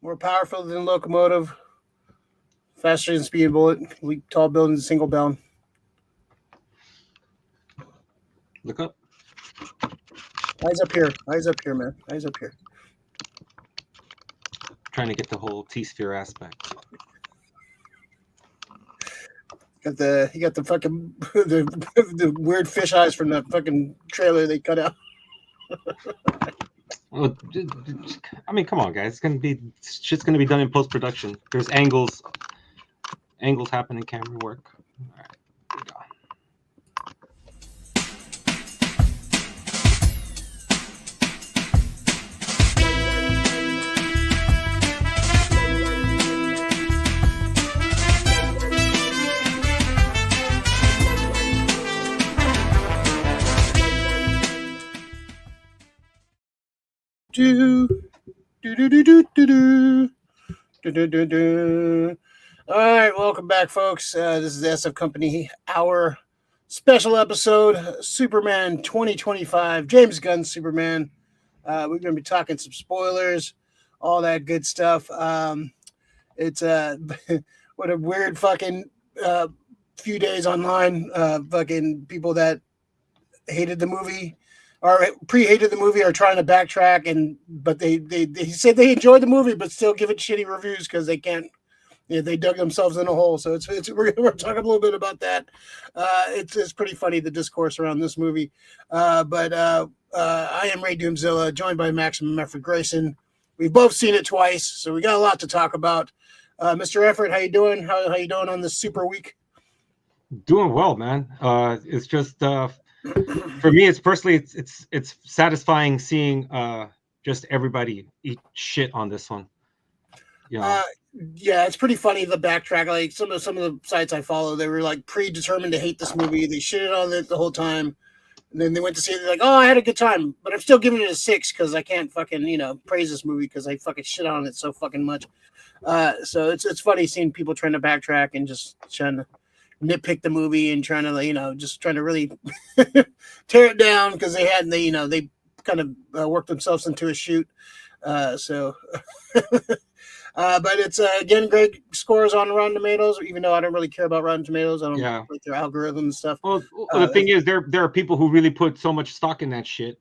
more powerful than locomotive, faster than speed bullet, leap tall buildings, single bound. Look up. Eyes up here. Eyes up here, man. Eyes up here. Trying to get the whole T-sphere aspect. You got the fucking the weird fish eyes from that fucking trailer they cut out. Well, I mean, come on, guys. Shit's gonna be done in post-production. There's angles happen in camera work. All right, here we go. Do do do do do do do do do do. All right, welcome back, folks. This is the SF Company, our special episode, Superman 2025, James Gunn Superman. We're going to be talking some spoilers, all that good stuff. It's what a weird fucking few days online. Fucking people that hated the movie or pre-hated the movie are trying to backtrack, but they said they enjoyed the movie, but still give it shitty reviews because they can't. Yeah, they dug themselves in a hole. So we're talking a little bit about that. It's pretty funny, the discourse around this movie. But I am Ray Doomzilla, joined by Maximum Effort Grayson. We've both seen it twice, so we got a lot to talk about. Mr. Effort, how you doing? How you doing on this super week? Doing well, man. It's just for me, it's personally, it's satisfying seeing just everybody eat shit on this one. Yeah, it's pretty funny, the backtrack. Like some of the sites I follow, they were like predetermined to hate this movie. They shitted on it the whole time, and then they went to see it. They're like, "Oh, I had a good time, but I'm still giving it a 6 because I can't fucking praise this movie because I fucking shit on it so fucking much." So it's funny seeing people trying to backtrack and just trying to nitpick the movie and trying to just trying to really tear it down because they kind of worked themselves into a shoot. But it's again great scores on Rotten Tomatoes, even though I don't really care about Rotten Tomatoes. I don't like their algorithm and stuff. Well, the thing is, there are people who really put so much stock in that shit.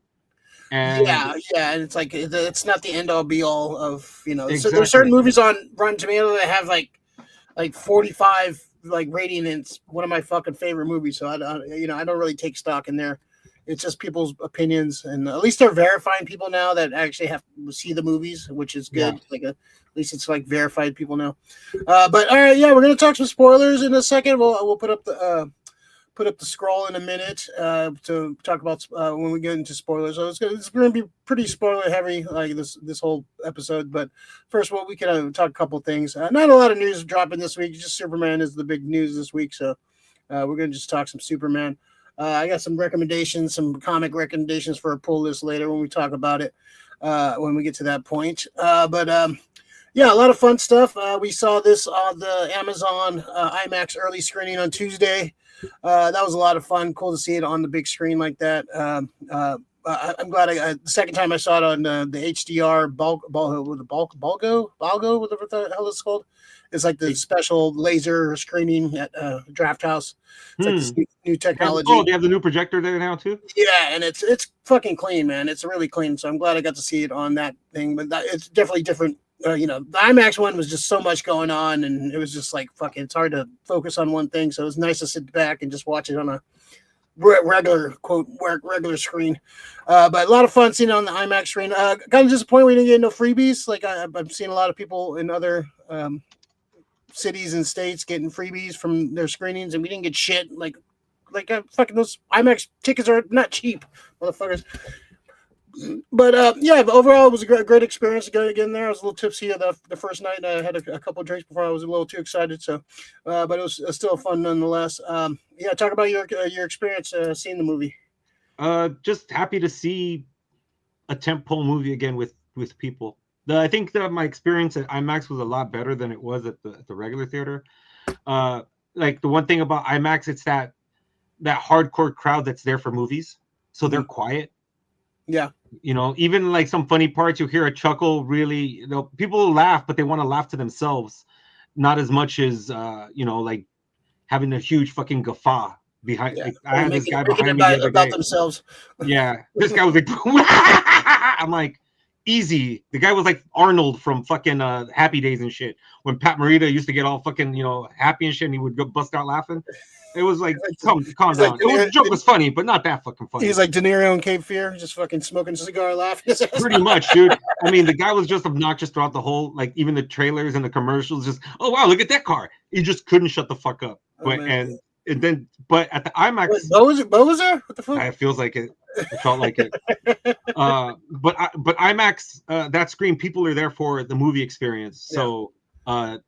And and it's like it's not the end all be all of Exactly. So there's certain movies on Rotten Tomatoes that have like 45 rating, and it's one of my fucking favorite movies. So I don't really take stock in there. It's just people's opinions, and at least they're verifying people now that actually have to see the movies, which is good. Yeah. At least it's verified people now. But all right, we're gonna talk some spoilers in a second. We'll put up the scroll in a minute to talk about when we get into spoilers. So it's going to be pretty spoiler heavy, like this whole episode. But first, we can talk a couple things. Not a lot of news dropping this week. Just Superman is the big news this week. So we're going to just talk some Superman. I got some recommendations, some comic recommendations for a pull list later when we talk about it, when we get to that point. But a lot of fun stuff. We saw this on the Amazon IMAX early screening on Tuesday. That was a lot of fun. Cool to see it on the big screen like that. I'm glad the second time I saw it on the HDR Balgo, whatever the hell it's called. It's like the special laser screening at Draft House. It's like this new technology. Oh, they have the new projector there now too? Yeah, and it's fucking clean, man. It's really clean. So I'm glad I got to see it on that thing. But it's definitely different. The IMAX one was just so much going on, and it was just it's hard to focus on one thing. So it was nice to sit back and just watch it on a regular regular screen. But a lot of fun seeing it on the IMAX screen. Kind of disappointed we didn't get no freebies. I've seen a lot of people in other cities and states getting freebies from their screenings, and we didn't get shit. Fucking those IMAX tickets are not cheap, motherfuckers. But but overall it was a great experience to go again there. I was a little tipsy the first night. I had a couple of drinks before I was a little too excited. So, but it was still fun nonetheless. Talk about your experience seeing the movie. Just happy to see a tentpole movie again with people. I think that my experience at IMAX was a lot better than it was at the regular theater. The one thing about IMAX, it's that hardcore crowd that's there for movies, so they're quiet. Yeah. You know, even like some funny parts, you hear a chuckle. Really, people laugh, but they want to laugh to themselves, not as much as like having a huge fucking guffaw behind. Yeah, Like, I or had this guy making it behind me the other about day. themselves. Yeah, this guy was like, I'm like, easy. The guy was like Arnold from fucking Happy Days and shit. When Pat Morita used to get all fucking happy and shit, and he would go bust out laughing. It was like, calm He's like down. The joke was funny, but not that fucking funny. he's like De Niro in Cape Fear, just fucking smoking a cigar, laughing. Pretty much, dude. I mean, the guy was just obnoxious throughout the whole, like, even the trailers and the commercials. Just, oh wow, look at that car. He just couldn't shut the fuck up. But but at the IMAX, Bozer? What the fuck? it feels like it. It felt like it. But IMAX, that screen, people are there for the movie experience. So, they're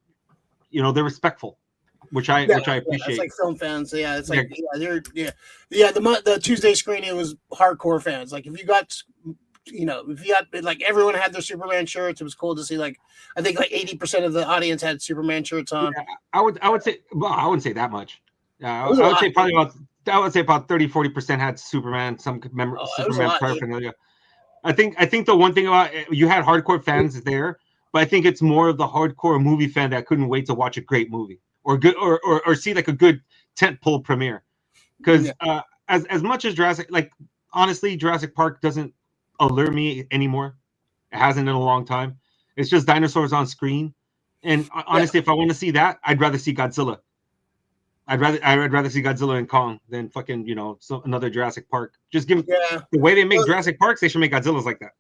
respectful, which I appreciate. It's like film fans. Yeah, it's like the Tuesday screening was hardcore fans. Like if you got like everyone had their Superman shirts. It was cool to see. Like I think like 80% of the audience had Superman shirts on. Yeah, I would say, well, I wouldn't say that much. I would say probably about 30-40% had Superman, Superman paraphernalia. I think the one thing about you had hardcore fans there, but I think it's more of the hardcore movie fan that couldn't wait to watch a great movie or see like a good tentpole premiere. Because as much as Jurassic, like honestly, Jurassic Park doesn't allure me anymore. It hasn't in a long time. It's just dinosaurs on screen, and honestly, if I want to see that, I'd rather see Godzilla. I'd rather see Godzilla and Kong than fucking another Jurassic Park. Just give the way they make Jurassic Parks, they should make Godzillas like that.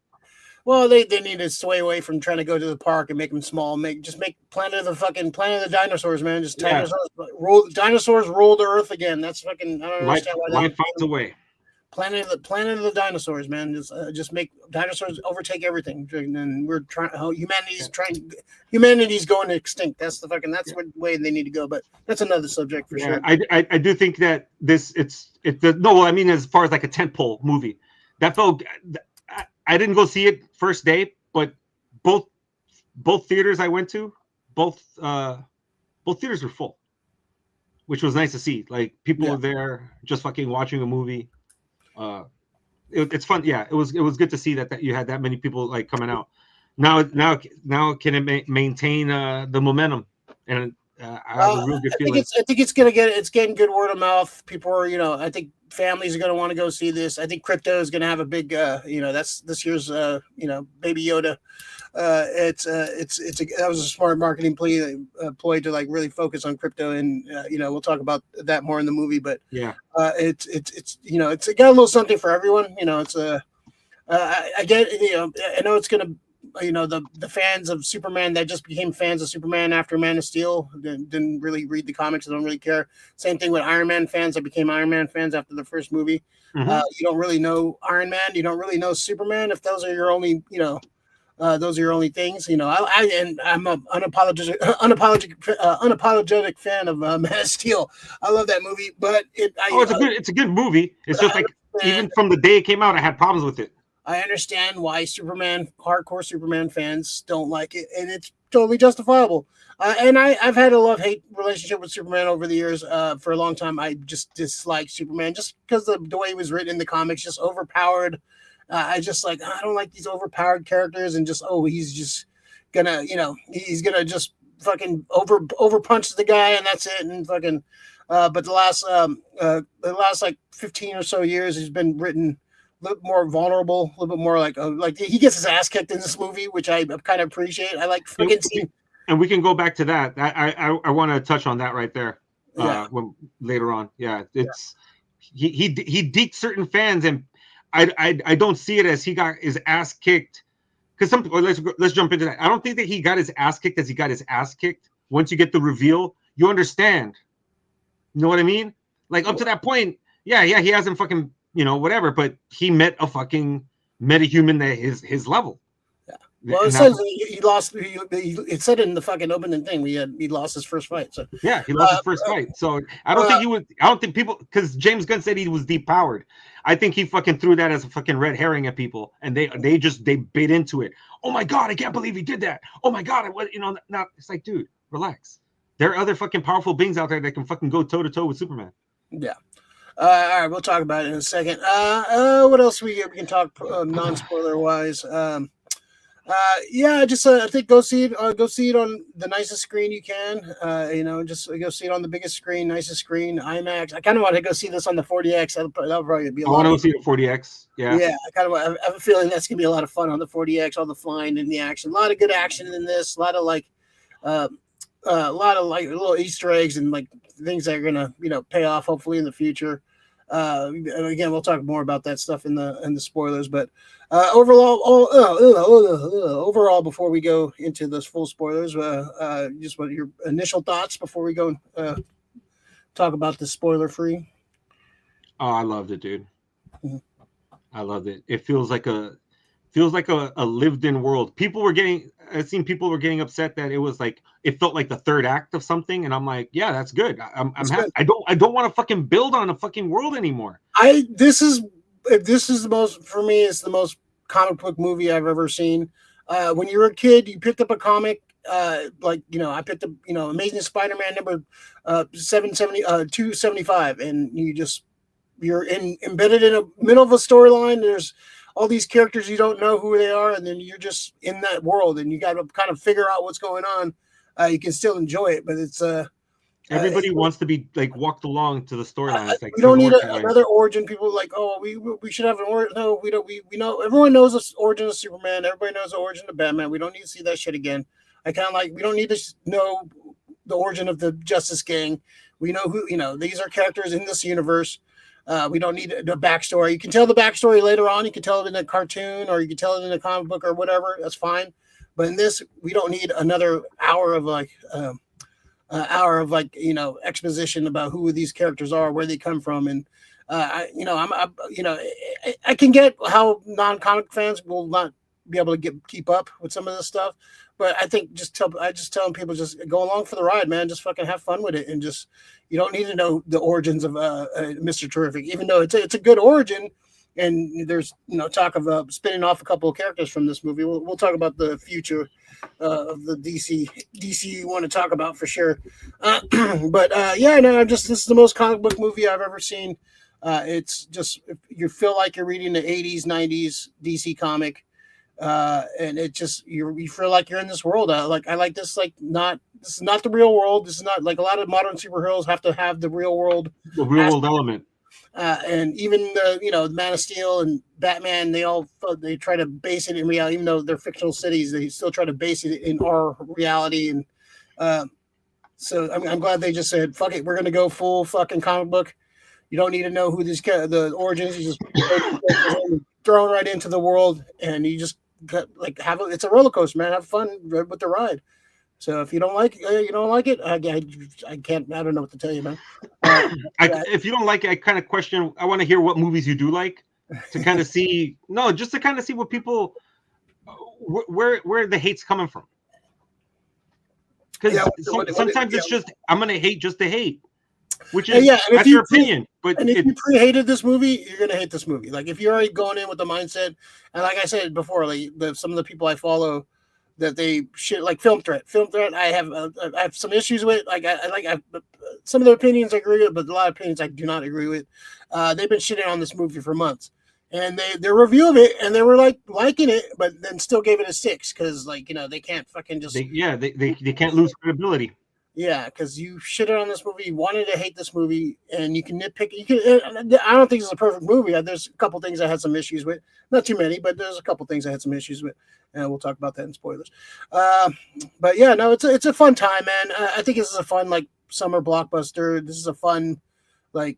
Well, they need to sway away from trying to go to the park and make them small. Make Planet of the Dinosaurs, man. Just dinosaurs rule the earth again. That's fucking. I don't understand why life finds a way. Planet of the Dinosaurs, man. Just make dinosaurs overtake everything, and we're trying. Humanity's going extinct. That's what way they need to go. But that's another subject for sure. I do think that I mean, as far as like a tentpole movie, that felt. I didn't go see it first day, but both theaters I went to, both theaters were full, which was nice to see. Like people were there just fucking watching a movie. It's fun. Yeah, it was good to see that you had that many people like coming out. Now can it maintain the momentum? And I have a real good feeling. I think it's getting good word of mouth. People are, I think families are going to want to go see this. I think crypto is going to have a big, that's this year's, Baby Yoda. That was a smart marketing ploy to like really focus on crypto, and we'll talk about that more in the movie. But it's got a little something for everyone. I get, I know it's going to. The fans of Superman that just became fans of Superman after Man of Steel didn't really read the comics. They don't really care. Same thing with Iron Man fans that became Iron Man fans after the first movie. You don't really know Iron Man. You don't really know Superman. If those are your only, those are your only things. I'm an unapologetic fan of Man of Steel. I love that movie, but it's a good movie. It's just like even from the day it came out, I had problems with it. I understand why hardcore Superman fans don't like it, and it's totally justifiable. And I've had a love-hate relationship with Superman over the years. For a long time, I just disliked Superman just because the way he was written in the comics, just overpowered. I don't like these overpowered characters, and he's just gonna, he's gonna just fucking over punch the guy, and that's it, and fucking. But the last like 15 or so years, he's been written a little more vulnerable, a little bit more like he gets his ass kicked in this movie, which I kind of appreciate. I like fucking seeing. And we can go back to that. I want to touch on that right there. Later on. Yeah, it's he deked certain fans, and I don't see it as he got his ass kicked. Because let's jump into that. I don't think that he got his ass kicked as he got his ass kicked. Once you get the reveal, you understand. You know what I mean? Like up to that point, he hasn't fucking. Whatever, but he met a fucking metahuman at his level. Yeah. Well, it says he lost. It said in the fucking opening thing he lost his first fight. So he lost his first fight. So I don't think he would. I don't think people, because James Gunn said he was depowered. I think he fucking threw that as a fucking red herring at people, and they bit into it. Oh my god, I can't believe he did that. Oh my god, now it's like, dude, relax. There are other fucking powerful beings out there that can fucking go toe to toe with Superman. Yeah. All right, we'll talk about it in a second. What else we can talk non-spoiler wise? Yeah, just I think go see it. Go see it on the nicest screen you can. Just go see it on the biggest screen, nicest screen, IMAX. I kind of want to go see this on the 40X. That'll probably be a I lot. want to go see the 40X. Yeah. Yeah, I have a feeling that's gonna be a lot of fun on the 40X. All the flying and the action. A lot of good action in this. A lot of little Easter eggs and like things that are gonna pay off hopefully in the future. And again, we'll talk more about that stuff in the spoilers. But overall, before we go into those full spoilers, just what your initial thoughts before we go talk about the spoiler free. Oh, I loved it, dude. Mhm. I loved it. It feels like a lived in world. I've seen people were getting upset that it was like it felt like the third act of something, and I'm like, yeah, that's good. I'm happy. I don't want to fucking build on a fucking world anymore. This is the most, for me, it's the most comic book movie I've ever seen. When you were a kid, you picked up a comic. I picked up Amazing Spider-Man number 275, and you're embedded in the middle of a storyline. There's all these characters, you don't know who they are, and then you're just in that world, and you got to kind of figure out what's going on. You can still enjoy it, but it's everybody wants to be like walked along to the storyline. Like, we don't need another origin. People like, oh, we should have an origin. No, we don't. We know everyone knows the origin of Superman. Everybody knows the origin of Batman. We don't need to see that shit again. We don't need to know the origin of the Justice Gang. We know who these are characters in this universe. We don't need the backstory. You can tell the backstory later on. You can tell it in a cartoon, or you can tell it in a comic book, or whatever. That's fine. But in this, we don't need another hour of exposition about who these characters are, where they come from, and I can get how non-comic fans will not be able to keep up with some of this stuff, but I think I just telling people, just go along for the ride, man. Just fucking have fun with it, and just you don't need to know the origins of Mr. Terrific, even though it's a good origin. And there's talk of spinning off a couple of characters from this movie. We'll talk about the future of the DC you want to talk about for sure. This is the most comic book movie I've ever seen. It's just, you feel like you're reading the 80s, 90s DC comic, and it just you feel like you're in this world. I like this. This is not the real world. This is not like a lot of modern superheroes have to have the real world element. And even the Man of Steel and Batman, they try to base it in reality, even though they're fictional cities. They still try to base it in our reality, and so I'm glad they just said, "Fuck it, we're gonna go full fucking comic book." You don't need to know who the origins. You just thrown right into the world, and you just it's a roller coaster, man. Have fun with the ride. So if you don't like it, you don't like it. I can't. I don't know what to tell you, man. If you don't like it, I kind of question. I want to hear what movies you do like, to kind of see. No, just to kind of see what people, where the hate's coming from. Because sometimes it's just I'm gonna hate just to hate, which is that's your opinion. But if you pre-hated this movie, you're gonna hate this movie. Like if you're already going in with the mindset, and like I said before, like some of the people I follow, that they shit like Film Threat. I have some issues with. Some of their opinions I agree with, but a lot of opinions I do not agree with. They've been shitting on this movie for months, and their review of it, and they were like liking it, but then still gave it a 6 because they can't fucking just they can't lose credibility. Yeah, because you shitted on this movie, you wanted to hate this movie, and you can nitpick. I don't think it's a perfect movie. There's a couple things I had some issues with. Not too many, but there's a couple things I had some issues with, and we'll talk about that in spoilers. But yeah, no, it's a fun time, man. I think this is a fun summer blockbuster. This is a fun I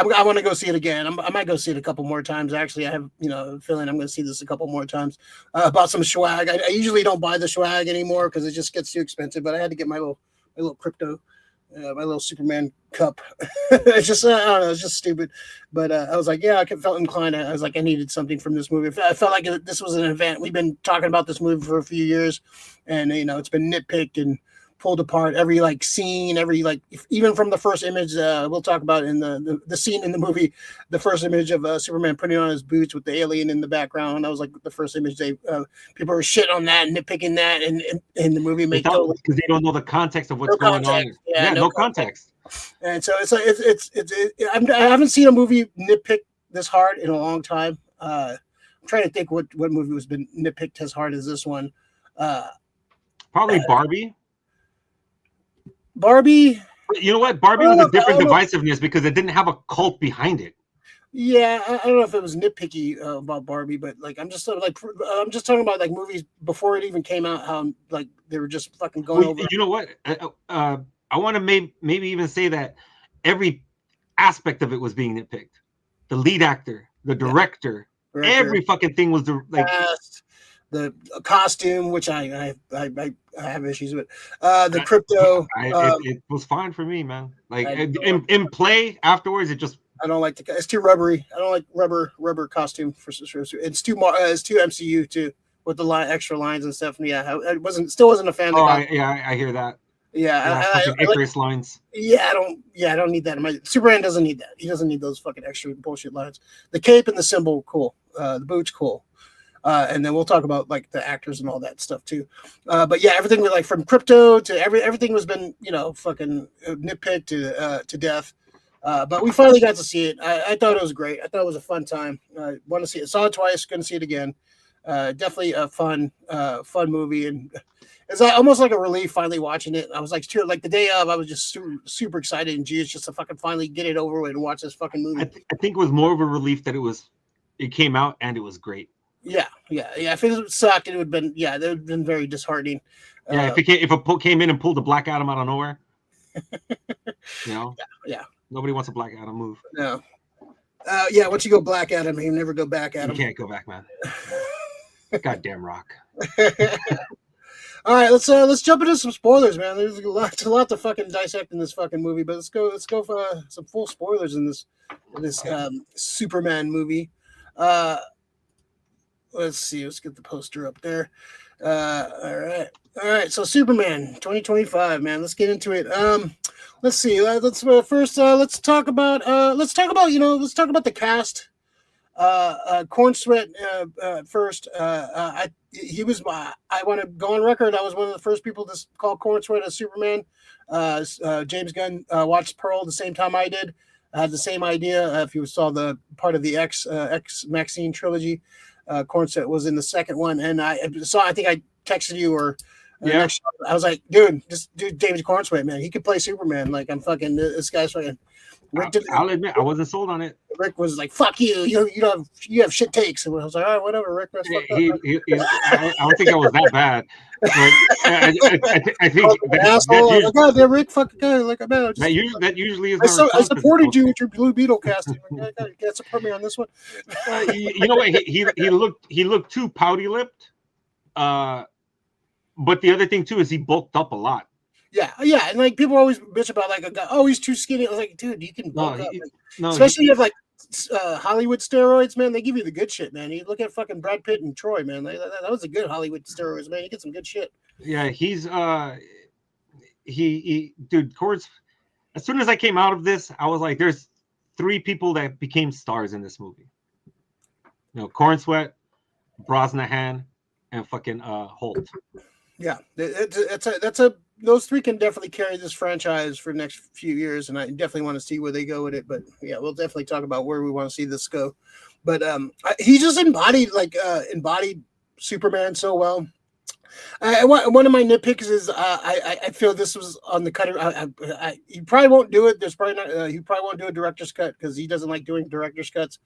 want to go see it again. I might go see it a couple more times. Actually, I have a feeling I'm going to see this a couple more times. Bought some swag. I usually don't buy the swag anymore because it just gets too expensive. But I had to get my little crypto, my little Superman cup. It's just, I don't know, it's just stupid. But I was like, yeah, I felt inclined. I was like, I needed something from this movie. I felt like this was an event. We've been talking about this movie for a few years, and it's been nitpicked and pulled apart. Every scene, even from the first image, we'll talk about in the scene in the movie, the first image of Superman putting on his boots with the alien in the background. That was the first image. People were shit on that and nitpicking that, and in the movie because they don't know the context of what's going on. Yeah, no context. And so it's like I haven't seen a movie nitpick this hard in a long time. I'm trying to think what movie has been nitpicked as hard as this one. Probably Barbie. Barbie. You know what? Barbie was a different divisiveness because it didn't have a cult behind it. Yeah, I don't know if it was nitpicky about Barbie, but like I'm just talking about like movies before it even came out, how like they were just fucking going over. You know what? I want to maybe even say that every aspect of it was being nitpicked. The lead actor, the director, every fucking thing was the costume, which I have issues with. The crypto. It was fine for me, man. Like in play afterwards, it just. I don't like it's too rubbery. I don't like rubber costume for sure. It's too MCU too with the extra lines and stuff. And yeah, I still wasn't a fan. I hear that. Yeah, Icarus lines. Yeah, I don't need that. Superman doesn't need that. He doesn't need those fucking extra bullshit lines. The cape and the symbol, cool. The boots, cool. And then we'll talk about like the actors and all that stuff too. But yeah, everything was like from crypto to everything was been fucking nitpicked to death. But we finally got to see it. I thought it was great. I thought it was a fun time. I want to see it. Saw it twice. Going to see it again. Definitely a fun movie, and it's almost like a relief finally watching it. I was like, like the day of, I was just super excited and juiced just to fucking finally get it over with and watch this fucking movie. I think it was more of a relief that it came out and it was great. Yeah. If it sucked, it would have been that would have been very disheartening. Yeah, if a came in and pulled the Black Adam out of nowhere, Yeah. Nobody wants a Black Adam move. No. Yeah, once you go Black Adam, you never go back at him. You can't go back, man. Goddamn Rock. All right, let's jump into some spoilers, man. There's a lot to fucking dissect in this fucking movie, but let's go for some full spoilers in this Superman movie. Let's see. Let's get the poster up there. All right. So Superman 2025, man. Let's get into it. Let's see. Let's talk about the cast. Corenswet first. I want to go on record. I was one of the first people to call Corenswet a Superman. James Gunn watched Pearl the same time I did. I had the same idea. If you saw the part of the X Maxine trilogy, Corenswet was in the second one, and I think I texted you or. Yeah, I was like, dude, just do James Corenswet, man. He could play Superman. Like, I'm fucking this guy's fucking. I'll admit, I wasn't sold on it. Rick was like, "Fuck you! You have shit takes." And I was like, "All right, whatever." Rick, that's fucked up. I don't think I was that bad. But I think asshole. God, Rick, fucking guy. Like, man, that usually is. I supported you with your Blue Beetle casting. You got support me on this one. You know what? He looked too pouty lipped. But the other thing too is he bulked up a lot. Yeah, and like people always bitch about like a guy. Oh, he's too skinny. I was like, dude, you can bulk up. Especially if you have like Hollywood steroids, man. They give you the good shit, man. You look at fucking Brad Pitt and Troy, man. That was a good Hollywood steroids, man. You get some good shit. Yeah, he's dude. Cords. As soon as I came out of this, I was like, there's 3 people that became stars in this movie. Corenswet, Brosnahan, and fucking Holt. Yeah, those 3 can definitely carry this franchise for the next few years, and I definitely want to see where they go with it. But yeah, we'll definitely talk about where we want to see this go. But he just embodied Superman so well. One of my nitpicks is I feel this was on the cutting. He probably won't do it. He probably won't do a director's cut because he doesn't like doing director's cuts.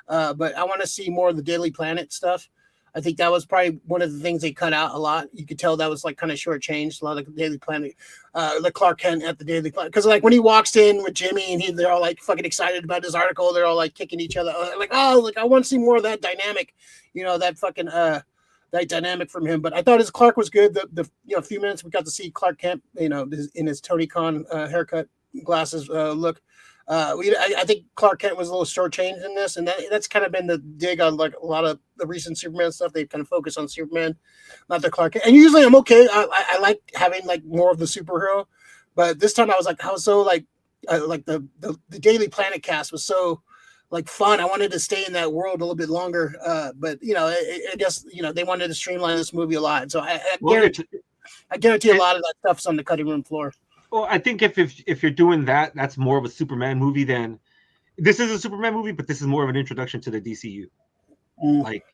But I want to see more of the Daily Planet stuff. I think that was probably one of the things they cut out a lot. You could tell that was like kind of shortchanged. A lot of the Daily Planet, the Clark Kent at the Daily Planet, because like when he walks in with Jimmy and they're all like fucking excited about his article. They're all like kicking each other. Like I want to see more of that dynamic. That fucking that dynamic from him. But I thought his Clark was good. The few minutes we got to see Clark Kent, in his Tony Khan haircut, glasses look. I think Clark Kent was a little shortchanged in this, and that's kind of been the dig on like a lot of the recent Superman stuff. They kind of focus on Superman, not the Clark Kent. And usually I'm okay. I like having like more of the superhero, but this time I was so like the Daily Planet cast was so like fun. I wanted to stay in that world a little bit longer, but I guess they wanted to streamline this movie a lot. So I guarantee a lot of that stuff's on the cutting room floor. Well, I think if you're doing that, that's more of a Superman movie than this is a Superman movie, but this is more of an introduction to the DCU. Like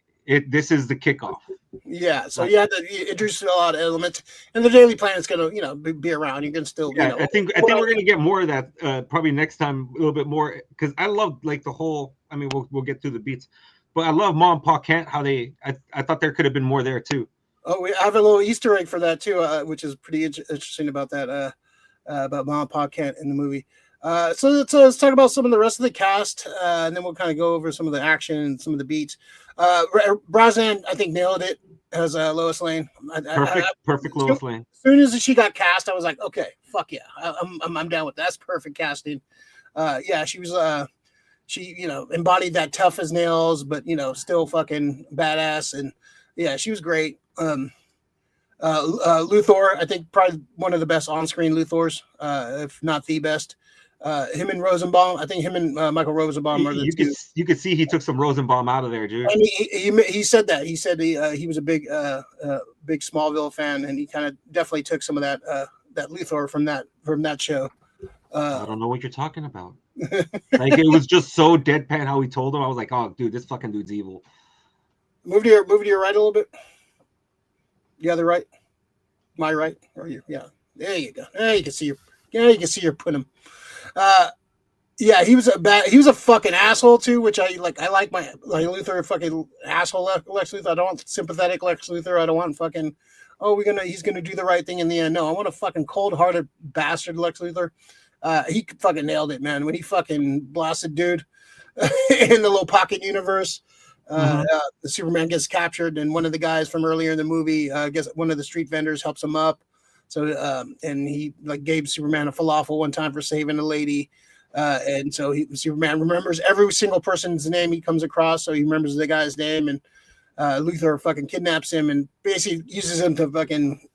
this is the kickoff. Yeah, so Like, you had to introduce a lot of elements, and the Daily Planet's gonna, be around. You can still, yeah, I think we're gonna get more of that probably next time, a little bit more, because I love like the whole. I mean, we'll get through the beats, but I love Ma and Pa Kent. How I thought there could have been more there too. Oh, we have a little Easter egg for that too, which is pretty interesting about that. About Mom and Pa Kent in the movie. So let's talk about some of the rest of the cast, and then we'll kind of go over some of the action and some of the beats. Brosnan, I think, nailed it as Lois Lane. Perfect Lois Lane. As soon as she got cast, I was like, okay, fuck yeah, I'm down with that. That's perfect casting. Yeah, she was she embodied that tough as nails, but still fucking badass, and yeah, she was great. Luthor, I think probably one of the best on-screen Luthors, if not the best. Him and Rosenbaum, I think him and Michael Rosenbaum are the two. You could see he took some Rosenbaum out of there, dude. And he said that. He said he was a big Smallville fan, and he kind of definitely took some of that Luthor from that show. I don't know what you're talking about. Like it was just so deadpan how he told him. I was like, oh, dude, this fucking dude's evil. Move to your right a little bit. The other right, my right, or you? Yeah, there you go. There you can see your put him. Yeah, he was a fucking asshole too, which I like. I like my Luthor fucking asshole Lex Luthor. I don't want sympathetic Lex Luthor. I don't want fucking he's gonna do the right thing in the end. No, I want a fucking cold-hearted bastard Lex Luthor. He fucking nailed it, man. When he fucking blasted dude in the little pocket universe. The Superman gets captured, and one of the guys from earlier in the movie, one of the street vendors helps him up. So, and he gave Superman a falafel one time for saving a lady. And so Superman remembers every single person's name he comes across. So he remembers the guy's name, and Luthor fucking kidnaps him and basically uses him to fucking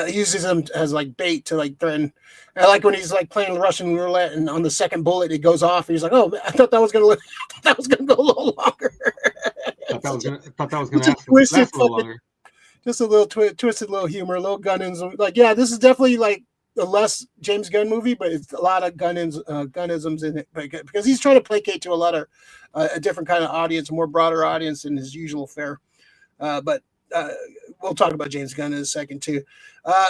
uses him as bait to threaten. I like when he's playing Russian roulette, and on the second bullet it goes off. And he's like, "Oh, I thought that was gonna go a little longer." I thought that was gonna last a little longer. Just a little twisted little humor, a little Gunnism. Yeah, this is definitely a less James Gunn movie, but it's a lot of Gunnisms in it because he's trying to placate to a lot of a different kind of audience, a more broader audience than his usual fare. But we'll talk about James Gunn in a second too.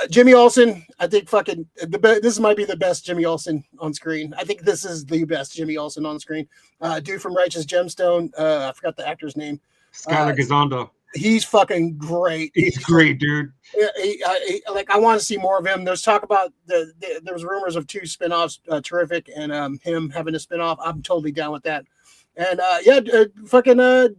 Jimmy Olsen, I think this might be the best Jimmy Olsen on screen. I think this is the best Jimmy Olsen on screen. Dude from Righteous Gemstone, I forgot the actor's name. Skylar Gizondo. He's fucking great. He's great, dude. I want to see more of him. There's talk about there was rumors of 2 spinoffs, Terrific, and him having a spinoff. I'm totally down with that. And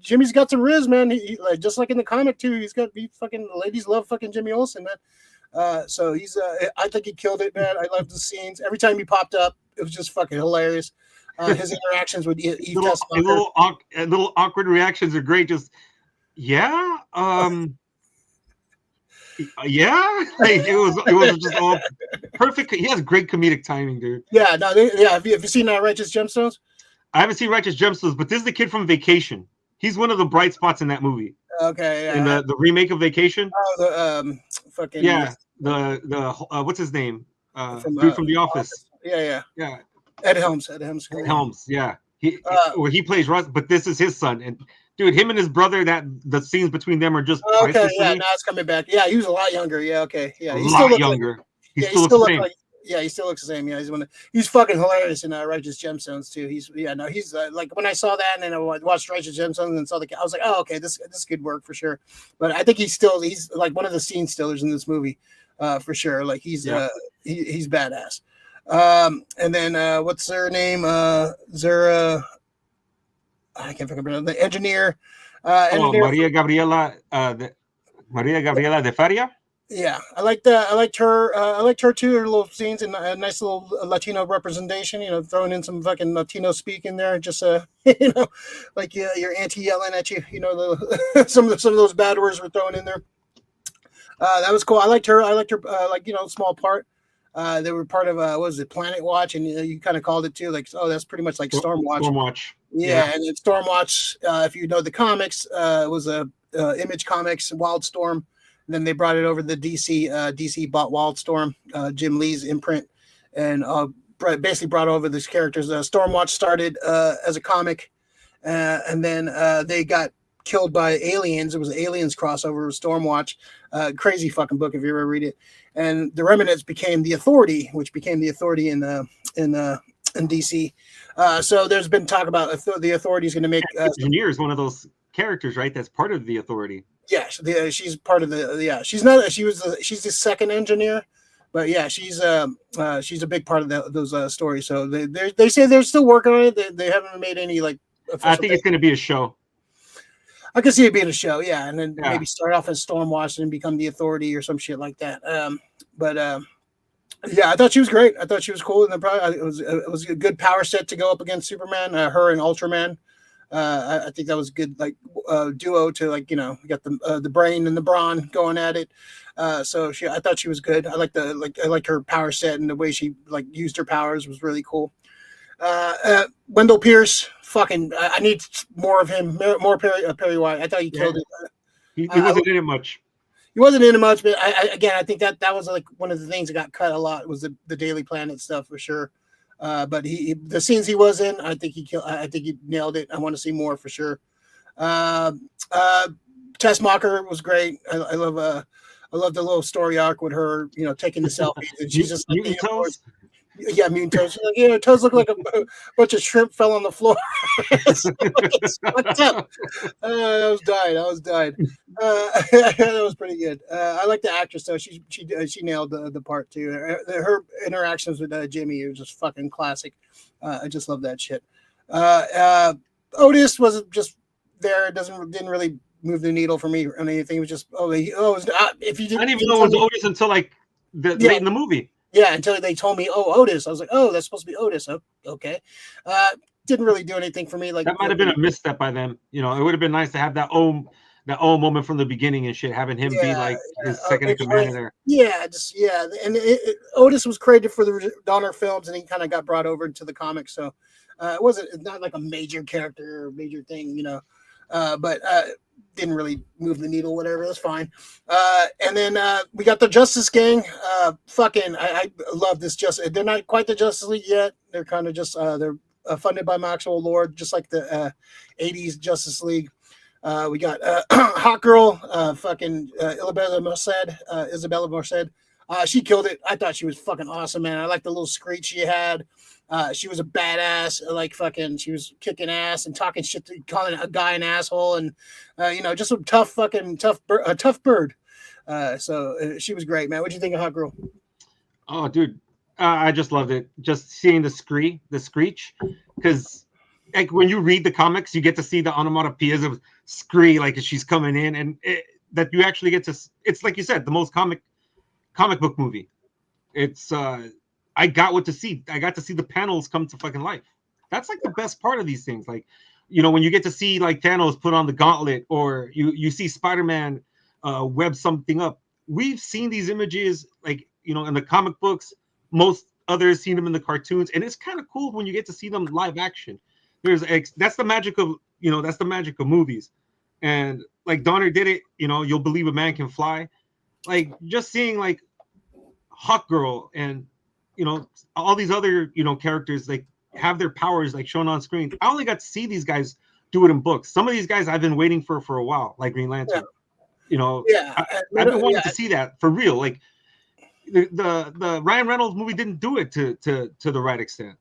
Jimmy's got some riz, man. He just like in the comic too. The ladies love fucking Jimmy Olsen, man. So he's I think he killed it, man. I love the scenes. Every time he popped up, it was just fucking hilarious. His interactions with little awkward reactions are great. Just yeah, yeah. It was just all perfect. He has great comedic timing, dude. Yeah, Have you seen Righteous Gemstones? I haven't seen Righteous Gemstones, but this is the kid from Vacation. He's one of the bright spots in that movie. Okay, yeah. In the remake of Vacation. Oh, the fucking the what's his name? Dude from The Office. Yeah. Ed Helms. Yeah. He plays Russ, but this is his son. And dude, him and his brother, the scenes between them are just okay. Yeah, now it's coming back. Yeah, he was a lot younger. Yeah, okay. Yeah, he's still younger. He still looks the same. Yeah, he still looks the same. Yeah, he's fucking hilarious in Righteous Gemstones too. He's when I saw that and then I watched Righteous Gemstones and saw I was like, oh, okay, this could work for sure. But I think he's one of the scene stealers in this movie, for sure. He's badass. And then what's her name? Zara. I can't remember the engineer. Maria Gabriela. Maria Gabriela de Faria. Yeah, I liked her. I liked her too. Her little scenes and a nice little Latino representation. Throwing in some fucking Latino speak in there. Just your auntie yelling at you. Some of those bad words were thrown in there. That was cool. I liked her. Small part. They were part of what was it, Planet Watch, and you kind of called it too. That's pretty much like Stormwatch. Stormwatch. Yeah, and then Stormwatch. If you know the comics, was a Image Comics Wildstorm. And then they brought it over to the DC. DC bought Wildstorm, Jim Lee's imprint, and basically brought over these characters. Stormwatch started as a comic, and then they got killed by aliens. It was an aliens crossover with Stormwatch. Crazy fucking book if you ever read it. And the Remnants became the Authority, which became the Authority in DC. So there's been talk about the Authority is going to make. Engineer is one of those characters, right? That's part of the Authority. Yeah, she's part of the. Yeah, she's not. She's the second engineer, but yeah, she's a big part of those stories. So they say they're still working on it. They haven't made any like. I think it's going to be a show. I could see it being a show, yeah, and then maybe start off as Stormwatch and become the Authority or some shit like that. Yeah, I thought she was great. I thought she was cool, and it was a good power set to go up against Superman. Her and Ultraman. I think that was good, like duo to like we got the brain and the brawn going at it. So I thought she was good. I like her power set and the way she like used her powers was really cool. Wendell Pierce, fucking, I need more of him, more Perry White. I thought he killed it. He wasn't in it much. He wasn't in it much, but I think that was like one of the things that got cut a lot was the Daily Planet stuff for sure. But the scenes he was in, I think he nailed it. I want to see more for sure. Tessmacher was great. I love the little story arc with her, taking the selfies, and she's just like, yeah, mutant toes. Like, toes look like a bunch of shrimp fell on the floor. What's up? I was dying. That was pretty good. I like the actress though. She nailed the part too. Her interactions with Jimmy are just fucking classic. I just love that shit. Otis was just there. Didn't really move the needle for me or anything. It was just if you didn't, I didn't even know it was Otis until like late in the movie. Yeah, until they told me, Otis. I was like, that's supposed to be Otis. Oh, okay. Didn't really do anything for me. Like that might have been a misstep by them. It would have been nice to have that moment from the beginning and shit, having him be like his second in command there. Yeah, and Otis was created for the Donner films, and he kind of got brought over into the comics. So it's not like a major character or major thing, but didn't really move the needle, whatever. That's fine. And then we got the Justice Gang. I love this Justice. They're not quite the Justice League yet. They're kind of just they're funded by Maxwell Lord, just like the 80s Justice League. We got Hot Girl, Isabella Merced. She killed it. I thought she was fucking awesome, man. I like the little screech she had. She was a badass, she was kicking ass and talking shit, calling a guy an asshole, and just a tough bird. So she was great, man. What'd you think of Hot Girl? Oh, dude, I just loved it. Just seeing the screech, because like when you read the comics, you get to see the onomatopoeias of scree, like as she's coming in, and that you actually get to. It's like you said, the most comic book movie. It's I got to see the panels come to fucking life. That's like the best part of these things. Like, when you get to see like Thanos put on the gauntlet, or you see Spider-Man web something up. We've seen these images like, in the comic books. Most others seen them in the cartoons, and it's kind of cool when you get to see them live action. That's the magic of movies. And like Donner did it, You'll Believe a Man Can Fly. Like just seeing like Hawk Girl and all these other characters like have their powers like shown on screen. I only got to see these guys do it in books. Some of these guys I've been waiting for a while, like Green Lantern. I've been wanting to see that for real. Like the Ryan Reynolds movie didn't do it to the right extent.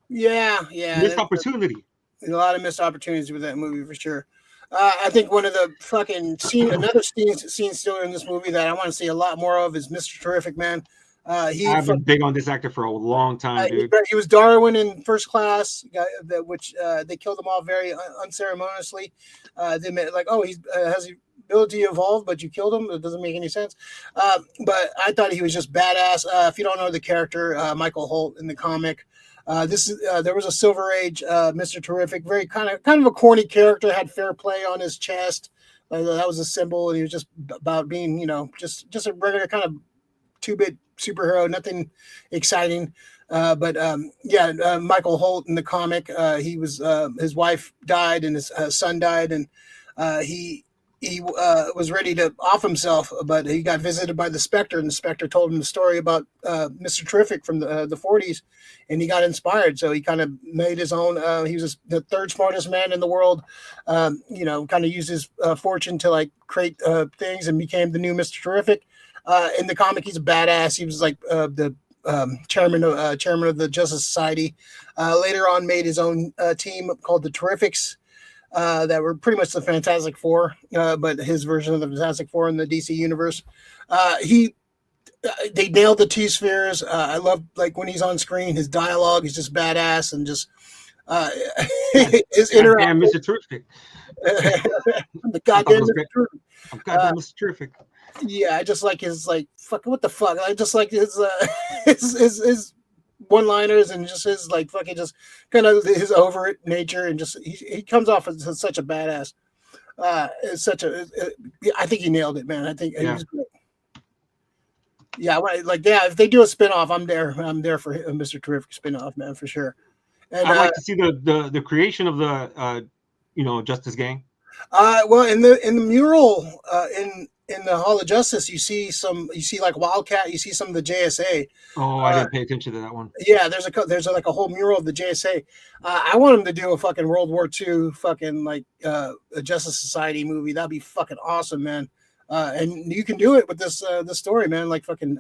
Missed opportunity. A lot of missed opportunities with that movie for sure. I think one of the fucking another scene still in this movie that I want to see a lot more of is Mr. Terrific, man. I've been big on this actor for a long time, dude. He was Darwin in First Class, which they killed him off very unceremoniously. They meant like, he has the ability to evolve, but you killed him. It doesn't make any sense. But I thought he was just badass. If you don't know the character, Michael Holt in the comic, there was a Silver Age Mr. Terrific, very kind of a corny character, had fair play on his chest. That was a symbol, and he was just about being, just a regular kind of 2-bit superhero, nothing exciting. Michael Holt in the comic, he was his wife died and his son died, and he he was ready to off himself, but he got visited by the Spectre, and the Spectre told him the story about Mr. Terrific from the 40s, and he got inspired. So he kind of made his own. He was the third smartest man in the world. Kind of used his fortune to like create things, and became the new Mr. Terrific. In the comic, he's a badass. He was like the chairman of the Justice Society. Later on, made his own team called the Terrifics. That were pretty much the Fantastic Four, but his version of the Fantastic Four in the DC universe. They nailed the T-spheres. I love like when he's on screen, his dialogue is just badass and just his goddamn Mr. Terrific. The goddamn Mr. Terrific. I'm goddamn Mr. Terrific. Yeah, I just like his like fucking what the fuck. I just like his his one-liners and just his like fucking just kind of his over it nature, and just he comes off as such a badass. It's such a I think he nailed it, man. I think he was great. Yeah, if they do a spinoff, I'm there for a Mr. Terrific spinoff, man, for sure. And I'd like to see the creation of the Justice Gang. Well, in the mural in the Hall of Justice, you see like Wildcat, you see some of the JSA. Oh, I didn't pay attention to that one. Yeah, there's like a whole mural of the JSA. I want him to do a fucking World War II fucking like a Justice Society movie. That'd be fucking awesome, man. And you can do it with this story, man. Like fucking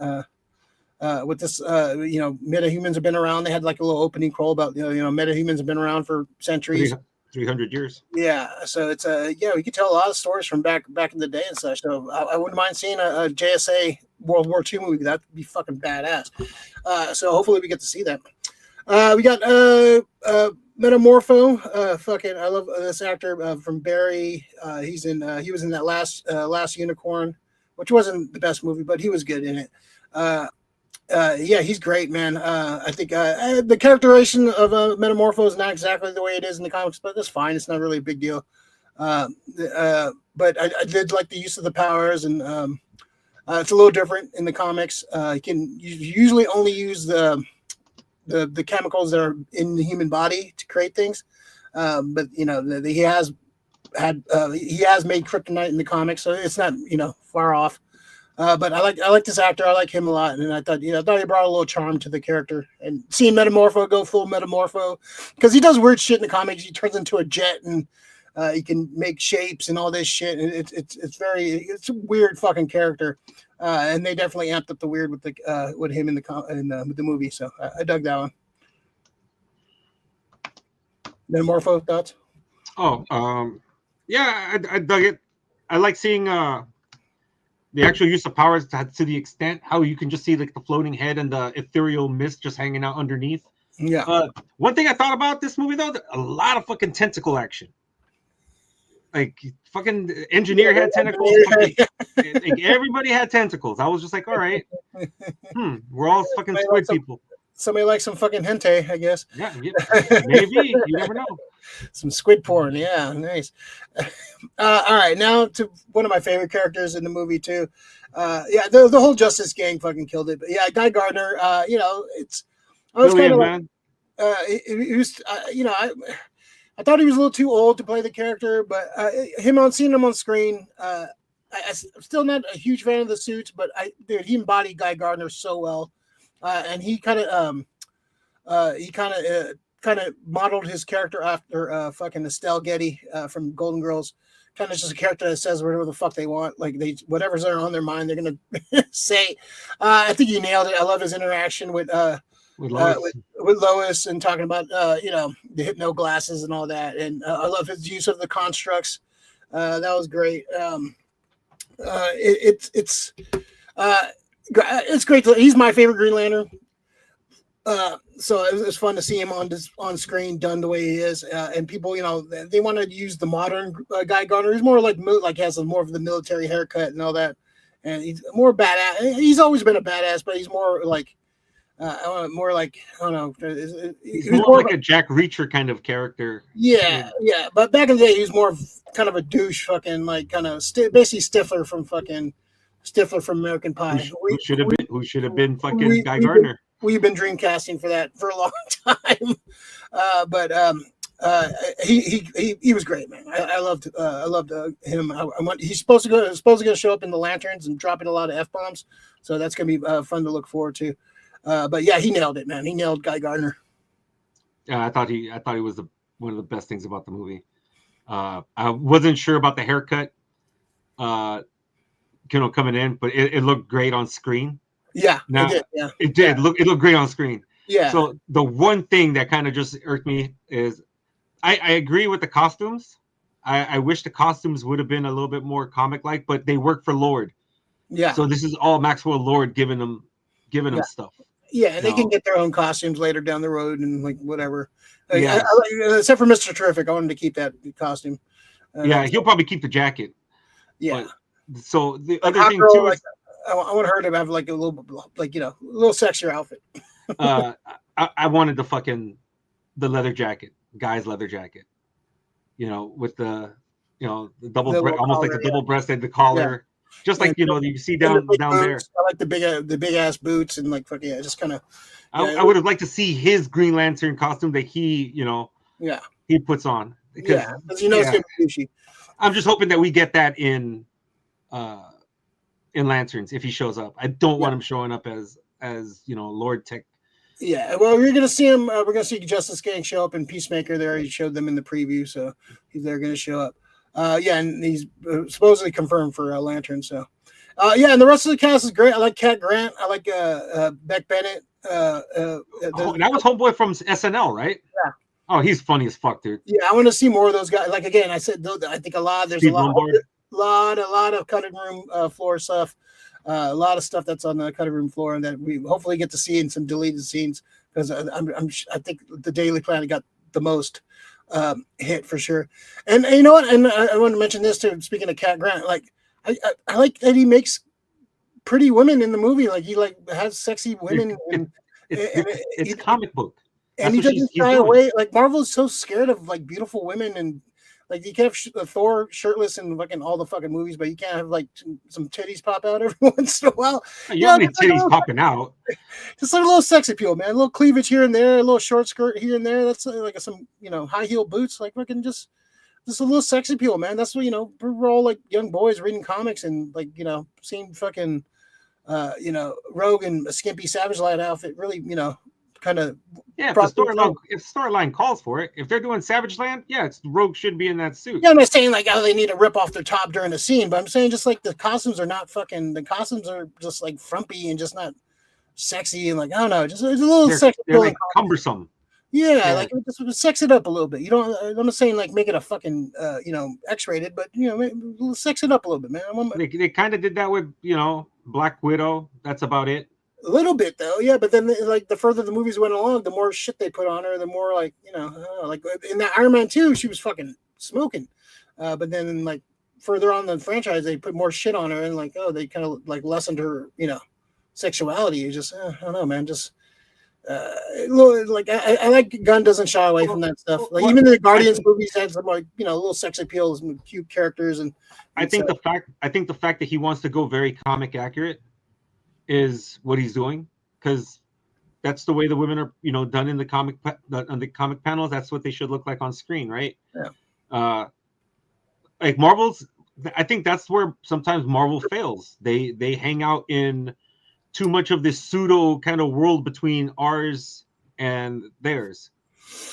with this metahumans have been around. They had like a little opening crawl about metahumans have been around for centuries. 300 years. Yeah, so it's we could tell a lot of stories from back in the day and such. So I wouldn't mind seeing a JSA World War II movie. That'd be fucking badass. So hopefully we get to see that. We got Metamorpho. Fucking, I love this actor from Barry. He was in that last Unicorn, which wasn't the best movie, but he was good in it. He's great, man. I think the characterization of Metamorpho is not exactly the way it is in the comics, but that's fine. It's not really a big deal. But I did like the use of the powers, and it's a little different in the comics. You can usually only use the chemicals that are in the human body to create things. But he has made kryptonite in the comics, so it's not far off. But I like this actor. I like him a lot, and I thought he brought a little charm to the character. And seeing Metamorpho go full Metamorpho, because he does weird shit in the comics. He turns into a jet, and he can make shapes and all this shit. And it's a weird fucking character. And they definitely amped up the weird with him with the movie. So I dug that one. Metamorpho thoughts? Oh, I dug it. I like seeing the actual use of powers to the extent how you can just see like the floating head and the ethereal mist just hanging out underneath. Yeah. One thing I thought about this movie though, a lot of fucking tentacle action. Like fucking engineer had tentacles. Like everybody had tentacles. I was just like, all right, we're all fucking squid people. Somebody likes some fucking hentai, I guess. Yeah, maybe. You never know. Some squid porn. Yeah, nice. All right, now to one of my favorite characters in the movie too. The whole Justice Gang fucking killed it. But yeah, Guy Gardner. I was kind of like, he was. I thought he was a little too old to play the character, but seeing him on screen, I'm still not a huge fan of the suits, but he embodied Guy Gardner so well. And he kind of modeled his character after fucking Estelle Getty from Golden Girls. Kind of just a character that says whatever the fuck they want, like whatever's on their mind, they're gonna say. I think he nailed it. I love his interaction with Lois and talking about the hypno glasses and all that. And I love his use of the constructs. That was great. It's great. He's my favorite Green Lantern. So it was fun to see him on screen done the way he is. And people, they want to use the modern Guy Gardner. He's more like has more of the military haircut and all that. And he's more badass. He's always been a badass, but he's more like, I don't know. He's more like a Jack Reacher kind of character. Yeah. But back in the day, he was more of kind of a douche, fucking like kind of basically Stifler from American Pie. Who should have been Guy Gardner? We've been dreamcasting for that for a long time. He was great, man. I loved him. He's supposed to go show up in the Lanterns and dropping a lot of F-bombs, so that's gonna be fun to look forward to. But yeah, he nailed it, man. He nailed Guy Gardner. Yeah, I thought he was one of the best things about the movie. I wasn't sure about the haircut, coming in, but it looked great on screen. Yeah, now, it did. Yeah, it did. It looked great on screen. Yeah. So the one thing that kind of just irked me is I agree with the costumes. I wish the costumes would have been a little bit more comic-like, but they work for Lord. Yeah. So this is all Maxwell Lord giving them stuff. Yeah, and they can get their own costumes later down the road and like whatever. Yeah. Except for Mr. Terrific, I wanted to keep that costume. Yeah, he'll probably keep the jacket. Yeah. But, so the other thing girl, too is, I want her to have like a little, like a little sexier outfit. I wanted the leather jacket, guy's leather jacket. With the the double almost like a double breasted, the collar, just like you see down boots. there. I like the big ass boots and like just kind of. I would have liked to see his Green Lantern costume that he he puts on because it's gonna be douchey. I'm just hoping that we get that in Lanterns if he shows up. I don't want him showing up as Lord Tech. Yeah, well, we're gonna see him. We're gonna see Justice Gang show up in Peacemaker. There, he showed them in the preview, so they're gonna show up. And he's supposedly confirmed for Lantern. So, and the rest of the cast is great. I like Cat Grant. I like Beck Bennett. That was homeboy from SNL, right? Yeah. Oh, he's funny as fuck, dude. Yeah, I want to see more of those guys. Like again, I said, I think there's a lot of cutting room floor stuff. A lot of stuff that's on the cutting room floor, and that we hopefully get to see in some deleted scenes because I think the Daily Planet got the most hit for sure. And you know what? And I want to mention this too. Speaking of Cat Grant, like I like that he makes pretty women in the movie. Like he has sexy women. It's comic book. And he doesn't shy away. Like Marvel's so scared of like beautiful women, and like you can have Thor shirtless in fucking all the fucking movies, but you can't have like some titties pop out every once in a while. You don't need titties popping out. Just like a little sex appeal, man. A little cleavage here and there, a little short skirt here and there. That's like some high heel boots, like fucking just a little sex appeal, man. That's what we're all like young boys reading comics and like seeing fucking Rogue in a skimpy Savage Light outfit really kind of if the storyline calls for it. If they're doing Savage Land, Rogue should be in that suit. Yeah, I'm not saying like they need to rip off their top during the scene, but I'm saying just like the costumes are just like frumpy and just not sexy and like I don't know, just a little sexy. They're like cumbersome. Yeah, like just sex it up a little bit. I'm not saying like make it a fucking X-rated, but sex it up a little bit, man. They kind of did that with Black Widow. That's about it. A little bit though, yeah. But then like the further the movies went along, the more shit they put on her, the more like like in that Iron Man 2, she was fucking smoking. But then like further on the franchise, they put more shit on her and like they kind of like lessened her sexuality. It's just I don't know, man. Just like I like Gunn doesn't shy away from that stuff. Like even the Guardians movies had some like little sex appeals and cute characters and I think the fact that he wants to go very comic accurate is what he's doing because that's the way the women are done in the comic panels. That's what they should look like on screen, right? Yeah. Like Marvel's, I think that's where sometimes Marvel fails. They hang out in too much of this pseudo kind of world between ours and theirs.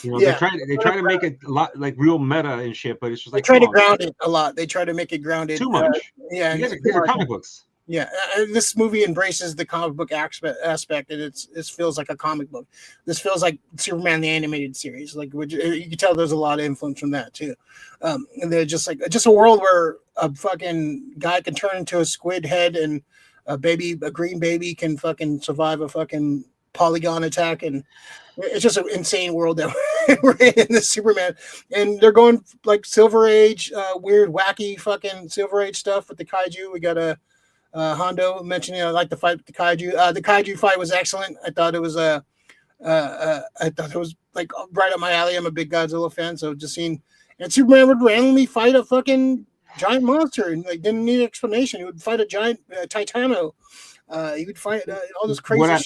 They try to make it a lot like real meta and shit, but it's just like they try to ground it a lot. They try to make it grounded too much. These are comic books. Yeah, this movie embraces the comic book aspect, and it feels like a comic book. This feels like Superman the animated series. Like you can tell, there's a lot of influence from that too. And they're just a world where a fucking guy can turn into a squid head, and a green baby can fucking survive a fucking polygon attack, and it's just an insane world that we're in this Superman. And they're going like Silver Age, weird, wacky fucking Silver Age stuff with the kaiju. We got a Hondo mentioning I like the fight with the kaiju. The kaiju fight was excellent. I thought it was like right up my alley. I'm a big Godzilla fan, so just seeing and Superman would randomly fight a fucking giant monster and like didn't need explanation. He would fight a giant Titano. He would fight all this crazy.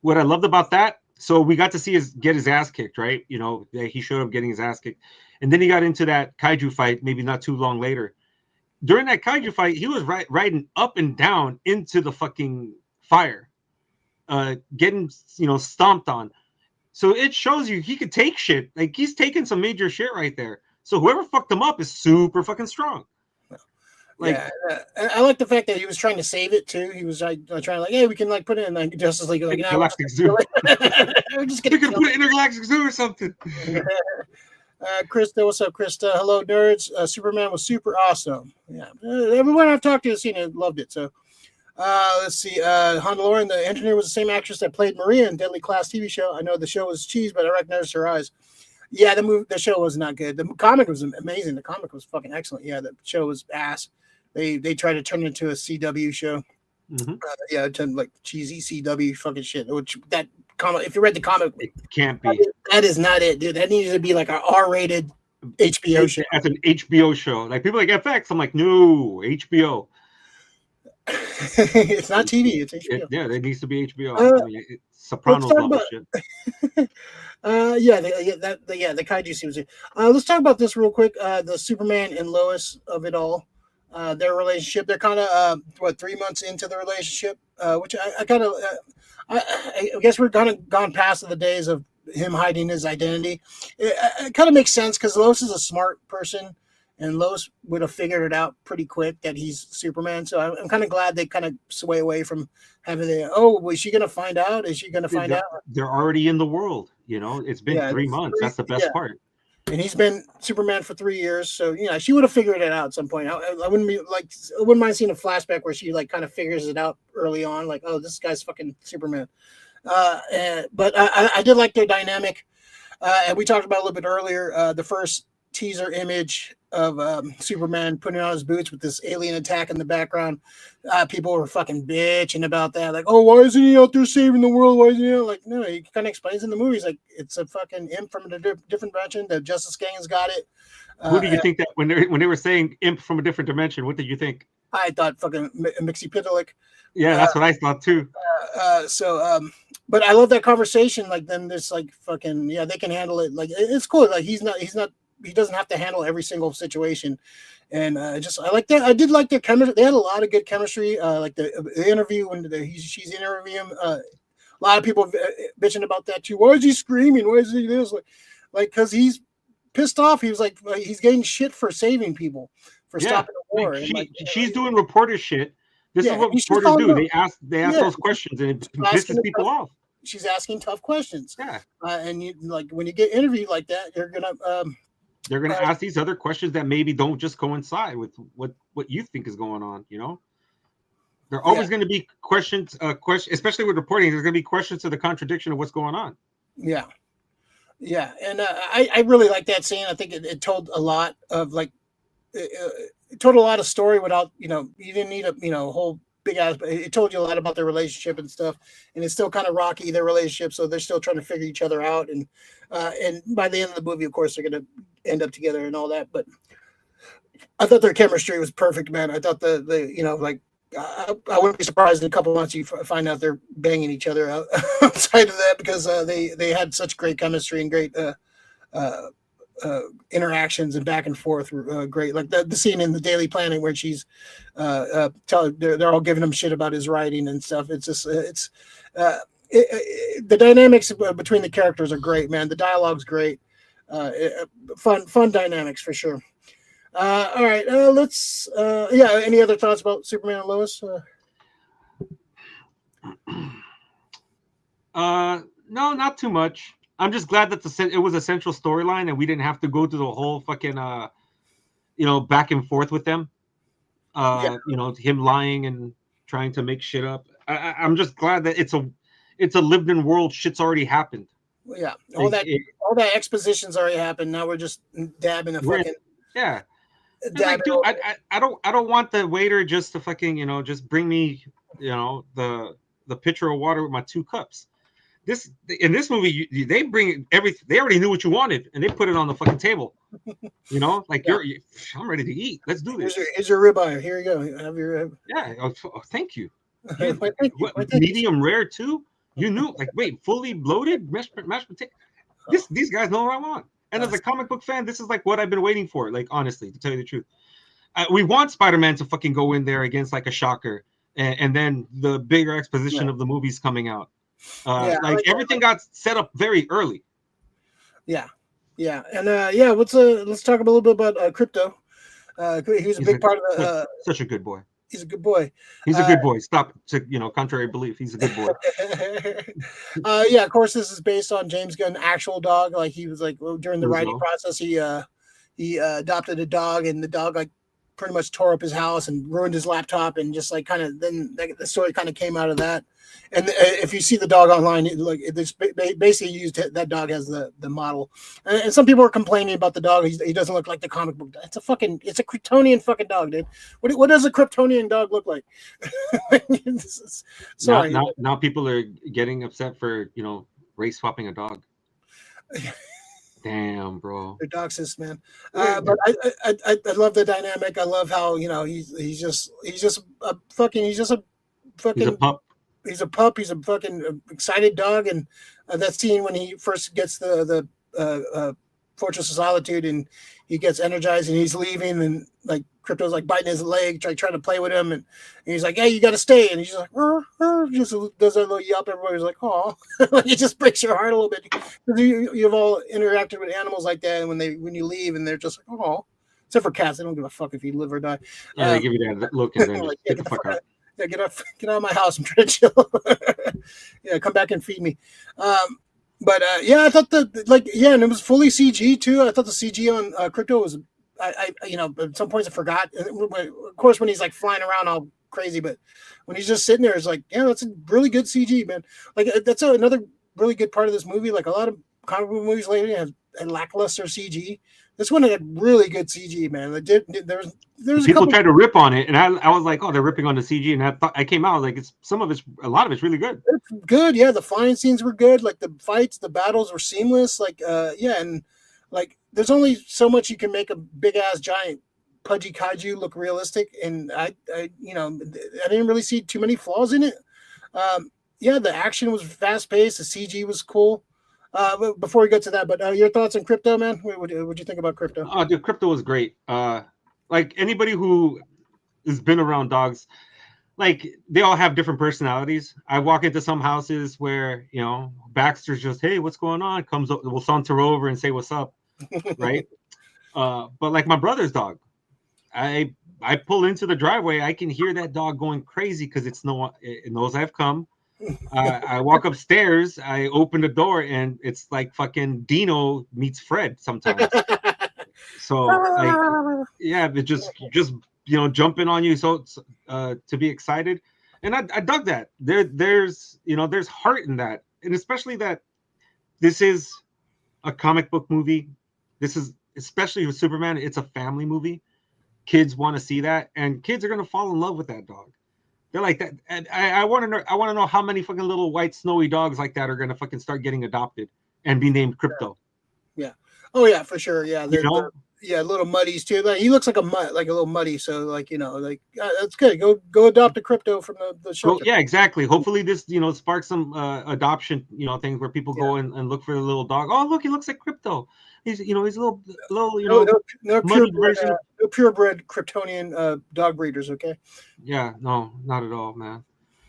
What I loved about that, So we got to see get his ass kicked, right? You know, he showed up getting his ass kicked, and then he got into that kaiju fight. Maybe not too long later. During that kaiju fight, he was riding up and down into the fucking fire, getting stomped on. So it shows you he could take shit. Like he's taking some major shit right there. So whoever fucked him up is super fucking strong. Like, I like the fact that he was trying to save it too. He was trying like, hey, we can like put it in like Justice League, like Galactic Zoo. We're just gonna put it in a Galactic Zoo or something. Krista, what's up, Krista? Hello, nerds. Superman was super awesome. Yeah, everyone I've talked to has seen it, loved it. So, let's see. Honda Lauren, the engineer, was the same actress that played Maria in Deadly Class TV show. I know the show was cheese, but I recognized her eyes. Yeah, the show was not good. The comic was amazing. The comic was fucking excellent. Yeah, the show was ass. They tried to turn it into a CW show. Mm-hmm. Like cheesy CW fucking shit. Which that comic, if you read the comic, it can't be. That is not it, dude. That needs to be like an R-rated HBO show. That's an HBO show. Like people like FX. I'm like, no, HBO. It's not TV. It's HBO. It needs to be HBO. Sopranos level shit. The kaiju seems. Let's talk about this real quick. The Superman and Lois of it all. Their relationship. They're kind of 3 months into the relationship, which I kind of. I guess we're kind of gone past the days of him hiding his identity. It kind of makes sense because Lois is a smart person, and Lois would have figured it out pretty quick that he's Superman. So I'm kind of glad they kind of sway away from having the, was she going to find out? Is she going to find out? They're already in the world. You know, it's been 3 months. That's the best part. And he's been Superman for 3 years. So, she would have figured it out at some point. I wouldn't mind seeing a flashback where she like kind of figures it out early on. Like, oh, this guy's fucking Superman. But I did like their dynamic. And we talked about a little bit earlier, the first teaser image of Superman putting on his boots with this alien attack in the background. People were fucking bitching about that. Like, oh, why isn't he out there saving the world? Why isn't he like, no, he kind of explains in the movies, like it's a fucking imp from a different dimension. The Justice Gang's got it. Who do you think that when they were saying imp from a different dimension, what did you think? I thought fucking Mixie Pitalik. Yeah, that's what I thought too. But I love that conversation. Like, then there's like fucking, they can handle it. Like, it's cool. Like, he doesn't have to handle every single situation. And I like that. I did like their chemistry. They had a lot of good chemistry. Like the interview when she's interviewing him. A lot of people bitching about that too. Why is he screaming? Why is he this? Like, because he's pissed off. He was like he's getting shit for saving people, for stopping the war. She's doing reporter shit. This is what reporters do. They ask those questions, and it pisses people off. She's asking tough questions. Yeah. And you like when you get interviewed like that, you're gonna they're gonna ask these other questions that maybe don't just coincide with what you think is going on. There are always going to be questions, especially with reporting. There's going to be questions to the contradiction of what's going on. Yeah. And I really like that scene. I think it told a lot of it told a lot of story without you didn't need a whole big ass. It told you a lot about their relationship and stuff, and it's still kind of rocky, their relationship. So they're still trying to figure each other out, and by the end of the movie, of course, they're going to end up together and all that. But I thought their chemistry was perfect, man. I thought I wouldn't be surprised in a couple months you find out they're banging each other outside of that because they had such great chemistry and great interactions and back and forth were great. Like the scene in the Daily Planet where she's they're all giving him shit about his writing and stuff. It's just the dynamics between the characters are great, man. The dialogue's great. Fun dynamics for sure. All right, let's. Any other thoughts about Superman and Lois? No, not too much. I'm just glad that it was a central storyline and we didn't have to go through the whole fucking back and forth with them. Him lying and trying to make shit up. I'm just glad that it's a lived-in world. Shit's already happened. Yeah, all that exposition's already happened. Now we're just dabbing a fucking Like, dude, I don't want the waiter just to fucking just bring me the pitcher of water with my 2 cups. In this movie, they bring everything. They already knew what you wanted, and they put it on the fucking table. I'm ready to eat. Let's do this. Here's your ribeye. Here you go. Have your yeah. Oh, thank you. Medium rare too. You knew, like, wait, fully loaded mashed potato. These guys know what I want. And as a comic book fan, this is like what I've been waiting for. Like, honestly, to tell you the truth, we want Spider-Man to fucking go in there against like a shocker, and then the bigger exposition of the movies coming out. Like everything got set up very early. Yeah, and let's talk a little bit about Crypto. He's a big part of the. Such a good boy. He's a good boy. He's a good boy. Stop to contrary belief. He's a good boy. Of course, this is based on James Gunn actual dog. Like he was like during the writing process, he adopted a dog, and the dog like pretty much tore up his house and ruined his laptop, and just like kind of then the story kind of came out of that. And if you see the dog online, it's basically used that dog as the model. And some people are complaining about the dog. He doesn't look like the comic book. It's a Kryptonian fucking dog, dude. What does a Kryptonian dog look like? Sorry. Now people are getting upset for race swapping a dog. Damn, bro. They're doxists, man. But I love the dynamic. I love how he's just a pup. He's a pup. He's a fucking excited dog, and that scene when he first gets the Fortress of Solitude, and he gets energized, and he's leaving, and like Crypto's like biting his leg, trying to play with him, and he's like, "Hey, you got to stay," and he's like, just does that little yelp. Everybody's like, "Oh," like it just breaks your heart a little bit because you've all interacted with animals like that, and when you leave, and they're just like, "Oh," except for cats, they don't give a fuck if you live or die. Yeah, they give you that look, and then like, get the fuck out. Yeah, get out of my house. I'm trying to chill. Yeah, come back and feed me. But I thought and it was fully CG too. I thought the CG on Crypto was, at some points I forgot. Of course, when he's like flying around all crazy, but when he's just sitting there, it's like, yeah, that's a really good CG, man. Like that's another really good part of this movie. Like a lot of comic book movies lately have lackluster CG. This one had really good CG, man. There was people tried to rip on it, and I was like, oh, they're ripping on the CG, and I came out like a lot of it's really good. It's good, yeah. The flying scenes were good, like the fights, the battles were seamless, and like there's only so much you can make a big ass giant pudgy kaiju look realistic, and I didn't really see too many flaws in it. The action was fast paced, the CG was cool. Before we get to that, but your thoughts on Crypto, man? What do you think about Crypto? Oh, dude, Crypto was great. Like anybody who has been around dogs, like they all have different personalities. I walk into some houses where Baxter's just, hey, what's going on? We'll saunter over and say what's up, right? But like my brother's dog, I pull into the driveway, I can hear that dog going crazy because it knows I've come. I walk upstairs, I open the door, and it's like fucking Dino meets Fred sometimes. So like, yeah, it just jumping on you. So to be excited, and I dug that. There's heart in that, and especially that this is a comic book movie. This is especially with Superman. It's a family movie. Kids want to see that, and kids are gonna fall in love with that dog. They're like that, and I want to know how many fucking little white snowy dogs like that are gonna fucking start getting adopted and be named Crypto. Yeah. Oh yeah, for sure. Yeah. Little muddies too. Like he looks like a little muddy. So that's good. Go adopt a Crypto from the show. Yeah, exactly. Hopefully this sparks some adoption things where people go and look for the little dog. Oh look, he looks like Crypto. He's a little purebred Kryptonian dog breeders. Okay. Yeah, no, not at all, man.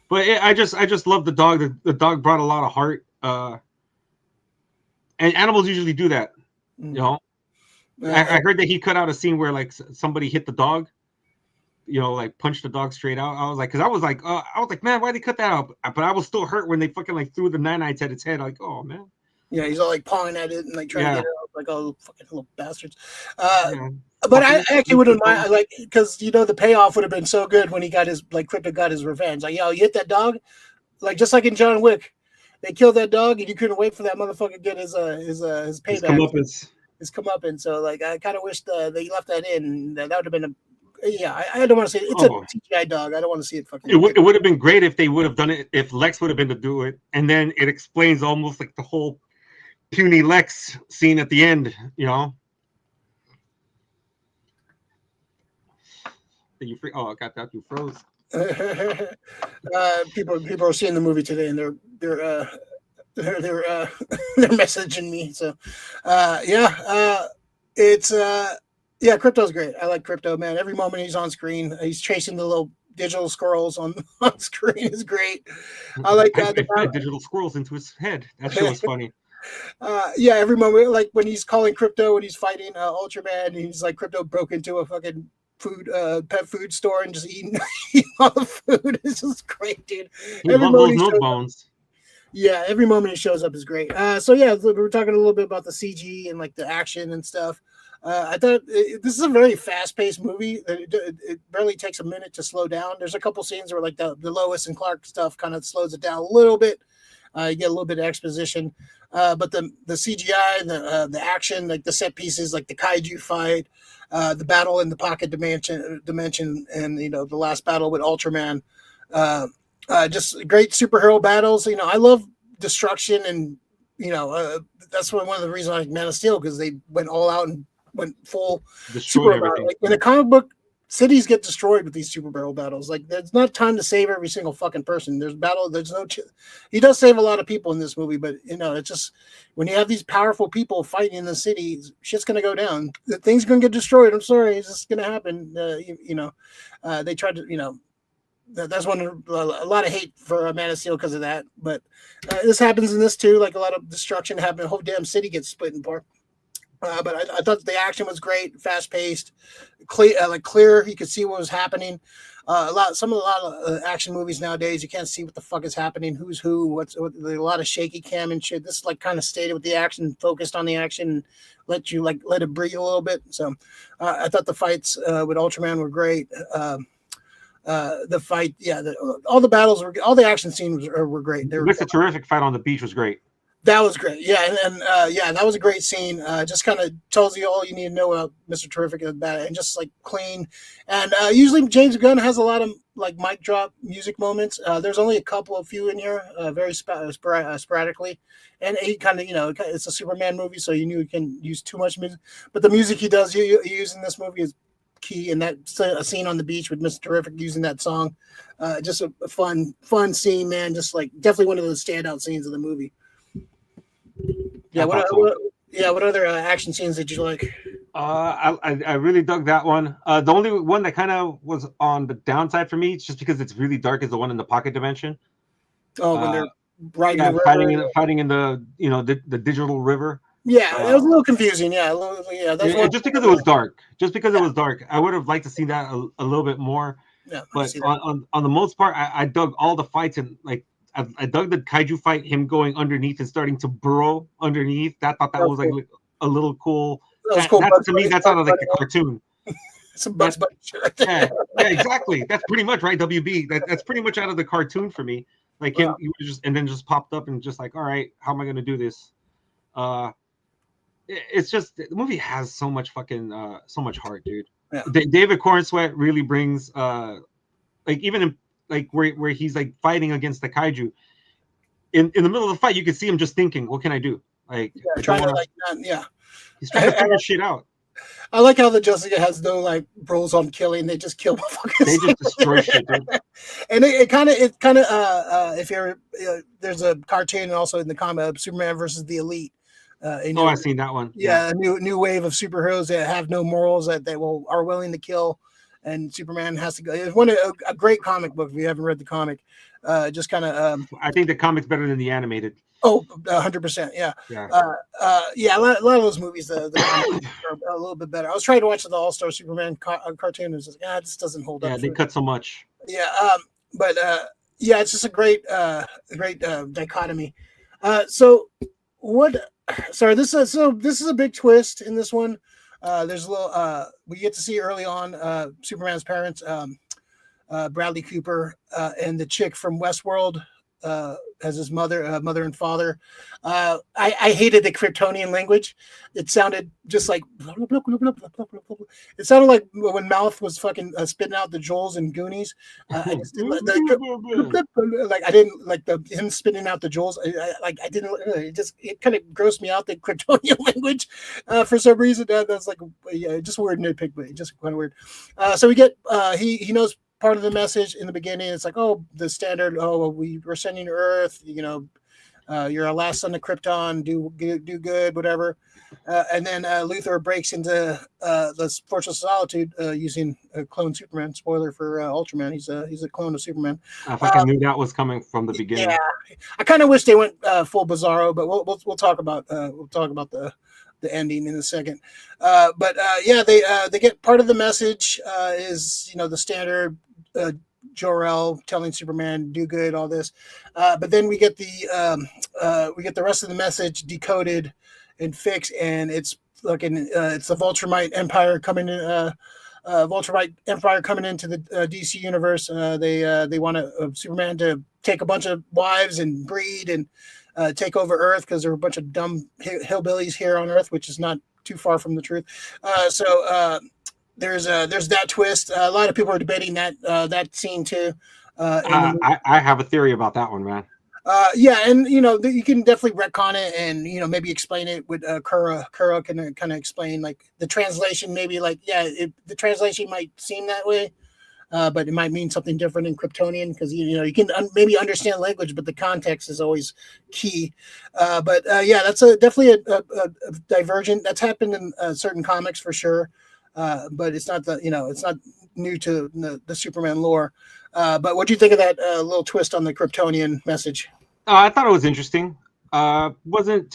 But I just love the dog. The dog brought a lot of heart. And animals usually do that. I heard that he cut out a scene where like somebody hit the dog, like punched the dog straight out. I was like, man, why'd they cut that out? But I was still hurt when they fucking like threw the nanites at its head. Like, oh man. Yeah, he's all like pawing at it and like trying to get it out, like, oh, fucking little bastards. But I actually wouldn't mind, like, because the payoff would have been so good when he got Crypto got his revenge. Like, yo, you hit that dog, like just like in John Wick, they killed that dog and you couldn't wait for that motherfucker to get his payback. His comeuppance. So like, I kind of wish they left that in. That would have been I don't want to say it's a CGI dog. I don't want to see it fucking. It would have been great if they would have done it, if Lex would have been to do it, and then it explains almost like the whole puny Lex scene at the end, Oh, I got that. You froze. People are seeing the movie today, and they're they're messaging me. So, it's yeah, Crypto's great. I like Crypto, man. Every moment he's on screen, he's chasing the little digital squirrels on on screen is great. I like I fed digital squirrels into his head. That shit was funny. yeah, every moment, like when he's calling Crypto when he's fighting Ultraman, and he's like Crypto broke into a fucking pet food store and just eating, eating all the food. It's just great, dude. He Every loved those moment he milk shows bones. yeah, every moment he shows up is great. So yeah, we were talking a little bit about the CG and like the action and stuff. I thought this is a very fast-paced movie. It barely takes a minute to slow down. There's a couple scenes where like the Lois and Clark stuff kind of slows it down a little bit. You get a little bit of exposition, but the CGI, the action, like the set pieces, like the kaiju fight, the battle in the pocket dimension, and the last battle with Ultraman. Just great superhero battles. I love destruction, and that's one of the reasons I like Man of Steel, because they went all out and went full Destroyed superhero battle. everything. Like in a comic book, cities get destroyed with these superhero battles. Like there's not time to save every single fucking person. There's battle. There's no. He does save a lot of people in this movie, but it's just when you have these powerful people fighting in the city, shit's gonna go down. Things gonna get destroyed. I'm sorry, it's just gonna happen. They tried to. That's a lot of hate for Man of Steel because of that. But this happens in this too. Like a lot of destruction happened. The whole damn city gets split apart. But I thought the action was great, fast paced, clear. You could see what was happening. A lot of action movies nowadays, you can't see what the fuck is happening, who's who, a lot of shaky cam and shit. This like kind of stayed with the action, focused on the action, let it breathe a little bit. So I thought the fights with Ultraman were great. The fight, all the battles all the action scenes were great. Mr. Terrific fight on the beach was great. That was great. Yeah, and that was a great scene. Just kind of tells you all you need to know about Mr. Terrific and just like clean. And usually James Gunn has a lot of like mic drop music moments. There's only a few in here, very sporadically. And he kind of, it's a Superman movie, so you knew he can use too much music. But the music he does use in this movie is key. And that a scene on the beach with Mr. Terrific using that song, just a fun scene, man. Just like definitely one of the standout scenes of the movie. Yeah. What other action scenes did you like? I really dug that one. The only one that kind of was on the downside for me, just because it's really dark, is the one in the pocket dimension. Oh, when they're riding the river. fighting in the the digital river. Yeah, it was a little confusing. Yeah, just because it was dark. It was dark. I would have liked to see that a little bit more. Yeah, but on the most part, I dug all the fights, and like I dug the kaiju fight, him going underneath and starting to burrow underneath. I thought that was cool. Like a little cool. That to me, that sounded like a cartoon. Some Bugs Bunny shit right there. Yeah, exactly. That's pretty much right. WB. That's pretty much out of the cartoon for me. Like him, he was just popped up and just like, all right, how am I gonna do this? It's just the movie has so much fucking so much heart, dude. Yeah. David Corenswet really brings like even in like where he's like fighting against the kaiju in the middle of the fight, you can see him just thinking, what can I do? Like he's trying to figure shit out. I like how the Justice has no like rules on killing. They just kill motherfuckers. They just destroy shit, dude. And it kind of if you're there's a cartoon also in the comic Superman versus the Elite. I've seen that one. Yeah, a new wave of superheroes that have no morals that are willing to kill, and Superman has to go. It's a great comic book. If you haven't read the comic, just kind of. I think the comic's better than the animated. Oh, 100%. Yeah. A lot of those movies, the comics are a little bit better. I was trying to watch the All-Star Superman cartoon. And it was like, this doesn't hold up. Yeah, they cut so much. Yeah. But it's just a great dichotomy. This is a big twist in this one. There's a little we get to see early on Superman's parents, Bradley Cooper, and the chick from Westworld as his mother and father. I hated the Kryptonian language. It sounded just like it sounded like when Mouth was fucking spitting out the Joels and Goonies. I didn't like him spitting out the Joels. It kind of grossed me out, the Kryptonian language for some reason. That's like just a weird nitpick, but just kind of weird. So we get he knows part of the message in the beginning. It's like, oh, the standard. Oh, we're sending to Earth. You're our last son of Krypton. Do good, whatever. And then Luthor breaks into the Fortress of Solitude using a clone Superman. Spoiler for Ultraman. He's a clone of Superman. I fucking knew that was coming from the beginning. Yeah, I kind of wish they went full Bizarro, but we'll talk about the ending in a second. They get part of the message is the standard Jor-El telling Superman do good, all this, but then we get the rest of the message decoded and fixed, and it's it's the Viltrumite Empire coming in. Viltrumite Empire coming into the DC universe. They want Superman to take a bunch of wives and breed and take over Earth because there are a bunch of dumb hillbillies here on Earth, which is not too far from the truth. There's that twist. A lot of people are debating that scene too. I have a theory about that one, man. And you can definitely retcon it and maybe explain it with Kura. Kura can kind of explain like the translation. Maybe the translation might seem that way, but it might mean something different in Kryptonian because you can maybe understand language, but the context is always key. That's definitely a divergent that's happened in certain comics for sure, but it's not it's not new to the Superman lore. But what do you think of that little twist on the Kryptonian message? I thought it was interesting. Wasn't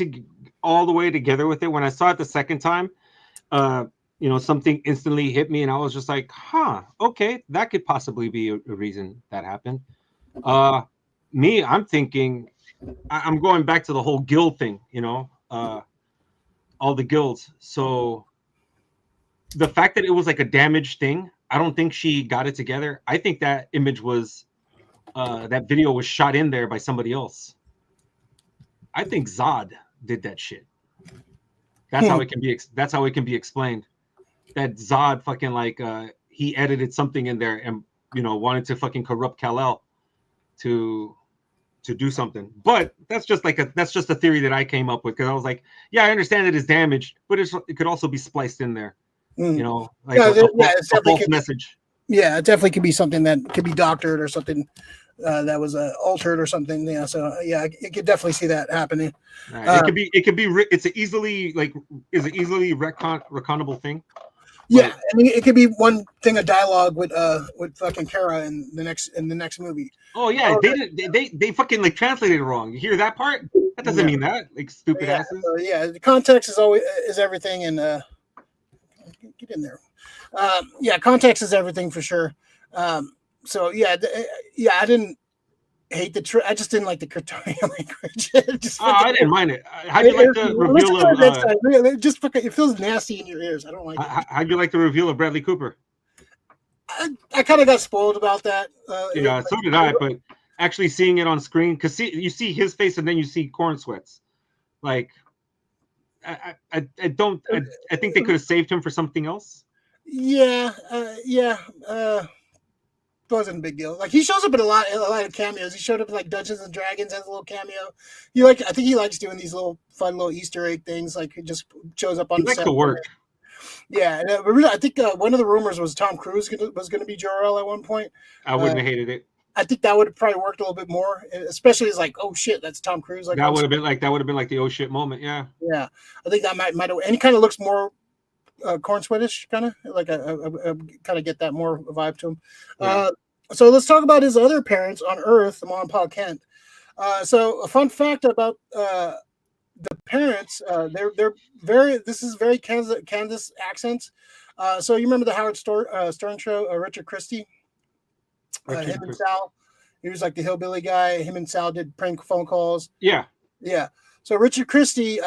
all the way together with it. When I saw it the second time, something instantly hit me, and I was just like, "Huh, okay, that could possibly be a reason that happened." I'm thinking, I'm going back to the whole guild thing. All the guilds. So the fact that it was like a damaged thing. I don't think she got it together. I think that image was, that video was shot in there by somebody else. I think Zod did that shit. That's how it can be. That's how it can be explained. That Zod fucking he edited something in there and wanted to fucking corrupt Kal-El to do something. But that's just a theory that I came up with because I was like, yeah, I understand it is damaged, but it could also be spliced in there. It's a false message. Yeah, it definitely could be something that could be doctored or something that was altered or something. Yeah, so it could definitely see that happening. It could be. It's an easily retconable thing. Yeah, I mean, it could be one thing of dialogue with fucking Kara in the next movie. Oh yeah, they fucking translated it wrong. You hear that part? That doesn't mean that. Stupid asses. The context is everything, and get in there. Context is everything for sure. I didn't hate I just didn't like the Kryptonian language. I didn't mind it. How'd you like the reveal of? It feels nasty in your ears. I don't like it. How'd you like the reveal of Bradley Cooper? I kind of got spoiled about that. So did I. But actually seeing it on screen, because you see his face and then you see Corenswet's. I think they could have saved him for something else. Wasn't a big deal. He shows up in a lot of cameos. He showed up in Dungeons and Dragons as a little cameo. I think he likes doing these little fun little Easter egg things. He just shows up on the set. To work. Yeah, and I think one of the rumors was Tom Cruise was going to be Jor-El at one point. I wouldn't have hated it. I think that would have probably worked a little bit more, especially as oh shit, that's Tom Cruise. That would have been the oh shit moment. Yeah. Yeah, I think that might have, and he kind of looks more Corenswetish, kind of I kind of get that more vibe to him. Yeah. So let's talk about his other parents on Earth, Mom and Pa Kent. So a fun fact about the parents, they're very. This is very Kansas accents. So you remember the Howard Stern show, Richard Christie? Him and Sal, he was the hillbilly guy. Him and Sal did prank phone calls. Yeah. So Richard Christie,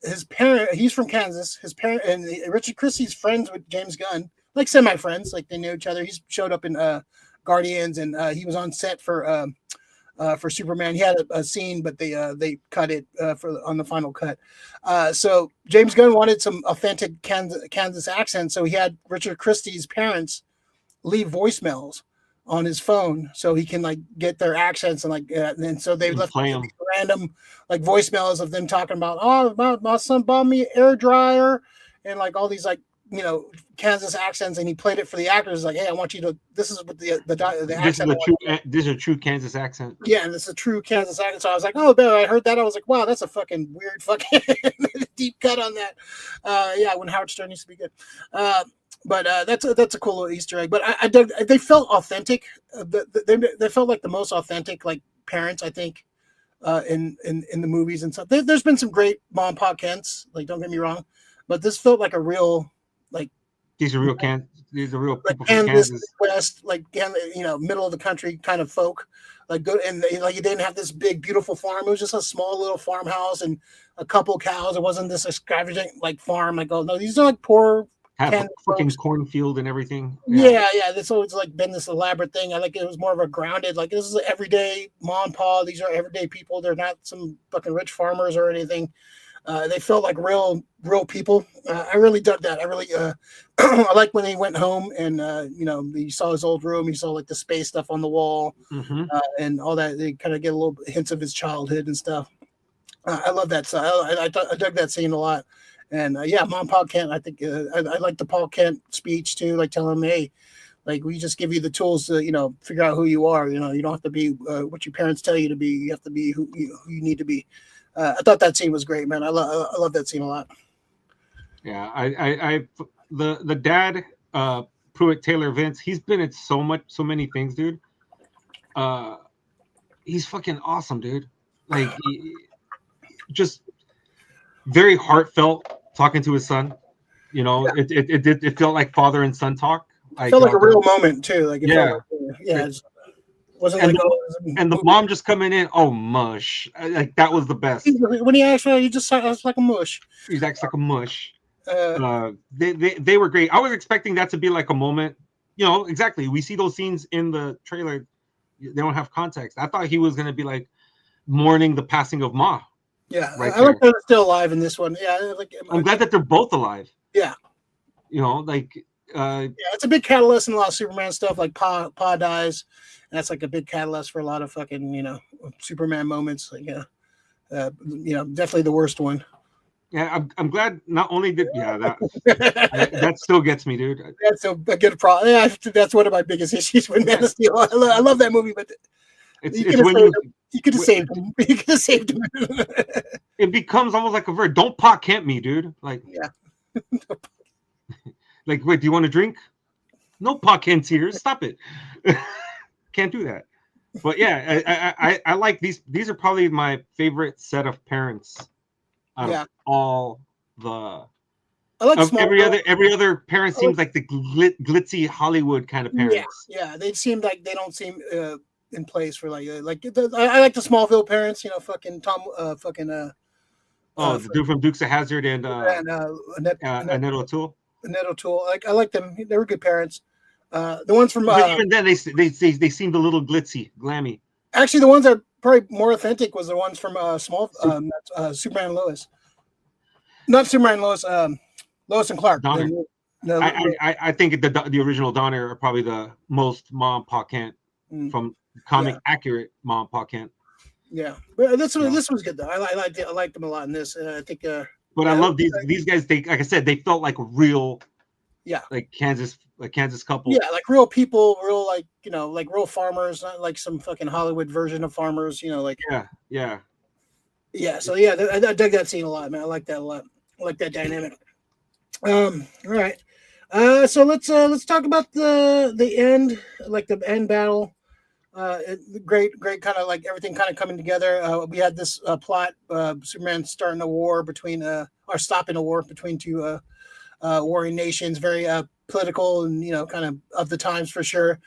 his parent, he's from Kansas. His parent and Richard Christie's friends with James Gunn, semi friends, they knew each other. He showed up in Guardians, and he was on set for Superman. He had a scene, but they cut it on the final cut. So James Gunn wanted some authentic Kansas accent, so he had Richard Christie's parents leave voicemails on his phone so he can get their accents and so they left random voicemails of them talking about my son bought me an air dryer and all these Kansas accents, and he played it for the actors. Like, hey, I want you to. This is what the This is accent. this is a true Kansas accent. Yeah, and it's a true Kansas accent. So I was like, oh, man, I heard that. I was like, wow, that's a fucking weird fucking deep cut on that. Yeah, when Howard Stern used to be good. But that's a cool little Easter egg. But I dug. They felt authentic. They felt like the most authentic like parents, I think, in the movies and stuff. There's been some great mom and pop Kents. Like, don't get me wrong, but this felt like a real like. These are real people like from Kansas, Kansas. West, like middle of the country kind of folk. Like good, and like you didn't have this big beautiful farm. It was just a small little farmhouse and a couple cows. It wasn't this extravagant like farm. Like, oh no, these are like poor. Have a fucking cornfield and everything. Yeah. It's always like been this elaborate thing. I like it was more of a grounded, like this is everyday mom and pa. These are everyday people. They're not some fucking rich farmers or anything. They felt like real people. I really dug that. I really, I like when he went home and he saw his old room. He saw like the space stuff on the wall and all that. They kind of get a little hints of his childhood and stuff. I love that. So I dug that scene a lot. And Mom Paul Kent. I think I like the Paul Kent speech too. Like telling him, hey, like we just give you the tools to figure out who you are. You don't have to be what your parents tell you to be. You have to be who you need to be. I thought that scene was great, man. I love that scene a lot. Yeah, the dad, Pruitt Taylor Vince. He's been in so many things, dude. He's fucking awesome, dude. Like, just very heartfelt talking to his son. It felt like father and son talk. It felt like a real moment too. Like, wasn't and the mom just coming in, oh mush, like that was the best. When he actually, he just acts like a mush. He acts like a mush. They were great. I was expecting that to be like a moment. Exactly. We see those scenes in the trailer. They don't have context. I thought he was gonna be like mourning the passing of Ma. Yeah, I like that they're still alive in this one. Yeah, I'm glad that they're both alive. Yeah. It's a big catalyst in a lot of Superman stuff. Like Pa dies. That's like a big catalyst for a lot of fucking, Superman moments. Like, definitely the worst one. Yeah, I'm glad. Not only did that still gets me, dude. That's a good problem. Yeah, that's one of my biggest issues with Man of Steel. I love that movie, but you could have saved him. You could have saved him. It becomes almost like a verb. Don't Pa Kent me, dude. Like, yeah. Like, wait, do you want a drink? No Pa Kent's here. Stop it. Can't do that. But yeah, I like these. These are probably my favorite set of parents out of all the. I like every other parent seems like the glitzy Hollywood kind of parents. Yeah, they seem like they don't seem in place for I like the Smallville parents. Fucking Tom, the dude from Dukes of Hazzard and Annette O'Toole. Annette O'Toole. I like them. They were good parents. The ones from even then they seemed a little glitzy, glammy. Actually, the ones that are probably more authentic was the ones from Superman and Lois. Not Superman and Lois. Lois and Clark. Donner. I think the original Donner are probably the most Mom Pa Kent from comic accurate Mom Pa Kent. Yeah, but this was good though. I liked them a lot in this. I think. But I love these guys. They, like I said, they felt like real. Yeah. Like Kansas couple. Yeah, like real people, real like real farmers, not like some fucking Hollywood version of farmers. Yeah. So I dug that scene a lot, man. I like that a lot. I like that dynamic. All right. So let's talk about the end, like the end battle. Great kind of like everything kind of coming together. We had this plot, Superman starting a war between or stopping a war between two warring nations, very political and kind of the times for sure.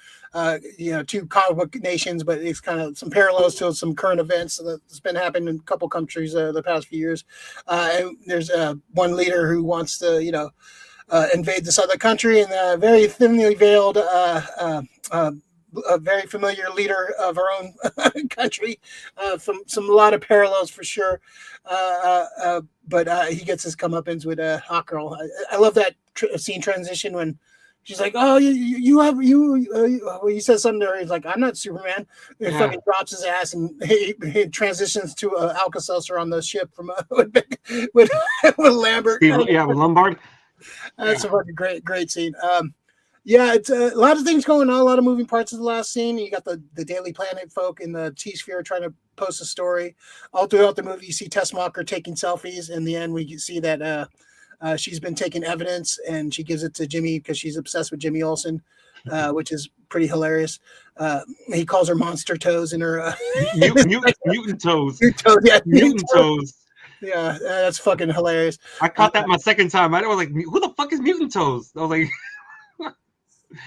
Two comic book nations, but it's kind of some parallels to some current events that's been happening in a couple countries the past few years. And there's one leader who wants to invade this other country, and a very thinly veiled a very familiar leader of our own country, from a lot of parallels for sure. But he gets his comeuppance with Hawkgirl. I love that scene transition when she's like, "Oh, he says something to her. He's like, I'm not Superman." And fucking drops his ass, and he transitions to Alka-Seltzer on the ship from with Lambert. With Lombard. That's a fucking great scene. Yeah, it's a lot of things going on, a lot of moving parts of the last scene. You got the Daily Planet folk in the T-Sphere trying to post a story. All throughout the movie, you see Tessmacher taking selfies. In the end, we can see that she's been taking evidence, and she gives it to Jimmy because she's obsessed with Jimmy Olsen, which is pretty hilarious. He calls her monster toes in her mutant toes. Mutant toes. Yeah, that's fucking hilarious. I caught that my second time. I was like, who the fuck is mutant toes? I was like,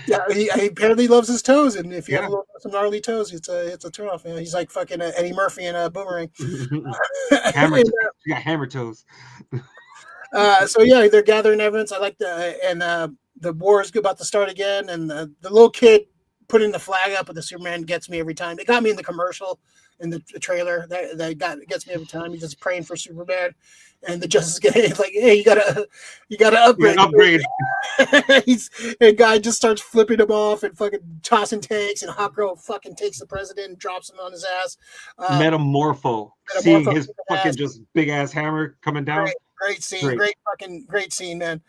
yeah, he apparently loves his toes, and if you have some gnarly toes, it's a turnoff. Man. He's like fucking Eddie Murphy in a Boomerang. You got hammer toes. So yeah, they're gathering evidence. I like the war is about to start again, and the little kid putting the flag up with the Superman gets me every time. It got me in the commercial, in the trailer. That gets me every time. He's just praying for Superman, and the Justice is like, hey, you gotta upgrade. A guy just starts flipping him off and fucking tossing tanks, and Hawkgirl fucking takes the president and drops him on his ass. Metamorpho, seeing his fucking just big ass hammer coming down. Great scene, great scene, man.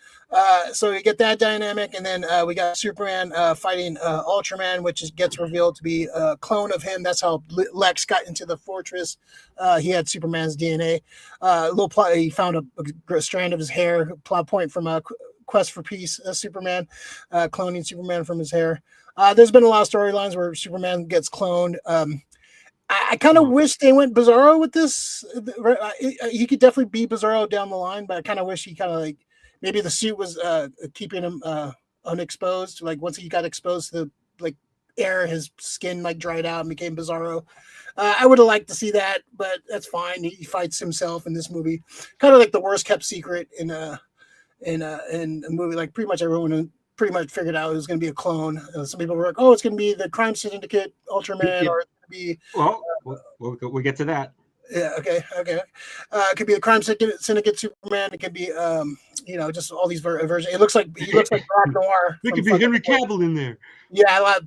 So we get that dynamic, and then we got Superman fighting Ultraman, which gets revealed to be a clone of him. That's how Lex got into the fortress. He had Superman's DNA. Little plot. He found a strand of his hair. Plot point from Quest for Peace. Superman cloning Superman from his hair. There's been a lot of storylines where Superman gets cloned. I kind of wish they went Bizarro with this. He could definitely be Bizarro down the line, but I kind of wish he kind of like maybe the suit was keeping him unexposed. Like once he got exposed to the like air, his skin like dried out and became Bizarro. I would have liked to see that, but that's fine. He fights himself in this movie, kind of like the worst kept secret in a movie. Like pretty much everyone pretty much figured out it was going to be a clone. Some people were like, "Oh, it's going to be the Crime Syndicate Ultraman," or be we'll get to that. Yeah, okay. It could be the Crime Syndicate Superman. It could be just all these versions. He looks like Black Noir. There could be Henry Cavill in there. Yeah, I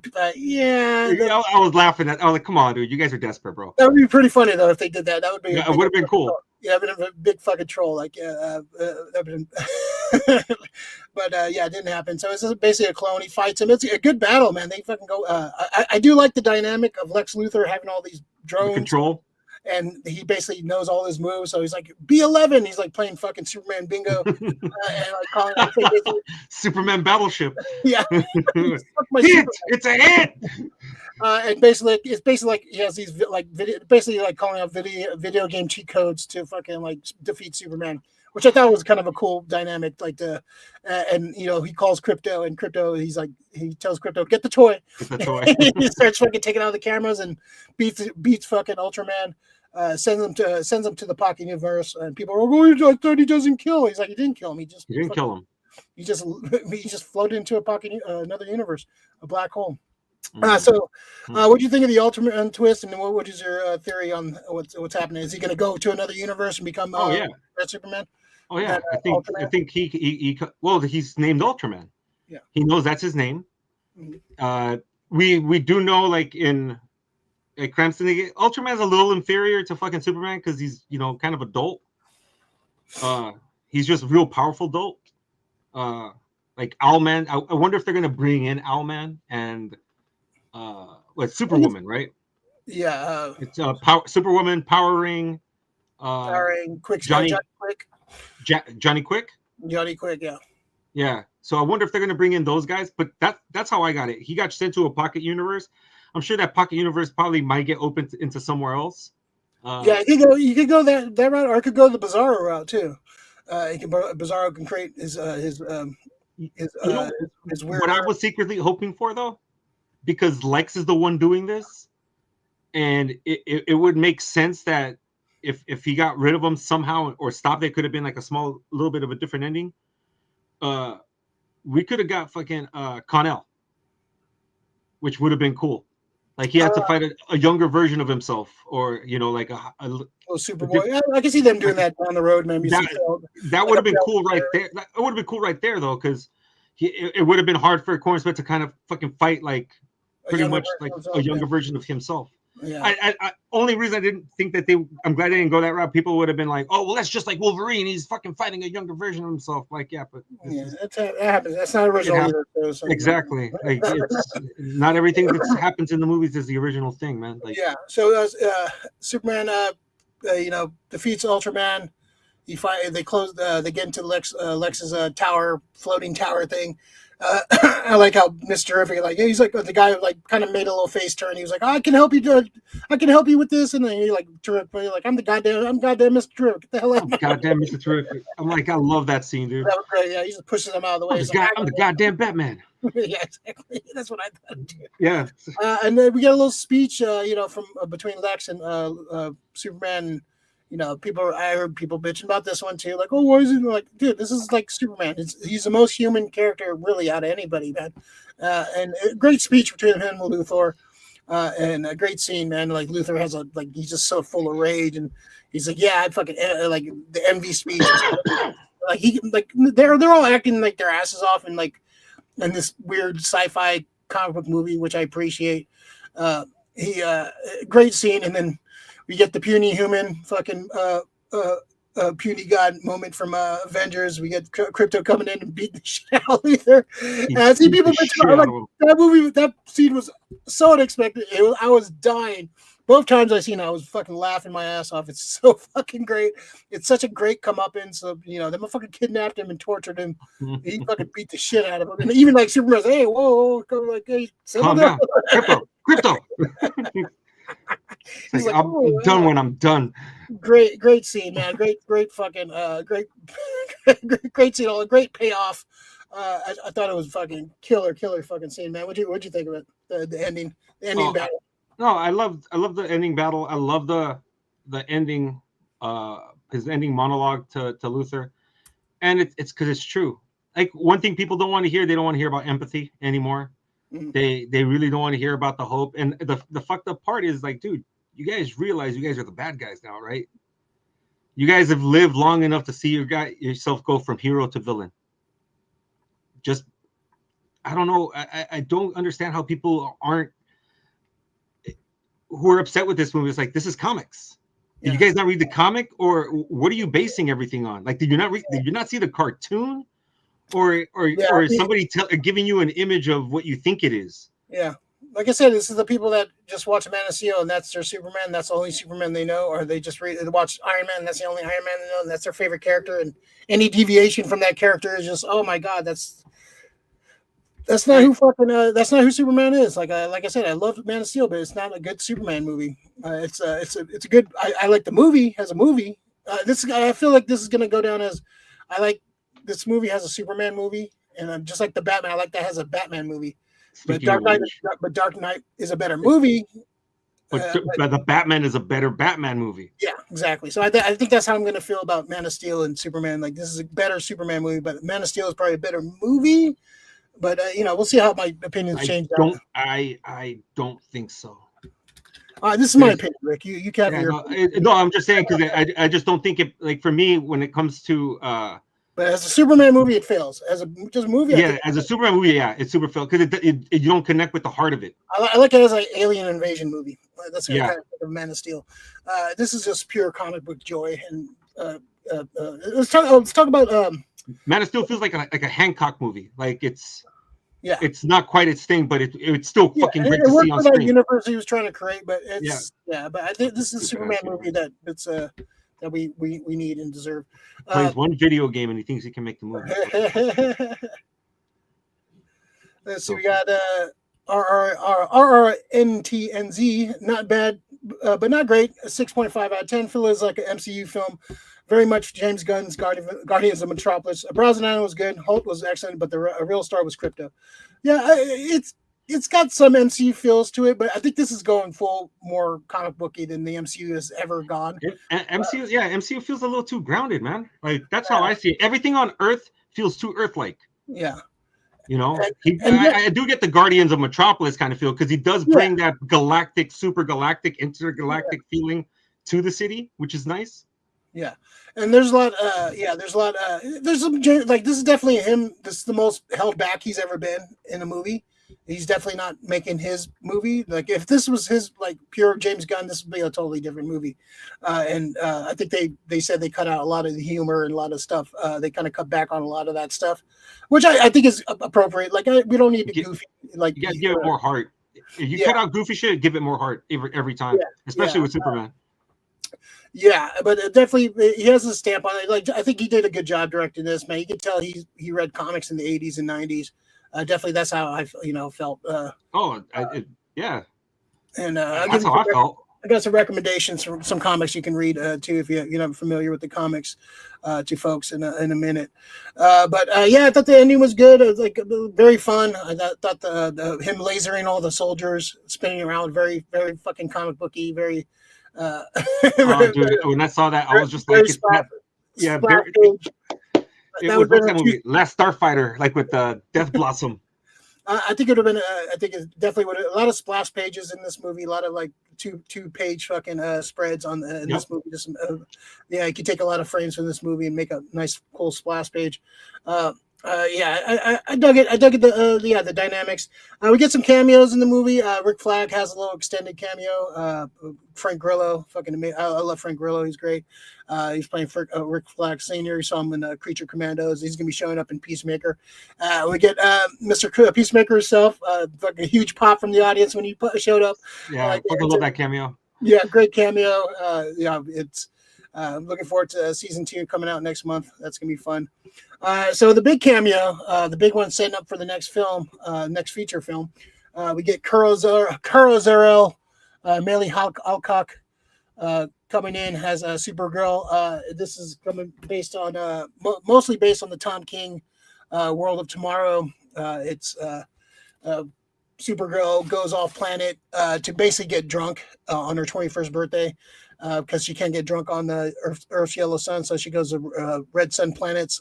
was laughing at. I was like, "Come on, dude, you guys are desperate, bro." That would be pretty funny though if they did that. That would be. Yeah, it would have been cool. Yeah, but a big fucking troll. Like, that been. But it didn't happen. So it's just basically a clone. He fights him. It's a good battle, man. They fucking go. I do like the dynamic of Lex Luthor having all these drones. The control. And he basically knows all his moves, so he's like B11. He's like playing fucking Superman bingo, and like calling Superman Battleship. Yeah, it's a hit. And basically, it's basically like he has these like basically like calling out video game cheat codes to fucking like defeat Superman, which I thought was kind of a cool dynamic. Like he calls Crypto, and Crypto, he tells Crypto, get the toy. He starts fucking taking out the cameras and beats fucking Ultraman. Sends him to the Pocket Universe, and people are like, "Oh, I thought he doesn't kill." He's like, "He didn't kill him. He didn't kill him. He just floated into another universe, a black hole." So, what do you think of the Ultraman twist, and what is your theory on what's happening? Is he going to go to another universe and become Red Superman? Oh yeah, I think he's named Ultraman. Yeah, he knows that's his name. Mm-hmm. We do know like in. Crime Syndicate, Ultraman's a little inferior to fucking Superman because he's kind of a dolt. He's just a real powerful dolt. Like Owlman. I wonder if they're gonna bring in Owlman and Superwoman, right? Yeah. It's Superwoman, Power Ring. Quick. Johnny Quick. Johnny Quick. Johnny Quick, yeah. Yeah. So I wonder if they're gonna bring in those guys. But that's how I got it. He got sent to a pocket universe. I'm sure that pocket universe probably might get opened into somewhere else. You could go that route, or I could go the Bizarro route too. Bizarro can create his weird. What I was secretly hoping for though, because Lex is the one doing this, and it would make sense that if he got rid of him somehow or stopped, there could have been like a little bit of a different ending. We could have got fucking Connell, which would have been cool. Like he had to fight a younger version of himself, or like a Superboy. Yeah, I can see them doing that down the road, maybe. That would have been cool right there. It would have been cool right there, though, because it would have been hard for Corenswet to kind of fucking fight like pretty much like a younger version of himself. Yeah. I only reason I didn't think that I'm glad they didn't go that route. People would have been like, oh, well, that's just like Wolverine. He's fucking fighting a younger version of himself. Like, yeah, but that happens. That's not original either. So, exactly. Like, it's not everything that happens in the movies is the original thing, man. Like, yeah. So Superman, defeats Ultraman. They close. They get into Lex's tower, floating tower thing. I like how Mr. Terrific, like he's like the guy who, like, kind of made a little face turn. He was like, "I can help you, I can help you with this," and then he like Terrific, like, I'm goddamn Mr. Terrific. Get the hell out! Goddamn Mr. Terrific. I'm like, I love that scene, dude. That was great. Yeah, he just pushes him out of the way. I'm the goddamn Batman. Yeah, exactly. That's what I thought. Too. Yeah. And then we get a little speech, from between Lex and Superman. I heard people bitching about this one too. Like, oh, why is it like, dude? This is like Superman. He's the most human character really out of anybody, man. And a great speech between him and Luthor, and a great scene, man. Like Luthor has he's just so full of rage, and he's like, yeah, I fucking like the MV speech. They're all acting like their asses off in this weird sci-fi comic book movie, which I appreciate. Great scene, and then we get the puny human fucking puny god moment from Avengers. We get Crypto coming in and beating the shit out of Luthor. And I see people mention that movie. That scene was so unexpected. I was dying. Both times I seen it, I was fucking laughing my ass off. It's so fucking great. It's such a great comeuppance. So, they motherfucking kidnapped him and tortured him. He fucking beat the shit out of him. And even like Superman's, hey, whoa, hey, calm down. Crypto. He's like, I'm done when I'm done. Great scene, man. Great fucking great scene. All great payoff. I thought it was fucking killer fucking scene, man. What'd you think of it? The ending battle. No, I love the ending battle. I love the ending, his ending monologue to Luthor, and it's because it's true. Like, one thing people don't want to hear, they don't want to hear about empathy anymore. They really don't want to hear about the hope. And the fucked up part is, like, dude, you guys realize you guys are the bad guys now, right? You guys have lived long enough to see yourself go from hero to villain. Just, I don't know. I don't understand how people who are upset with this movie. It's like, this is comics. Did you guys not read the comic, or what are you basing everything on? Like, did you not see the cartoon? Or is somebody giving you an image of what you think it is? Yeah, like I said, this is the people that just watch Man of Steel and that's their Superman. That's the only Superman they know, or they just watch Iron Man. And that's the only Iron Man they know, and that's their favorite character. And any deviation from that character is just, oh my god, that's not who Superman is. Like I said, I love Man of Steel, but it's not a good Superman movie. It's a good. I like the movie as a movie. I feel like this is gonna go down as this movie has a Superman movie, and just like the Batman, I like that has a Batman movie. But Dark Knight is a better movie. But the Batman is a better Batman movie. Yeah, exactly. So I think that's how I'm going to feel about Man of Steel and Superman. Like, this is a better Superman movie, but Man of Steel is probably a better movie. But we'll see how my opinions change. I don't think so. This is my opinion, Rick. You can't. No, I'm just saying, because I just don't think it. Like, for me, when it comes to. But as a Superman movie, it fails. As a movie, as a Superman movie, it's super failed because you don't connect with the heart of it. I like it as an alien invasion movie. That's what I kind of think of Man of Steel. This is just pure comic book joy. And let's talk about Man of Steel feels like a Hancock movie. Like, it's not quite its thing, but it's still fucking great to see on screen. That universe he was trying to create, but but I think this is a Superman movie that we need and deserve. Plays one video game and he thinks he can make the movie. Let's see, we got RRNTNZ, not bad, but not great. A 6.5 out of 10. Feel is like an MCU film. Very much James Gunn's Guardians of Metropolis. Brosnan was good. Hulk was excellent, but the real star was Crypto. Yeah, it's got some MCU feels to it, but I think this is going full more comic booky than the MCU has ever gone. MCU feels a little too grounded, man. Like, that's how I see it. Everything on Earth feels too Earth-like. Yeah. I do get the Guardians of Metropolis kind of feel, because he does bring that galactic, super galactic, intergalactic feeling to the city, which is nice. Yeah, and there's a lot. There's some, like, this is definitely him. This is the most held back he's ever been in a movie. He's definitely not making his movie. Like if this was his like pure James Gunn, this would be a totally different movie. And I think they said they cut out a lot of the humor and a lot of stuff. They kind of cut back on a lot of that stuff, which I think is appropriate. Like we don't need to goofy. Like you gotta give it more heart. If you cut out goofy shit, give it more heart every time, especially with Superman. Yeah, but definitely he has a stamp on it. Like I think he did a good job directing this, man. You can tell he read comics in the 80s and 90s. Definitely, that's how I felt. Yeah, and that's how I felt. I got some recommendations from some comics you can read too if you're not familiar with the comics to folks in a minute. But I thought the ending was good. It was like very fun. I thought the him lasering all the soldiers spinning around very very fucking comic booky. Very. Dude, when I saw that, I was just like, yeah, very. It was that movie, Last Starfighter, like with the Death Blossom. I think it would have been. I think it definitely would have a lot of splash pages in this movie. A lot of like two-page fucking spreads on this movie. Just you could take a lot of frames from this movie and make a nice, cool splash page. I dug it. I dug it. The dynamics. We get some cameos in the movie. Rick Flag has a little extended cameo. Frank Grillo, fucking amazing. I love Frank Grillo. He's great. He's playing Rick Flag Senior. You saw him in Creature Commandos. He's gonna be showing up in Peacemaker. We get Mr. Peacemaker himself. Fucking huge pop from the audience when he showed up. Yeah, I fucking love that cameo. Yeah, great cameo. It's. I'm looking forward to season 2 coming out next month. That's gonna be fun. So the big cameo, the big one setting up for the next film, next feature film. We get Kuro Zor-El, Millie Alcock coming in as Supergirl. This is coming based on mostly based on the Tom King World of Tomorrow. It's Supergirl goes off planet to basically get drunk on her 21st birthday. Because she can't get drunk on the Earth's yellow sun, so she goes to red sun planet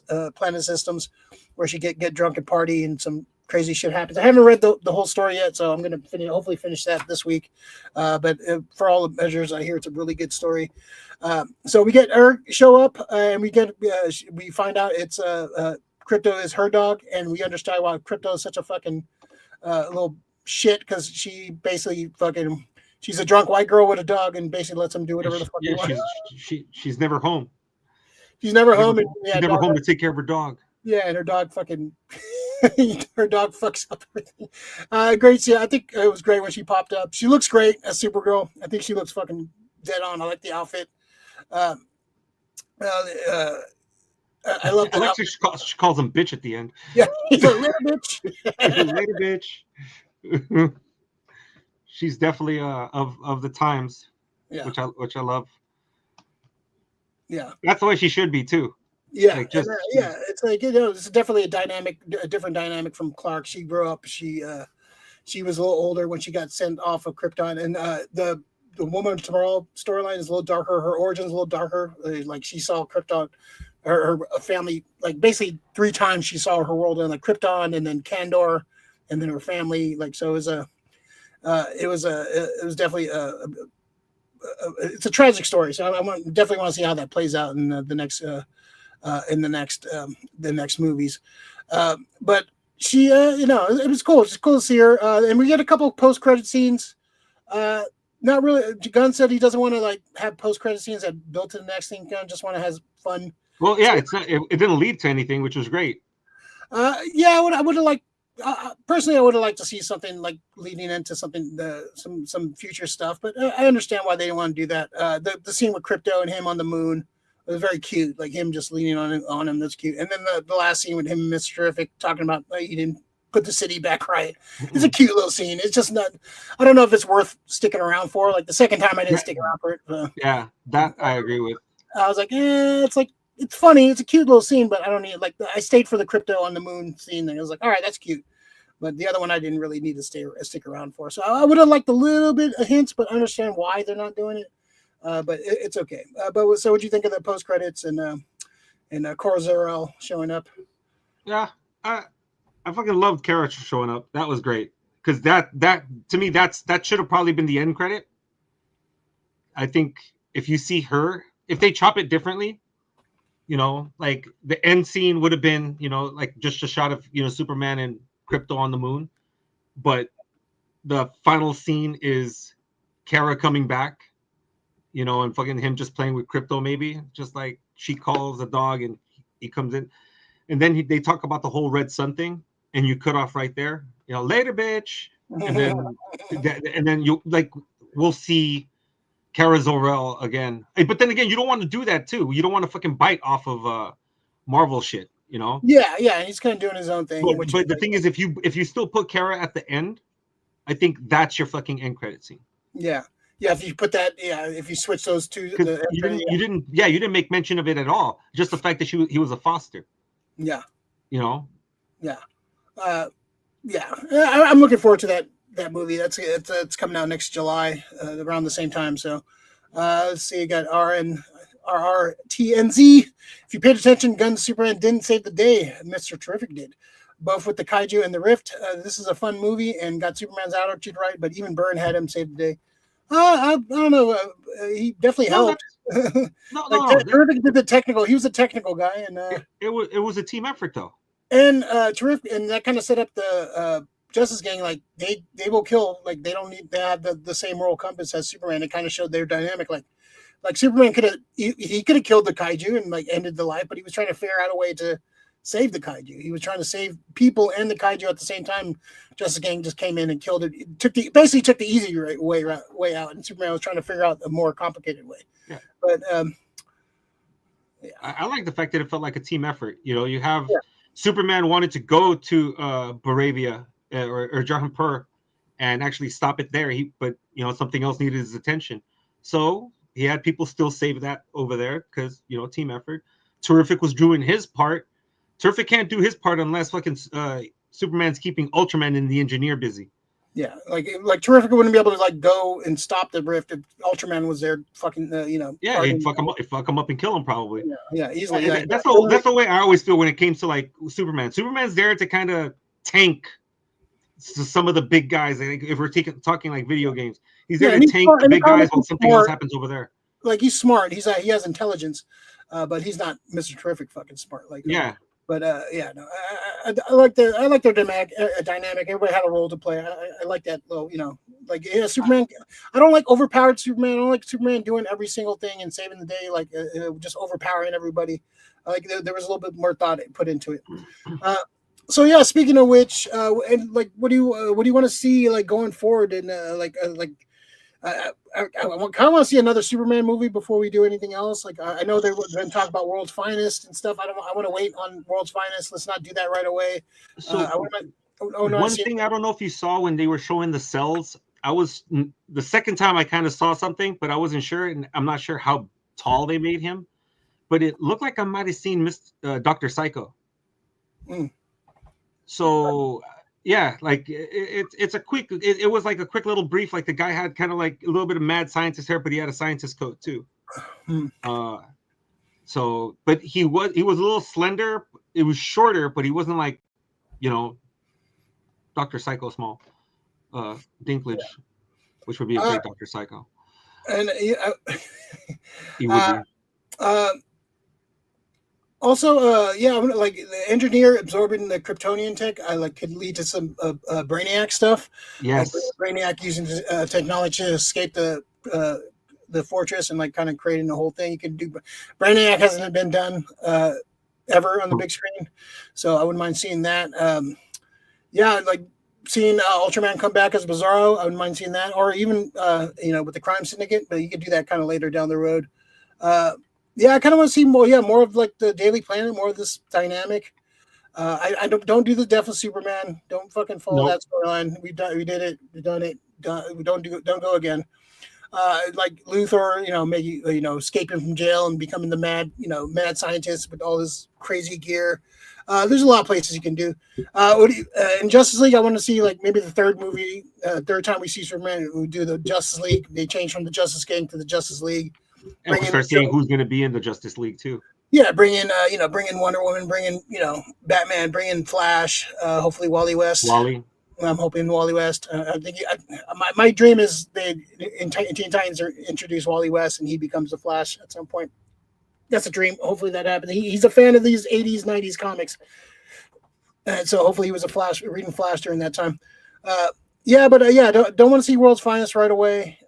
systems, where she get drunk and party, and some crazy shit happens. I haven't read the whole story yet, so I'm gonna hopefully finish that this week. But for all the measures, I hear it's a really good story. So we get her show up, and we find out it's Crypto is her dog, and we understand why Crypto is such a fucking little shit, because she basically fucking. She's a drunk white girl with a dog, and basically lets him do whatever the fuck he wants. She's never home. She's never home. She's never home to take care of her dog. Yeah, and her dog fucking her dog fucks up everything. Great scene. I think it was great when she popped up. She looks great as Supergirl. I think she looks fucking dead on. I like the outfit. I love the outfit. She calls him bitch at the end. Yeah, he's a little bitch. Later, bitch. She's definitely of the times, which I love. Yeah, that's the way she should be too. Yeah, like it's like it's definitely a different dynamic from Clark. She grew up. She was a little older when she got sent off of Krypton, and the Woman Tomorrow storyline is a little darker. Her origin is a little darker. Like she saw Krypton, her family, like basically 3 times she saw her world in like Krypton, and then Kandor, and then her family. Like so, it was definitely it's a tragic story. So I definitely want to see how that plays out in the next movies. But she, it was cool. It's cool to see her. And we get a couple of post-credit scenes. Not really. Gunn said he doesn't want to like have post-credit scenes that built to the next thing. Gunn just want to have fun. Well, yeah, it didn't lead to anything, which was great. I would have liked. Personally, I would have liked to see something like leading into something, some future stuff. But I understand why they didn't want to do that. The scene with Crypto and him on the moon was very cute, like him just leaning on him. That's cute. And then the last scene with him and Mr. Terrific talking about he didn't put the city back right. It's a cute little scene. It's just not. I don't know if it's worth sticking around for. Like the second time, I didn't stick around for it. Yeah, that I agree with. I was like, it's like. It's funny. It's a cute little scene, but I don't need like. I stayed for the Crypto on the moon scene, and I was like, all right, that's cute. But the other one I didn't really need to stick around for. So I would have liked a little bit of hints, but I understand why they're not doing it. But it's okay. But so what do you think of the post credits and Kuro Zor-El showing up? Yeah, I fucking loved Kara showing up. That was great because that to me that should have probably been the end credit. I think if you see her, if they chop it differently. Like the end scene would have been, like just a shot of, Superman and Crypto on the moon. but the final scene is Kara coming back, you know, and fucking him just playing with crypto, maybe just like she calls the dog and he comes in, and then they talk about the whole red sun thing, and you cut off right there, you know, later, bitch, and then you like we'll see Kara Zor-El again, but then again, you don't want to do that too. You don't want to fucking bite off of Marvel shit, you know. Yeah, he's kind of doing his own thing. But the thing is, if you still put Kara at the end, I think that's your fucking end credit scene. Yeah. If you put that, if you switch those two, you didn't make mention of it at all. Just the fact that he was a foster. Yeah. You know. Yeah. I'm looking forward to that movie. It's coming out next July, around the same time. So, let's see. You got RRTNZ. If you paid attention, Gunn Superman didn't save the day. Mr. Terrific did. Both with the kaiju and the rift. This is a fun movie and got Superman's attitude right, but even Byrne had him save the day. I don't know. He definitely helped. Terrific did the technical. He was a technical guy, and it was a team effort though. And Terrific, and that kind of set up the Justice Gang. Like they will kill. Like they don't need to have the same moral compass as Superman. It kind of showed their dynamic. Like Superman could have he could have killed the kaiju and like ended the life, but he was trying to figure out a way to save the kaiju. He was trying to save people and the kaiju at the same time. Justice Gang just came in and killed it. Basically took the easy way out, and Superman was trying to figure out a more complicated way. Yeah. But I like the fact that it felt like a team effort. You know, you have Superman wanted to go to Baravia or Jahanpur and actually stop it there. But you know, something else needed his attention, so he had people still save that over there because you know, team effort. Terrific was doing his part. Terrific can't do his part unless fucking Superman's keeping Ultraman and the Engineer busy. Yeah, like Terrific wouldn't be able to like go and stop the rift if Ultraman was there. Fucking, Yeah, he'd fuck him up and kill him probably. Yeah, easily. That's the way I always feel when it came to like Superman. Superman's there to kind of tank some of the big guys. I think if we're talking like video games, he's there to tank the big guys while something else happens over there. Like he's smart. He has intelligence, but he's not Mr. Terrific fucking smart. Like But I like their dynamic. Everybody had a role to play. I like that little, Superman. I don't like overpowered Superman. I don't like Superman doing every single thing and saving the day, like just overpowering everybody. Like there was a little bit more thought put into it. So yeah, speaking of which, and like, what do you want to see like going forward? And I kind of want to see another Superman movie before we do anything else. Like I know they're going to talk about World's Finest and stuff. I want to wait on World's Finest. Let's not do that right away. So one thing I don't know if you saw when they were showing the cells. The second time I kind of saw something, but I wasn't sure, and I'm not sure how tall they made him. But it looked like I might have seen Dr. Psycho. So. Yeah, like it's a quick. It was like a quick little brief. Like the guy had kind of like a little bit of mad scientist hair, but he had a scientist coat too. So, but he was a little slender. It was shorter, but he wasn't like, Dr. Psycho small, Dinklage, which would be a great Dr. Psycho. And he would be. Also, like the Engineer absorbing the Kryptonian tech, could lead to some Brainiac stuff. Yes, like Brainiac using technology to escape the fortress and like kind of creating the whole thing. You can do. Brainiac hasn't been done ever on the big screen, so I wouldn't mind seeing that. Like seeing Ultraman come back as Bizarro, I wouldn't mind seeing that, or even with the Crime Syndicate. But you could do that kind of later down the road. I kind of want to see more of like the Daily Planet, more of this dynamic. I don't do the death of Superman. Don't fucking follow that storyline. We did it. We've done it. Don't go again. Like Luthor, maybe escaping from jail and becoming the mad scientist with all this crazy gear. There's a lot of places you can do. In Justice League, I want to see like maybe the third time we see Superman, we do the Justice League. They change from the Justice Gang to the Justice League. And we'll start seeing who's going to be in the Justice League too. Yeah, bring in Wonder Woman, bring in Batman, bring in Flash. Hopefully Wally West. I'm hoping Wally West. I think my dream is in Teen Titans introduce Wally West and he becomes the Flash at some point. That's a dream. Hopefully that happens. He's a fan of these 80s, 90s comics, and so hopefully he was reading Flash during that time. Yeah, but yeah, don't want to see World's Finest right away.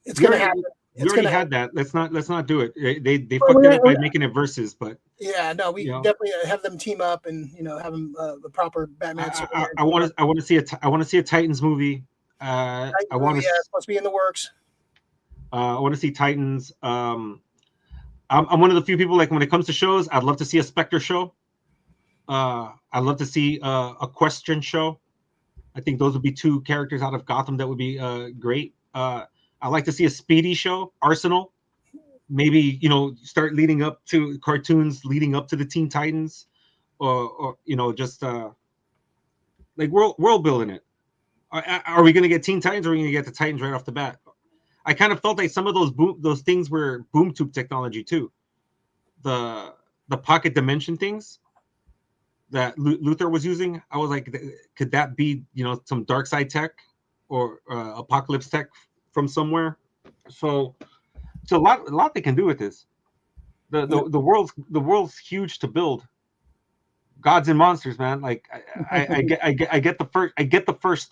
It's gonna happen. We already had that. Let's not do it. They Well, fucked it up by making it versus, but yeah, no, we definitely have them team up and have them the proper Batman. I want to see a Titans movie. I want to. Yeah, it's supposed to be in the works. I want to see Titans. I'm one of the few people, like, when it comes to shows, I'd love to see a Spectre show. I'd love to see a Question show. I think those would be two characters out of Gotham that would be great. I'd like to see a Speedy show, Arsenal. Maybe, start leading up to cartoons leading up to the Teen Titans, or just like world building it. Are we going to get Teen Titans, or are we going to get the Titans right off the bat? I kind of felt like some of those things were boom tube technology too. The pocket dimension things that Luthor was using, I was like, could that be some dark side tech or apocalypse tech from somewhere? So it's a lot they can do with this. The world's huge to build. Gods and monsters, man. Like I get the first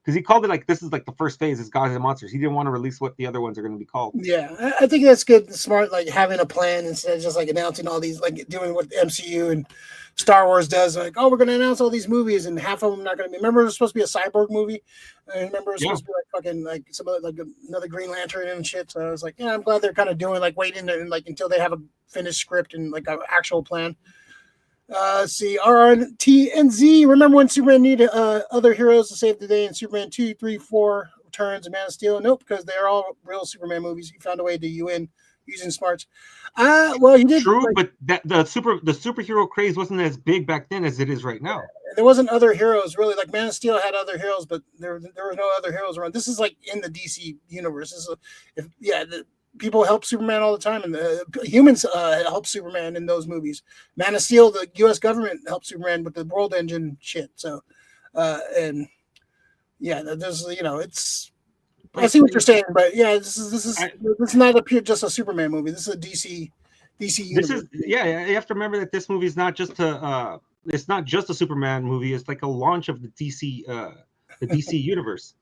because he called it, like, this is like the first phase is Gods and Monsters. He didn't want to release what the other ones are going to be called. Yeah, I think that's good, smart, like having a plan instead of just like announcing all these, like doing what the MCU and Star Wars does. Like, oh, we're going to announce all these movies and half of them not going to be. Remember, it was supposed to be a Cyborg movie. I remember it was supposed to be like fucking like some like another Green Lantern and shit. So I was like, yeah, I'm glad they're kind of doing like waiting and like until they have a finished script and like an actual plan. Let's see, RNTNZ. Remember when Superman needed other heroes to save the day in Superman 2, 3, 4 Returns and Man of Steel? Nope, because they're all real Superman movies. He found a way to win using smarts. Well, he did. True, but the superhero craze wasn't as big back then as it is right now. There wasn't other heroes really. Like Man of Steel had other heroes, but there were no other heroes around. This is like in the DC universe. This is people help Superman all the time, and the humans help Superman in those movies. Man of Steel, the U.S. government helped Superman with the World Engine shit. So, and yeah, there's it's. I see what you're saying, but yeah, this is not just a Superman movie. This is a DC universe. You have to remember that this movie is not just it's not just a Superman movie. It's like a launch of the DC universe.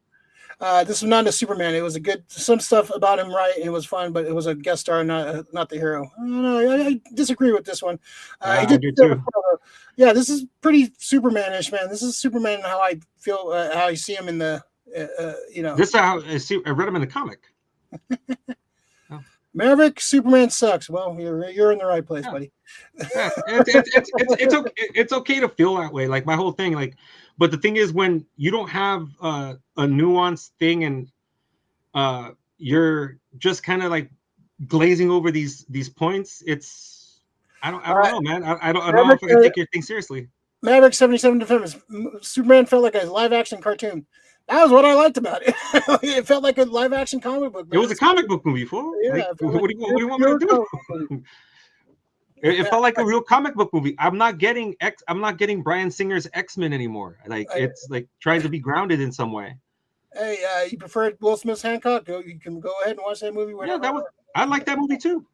This was not a Superman. It was some stuff about him, right? It was fun, but it was a guest star, not the hero. I disagree with this one. I do too. Yeah, this is pretty Superman-ish, man. This is Superman how I feel, how I see him in the, This is how I read him in the comic. Maverick, Superman sucks. Well, you're in the right place, buddy. Yeah. It's okay to feel that way. Like my whole thing, like. But the thing is, when you don't have a nuanced thing and you're just kind of like glazing over these points, I don't know, man. I don't know if I can take your thing seriously. Maverick 77 Defenders. Superman felt like a live action cartoon. That was what I liked about it. It felt like a live action comic book. Man. It was a comic book movie, fool. Yeah, like, what do you want me to do? It felt like a real comic book movie. I'm not getting Bryan Singer's X-Men anymore. Like it's like trying to be grounded in some way. Hey, you preferred Will Smith's Hancock? You can go ahead and watch that movie. I like that movie too.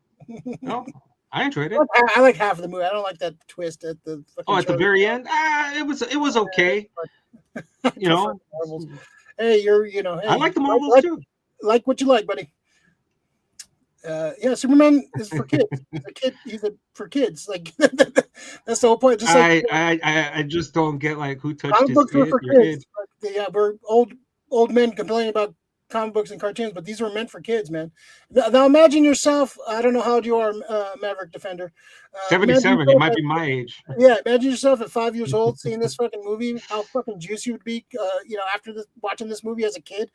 No, I enjoyed it. I like half of the movie. I don't like that twist at the. At the very end. It was okay. Hey, Hey, I like the Marvels too. Like what you like, buddy. Superman is for kids. He's for kids. Like that's the whole point. Just like I just don't get like who touched comic books were for kids. Kid. We're old men complaining about comic books and cartoons, but these were meant for kids, man. Now imagine yourself. I don't know how old you are, Maverick Defender. 77. You might be my age. Yeah, imagine yourself at 5 years old seeing this fucking movie. How fucking juicy you would be. After watching this movie as a kid,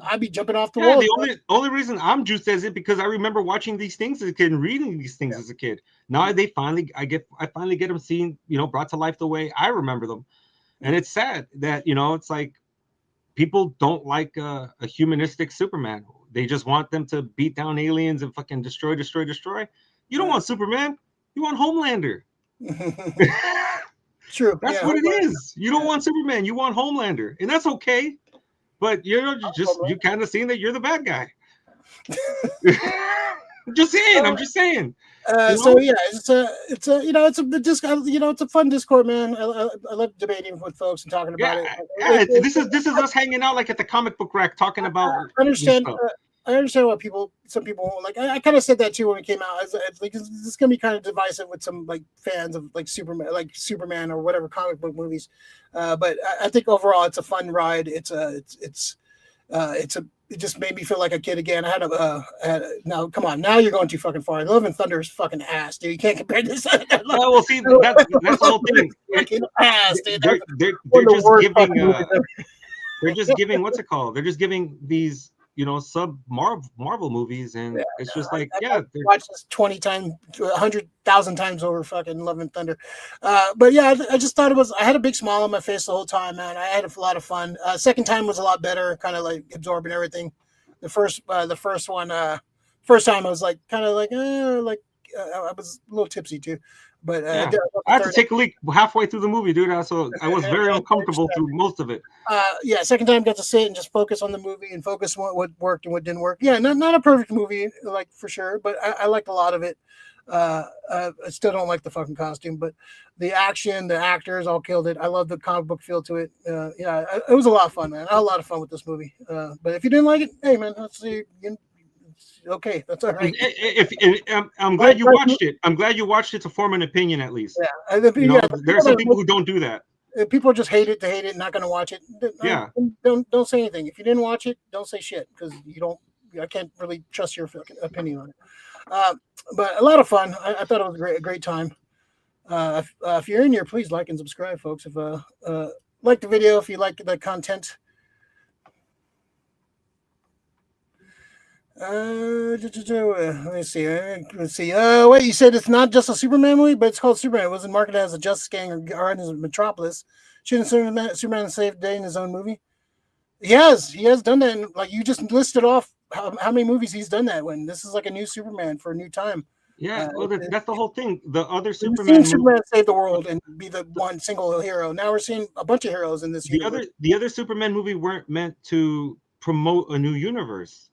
I'd be jumping off the wall. The only reason I'm juiced as it because I remember watching these things as a kid and reading these things as a kid. Now I finally get them seen, brought to life the way I remember them. And it's sad that, it's like people don't like a humanistic Superman. They just want them to beat down aliens and fucking destroy. You don't want Superman. You want Homelander. True. That's what it is. You don't want Superman. You want Homelander. And that's okay. But you kind of seeing that you're the bad guy. I'm just saying. So yeah, it's a it's a fun Discord, man. I love debating with folks and talking about it. This is us hanging out like at the comic book rack talking about I understand. stuff. I understand what some people like. I kind of said that too when it came out. It's like this is gonna be kind of divisive with some like fans of like Superman or whatever comic book movies. But I think overall it's a fun ride. It just made me feel like a kid again. Now come on, now you're going too fucking far. Love and Thunder is fucking ass, dude. You can't compare this. Well, see, that's the whole thing. Ass, dude. They're just giving. They're just giving what's it called? They're just giving these sub Marvel movies, and it's just like I watched this 20 times, 100,000 times over fucking Love and Thunder. But yeah, I just thought I had a big smile on my face the whole time, man. I had a lot of fun. Second time was a lot better, kind of like absorbing everything. The first time I was like kind of like I was a little tipsy too. But I had to take a leak halfway through the movie, dude. So I was very uncomfortable through most of it. Second time got to sit and just focus on the movie and focus on what worked and what didn't work. Yeah, not a perfect movie, like for sure, but I liked a lot of it. I still don't like the fucking costume, but the action, the actors all killed it. I love the comic book feel to it. It was a lot of fun, man. I had a lot of fun with this movie. But if you didn't like it, hey, man, let's see. Okay, that's all right. I'm glad you watched it. I'm glad you watched it to form an opinion at least. Yeah, there are some people who don't do that. People just hate it to hate it, not going to watch it. Don't say anything. If you didn't watch it, don't say shit because I can't really trust your opinion on it. But a lot of fun. I thought it was a great time. If you're in here, please like and subscribe, folks. If like the video, if you like the content. Let me see. Wait, you said it's not just a Superman movie, but it's called Superman. It wasn't marketed as a Justice Gang or Guardians of Metropolis. Shouldn't Superman save the day in his own movie? He has done that. And, like you just listed off how many movies he's done that when. This is like a new Superman for a new time. Yeah, that's the whole thing. The other Superman save the world and be the one single hero. Now we're seeing a bunch of heroes in this. The other Superman movie weren't meant to promote a new universe.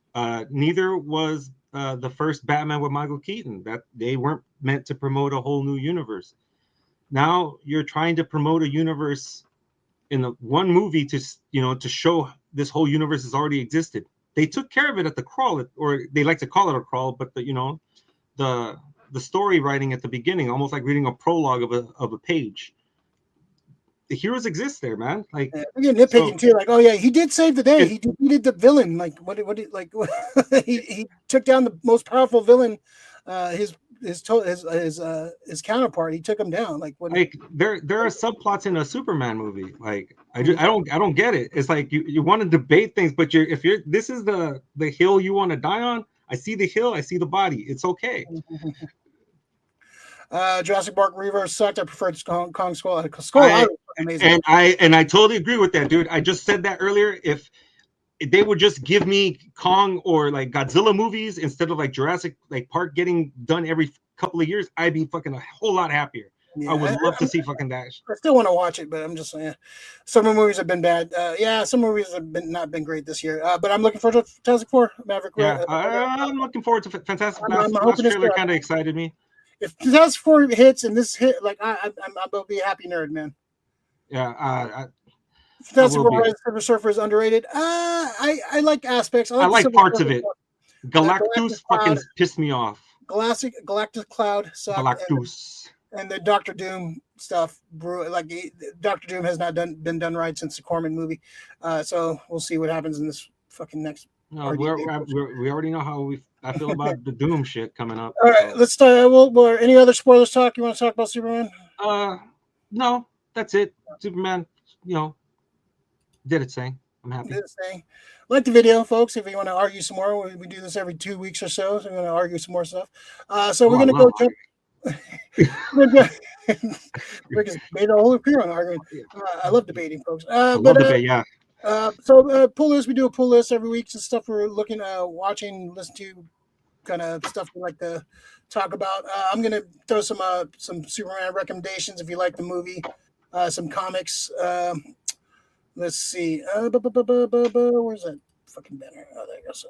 Neither was the first Batman with Michael Keaton. That they weren't meant to promote a whole new universe. Now you're trying to promote a universe in the one movie to show this whole universe has already existed. They took care of it at the crawl, or they like to call it a crawl, but the story writing at the beginning, almost like reading a prologue of a page. The heroes exist there, man. Like you're nitpicking too. Like, oh yeah, he did save the day. He defeated the villain. Like he took down the most powerful villain. His counterpart. He took him down. Like there are subplots in a Superman movie. Like I don't get it. It's like you want to debate things, but this is the hill you want to die on. I see the hill. I see the body. It's okay. Jurassic Park Reverse sucked. I preferred Kong Skull. Amazing. And I totally agree with that, dude. I just said that earlier. If they would just give me Kong or like Godzilla movies instead of like Jurassic Park getting done every couple of years, I'd be fucking a whole lot happier. Yeah, I would love to see fucking that. I still want to watch it, but I'm just saying, some of the movies have been bad. Some movies have not been great this year. But I'm looking forward to Fantastic Four, Maverick. Yeah, I'm looking forward to Fantastic Four. Last trailer kind of excited me. If Fantastic Four hits and this hit, like I'll be a happy nerd, man. Yeah, Fantastic Four Silver Surfer is underrated. I like aspects. I like parts of it. Galactus fucking pissed me off. Galactus Cloud sucked. Galactus. And the Doctor Doom stuff, like Doctor Doom has not been done right since the Corman movie. So we'll see what happens in this fucking next. No, we already know how I feel about the Doom shit coming up. All right, let's start. Any other spoilers talk? You want to talk about Superman? No, that's it. Superman, did its thing. I'm happy. Did its thing. Like the video, folks. If you want to argue some more, we do this every 2 weeks or so. So we're going to argue some more stuff. So we're going to go jump. We just made a whole appear on arguing. I love debating, folks. Debate, yeah. So pull list. We do a pull list every week. Just stuff we're looking, watching, listen to, kind of stuff we like to talk about. I'm gonna throw some Superman recommendations if you like the movie, some comics. Let's see. Where's that fucking banner? Oh, there it goes.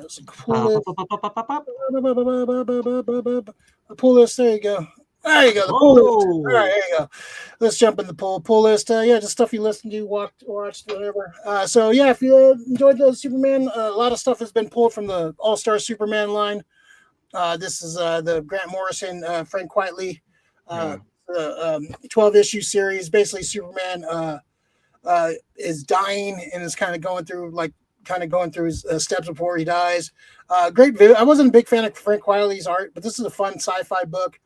Let's see, pull list. There you go. There you go. The pull list. All right, there you go. Let's jump in the pull list. Yeah, just stuff you listen to, watched, whatever. So yeah, if you enjoyed the Superman, a lot of stuff has been pulled from the All-Star Superman line. This is the Grant Morrison, Frank Quitely, 12-issue series. Basically, Superman is dying and is kind of going through his steps before he dies. Great video. I wasn't a big fan of Frank Quitely's art, but this is a fun sci-fi book.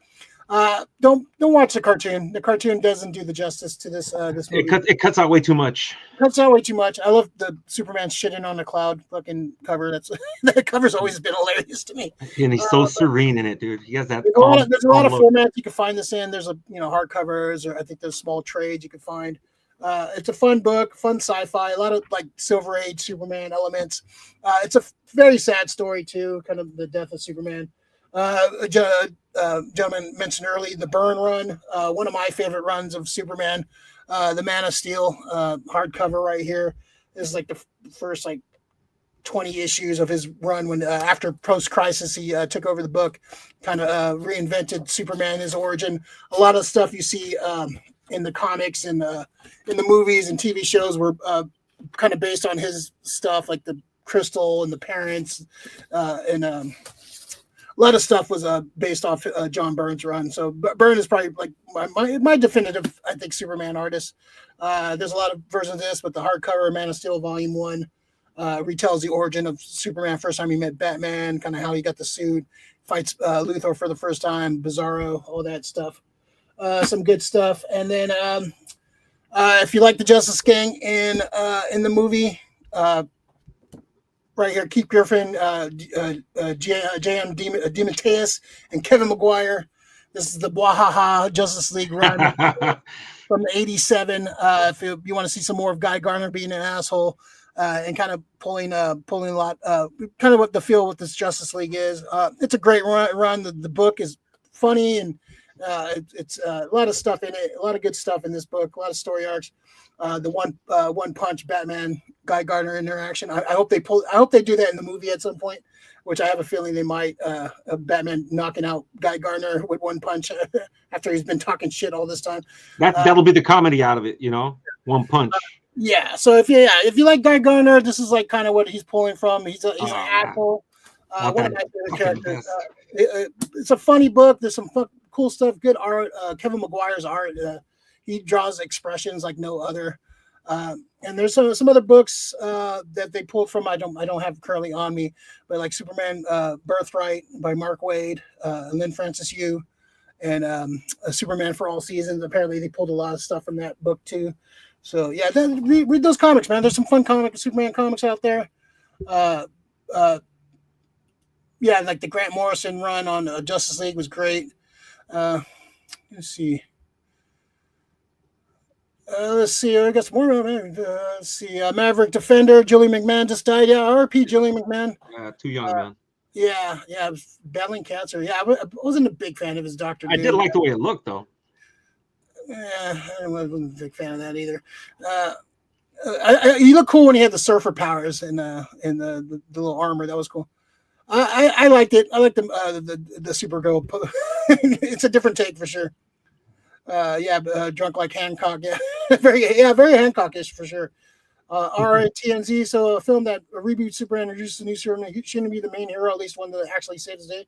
Don't watch the cartoon. The cartoon doesn't do the justice to this movie. It cuts out way too much. I love the Superman shitting on the cloud fucking cover. That cover's always been hilarious to me. And he's so serene in it, dude. He has that. There's a lot of formats you can find this in. There's hardcovers, or I think there's small trades you can find. It's a fun book, fun sci-fi, a lot of like Silver Age Superman elements. It's a very sad story too, kind of the death of Superman. Gentleman mentioned earlier the Byrne run, one of my favorite runs of Superman. The Man of Steel hardcover right here is like the first 20 issues of his run when after post-crisis he took over the book, kind of reinvented Superman, his origin. A lot of stuff you see in the comics and in the movies and TV shows were kind of based on his stuff, like the Crystal and the Parents, and a lot of stuff was based off John Byrne's run. So Byrne is probably like my definitive, I think, Superman artist. There's a lot of versions of this, but the hardcover Man of Steel Volume 1 retells the origin of Superman, first time he met Batman, kind of how he got the suit, fights Luthor for the first time, Bizarro, all that stuff. Some good stuff. And then if you like the Justice Gang in the movie, right here, Keith Giffen, J.M. DeMatteis, and Kevin Maguire. This is the Bwahaha Justice League run from '87. If you want to see some more of Guy Gardner being an asshole and kind of pulling a lot, kind of what the feel with this Justice League is. It's a great run. The book is funny and it's a lot of stuff in it, a lot of good stuff in this book, a lot of story arcs. The one punch Batman Guy Gardner interaction. I hope they do that in the movie at some point, which I have a feeling they might. Batman knocking out Guy Gardner with one punch after he's been talking shit all this time. That'll be the comedy out of it, one punch. Yeah. So if you like Guy Gardner, this is like kind of what he's pulling from. He's an asshole. One of my favorite characters. It's a funny book. There's some cool stuff, good art. Kevin Maguire's art. He draws expressions like no other. And there's some other books that they pulled from. I don't have currently on me, but like Superman Birthright by Mark Waid, Lynn Francis Yu, and Superman for All Seasons. Apparently they pulled a lot of stuff from that book too. So yeah, read those comics, man. There's some fun Superman comics out there. Yeah, like the Grant Morrison run on Justice League was great. Let's see. I got some more. Let's see. Maverick Defender, Julie McMahon just died. Yeah, RP Julie McMahon. Too young, man. Yeah, I was battling cancer. Yeah, I wasn't a big fan of his Doctor. I did like the way it looked, though. Yeah, I wasn't a big fan of that either. He looked cool when he had the surfer powers and the little armor. That was cool. I liked it. I liked the Supergirl. It's a different take for sure. Drunk like Hancock. Yeah, very Hancockish for sure. RTNZ. So a film that a reboot Superman introduces a new Superman. He shouldn't be the main hero, at least one that actually saves the day.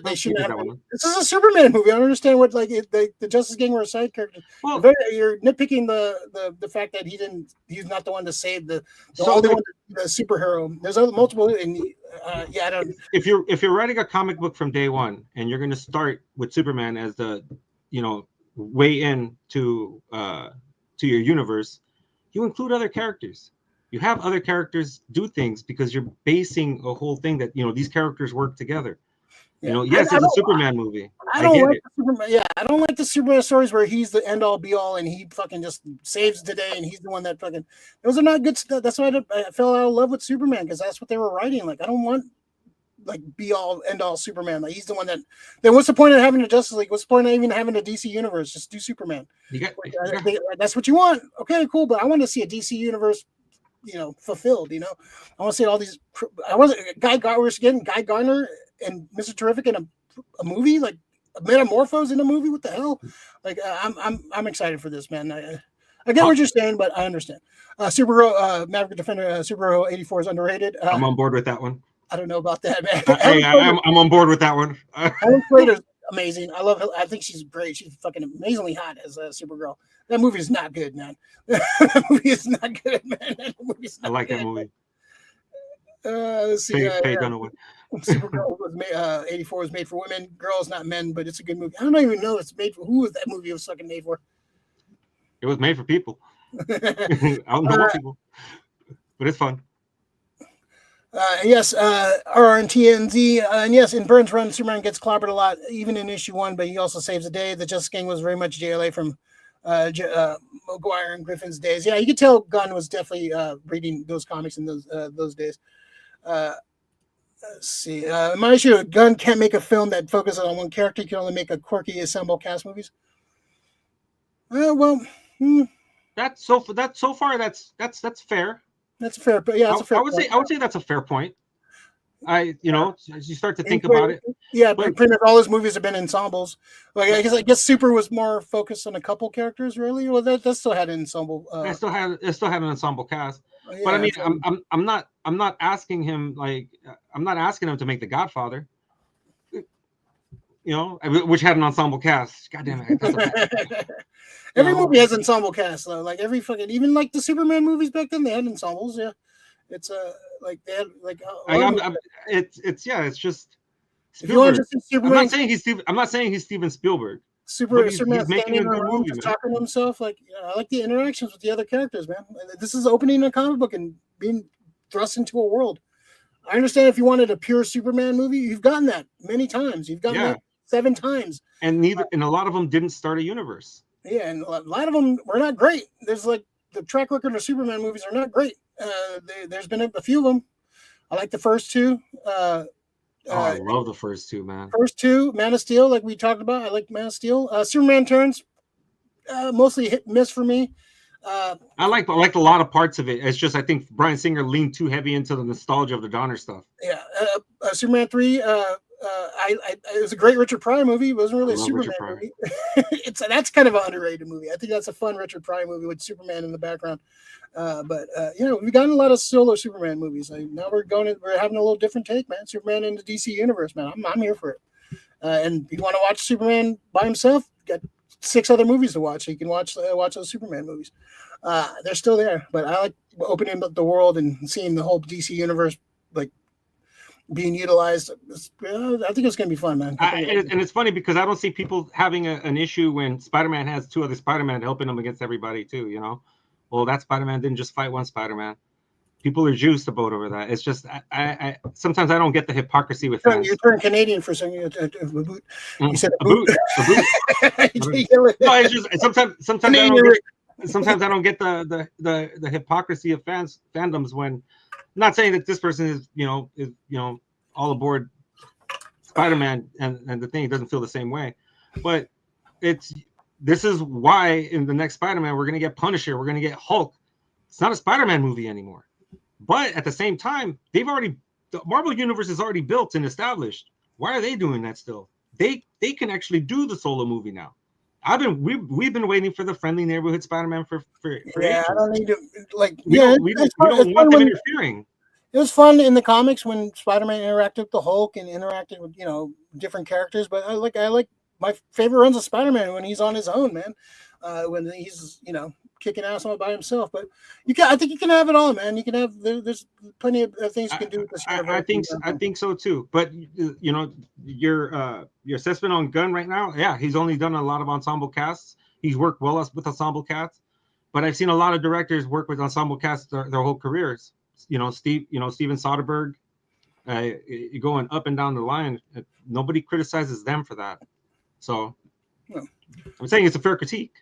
They shouldn't have. This is a Superman movie. I don't understand what the Justice Gang were a side character. Well, you're nitpicking the fact that he's not the one to save the superhero. There's multiple, and I don't. If you're writing a comic book from day one and you're going to start with Superman as the way in to your universe, you include other characters. You have other characters do things because you're basing a whole thing that these characters work together. Yes, it's a Superman movie. I don't like the Superman stories where he's the end all be all and he fucking just saves the day and he's the one that fucking. Those are not good stuff. That's why I fell out of love with Superman, because that's what they were writing. Like, I don't want like be all end all Superman. Like, he's the one that. Then what's the point of having a Justice League? What's the point of even having a DC universe? Just do Superman. That's what you want. Okay, cool. But I want to see a DC universe fulfilled. I want to see all these. I wasn't Guy Gardner and Mr. Terrific in a movie, like Metamorphose in a movie. What the hell? Like I'm excited for this, man. I get what you're saying, but I understand. Superhero Maverick Defender Superhero 84 is underrated. I'm on board with that one. I don't know about that, man. I'm on board with that one. Helen Slater's amazing. I love her. I think she's great. She's fucking amazingly hot as Supergirl. That movie is not good, man. That movie is not good, man. I like that movie. Let's see. Faye Dunaway. Supergirl was made. 84 was made for women, girls, not men. But it's a good movie. I don't even know it's made for who was that movie was fucking made for. It was made for people. I don't know what people, but it's fun. Yes, RRNTNZ, and yes, in Byrne's run, Superman gets clobbered a lot, even in issue 1, but he also saves the day. The Justice Gang was very much JLA from McGuire and Griffin's days. Yeah, you could tell Gunn was definitely reading those comics in those days. Let's see. My issue, Gunn can't make a film that focuses on one character. He can only make a quirky assemble cast movies. That's so far. That's fair. That's a fair, yeah. That's a fair. I would say that's a fair point. As you start to think about it. Yeah, but pretty much all his movies have been ensembles. Like I guess Super was more focused on a couple characters, really. Well, that still had an ensemble. It still had an ensemble cast. Yeah, but I mean, I'm not asking him to make The Godfather. Which had an ensemble cast. God damn it. Every movie has ensemble cast though. Like every fucking, even like the Superman movies back then, they had ensembles. Yeah, it's like they had like. It's just. If you want to just Superman, I'm not saying he's Steven Spielberg. Superman making a good movie, just talking to himself. Like I like the interactions with the other characters, man. This is opening a comic book and being thrust into a world. I understand if you wanted a pure Superman movie, you've gotten that many times. You've gotten that 7 times, and a lot of them didn't start a universe. Yeah, and a lot of them were not great. There's like the track record of Superman movies are not great. There's been a few of them. I like the first 2. I love the first 2, man. First 2, Man of Steel, like we talked about. I like Man of Steel. Superman Returns, mostly hit and miss for me. I liked a lot of parts of it. It's just I think Bryan Singer leaned too heavy into the nostalgia of the Donner stuff. Yeah, Superman 3. It was a great Richard Pryor movie. It wasn't really a Superman movie. That's kind of an underrated movie. I think that's a fun Richard Pryor movie with Superman in the background. We've gotten a lot of solo Superman movies. Now we're having a little different take, man. Superman in the DC universe, man. I'm here for it. And if you want to watch Superman by himself, got 6 other movies to watch. So you can watch those Superman movies. They're still there, but I like opening up the world and seeing the whole DC universe like being utilized. I think it's going to be fun, man. And it's funny because I don't see people having an issue when Spider-Man has 2 other Spider-Man helping him against everybody too. Well, that Spider-Man didn't just fight one Spider-Man. People are juiced about over that. It's just I sometimes I don't get the hypocrisy with fans. You turned Canadian for a second. You said a boot. A boot. No, it's just sometimes I don't get the hypocrisy of fandoms when. I'm not saying that this person is all aboard Spider-Man and the thing doesn't feel the same way, but this is why in the next Spider-Man we're gonna get Punisher, we're gonna get Hulk. It's not a Spider-Man movie anymore, but at the same time the Marvel universe is already built and established. Why are they doing that still? They can actually do the solo movie now. We've been waiting for the friendly neighborhood Spider-Man for ages. I don't need to we don't want them interfering. It was fun in the comics when Spider-Man interacted with the Hulk and interacted with different characters. But I like my favorite runs of Spider-Man when he's on his own, man. When he's kicking ass all by himself. But I think you can have it all, man. You can have there's plenty of things you can do with this universe. I think so too. But your assessment on Gunn right now, yeah, he's only done a lot of ensemble casts. He's worked well with ensemble casts. But I've seen a lot of directors work with ensemble casts their whole careers. Steven Soderbergh, going up and down the line. Nobody criticizes them for that. So I'm saying it's a fair critique,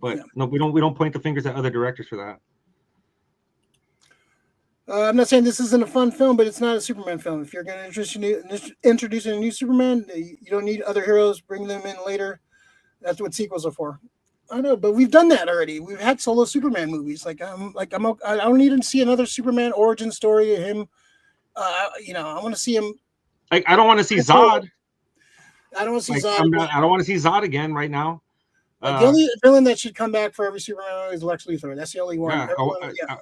but no, we don't point the fingers at other directors for that. I'm not saying this isn't a fun film, but it's not a Superman film. If you're going to introduce a new Superman, you don't need other heroes. Bring them in later. That's what sequels are for. I know, but we've done that already. We've had solo Superman movies. I don't need to see another Superman origin story of him. I want to see him. Like I don't want to see Zod. I don't want to see Like Zod. I don't want to see Zod again right now. Like the only villain that should come back for every Superman movie is Lex Luthor. That's the only one. Yeah,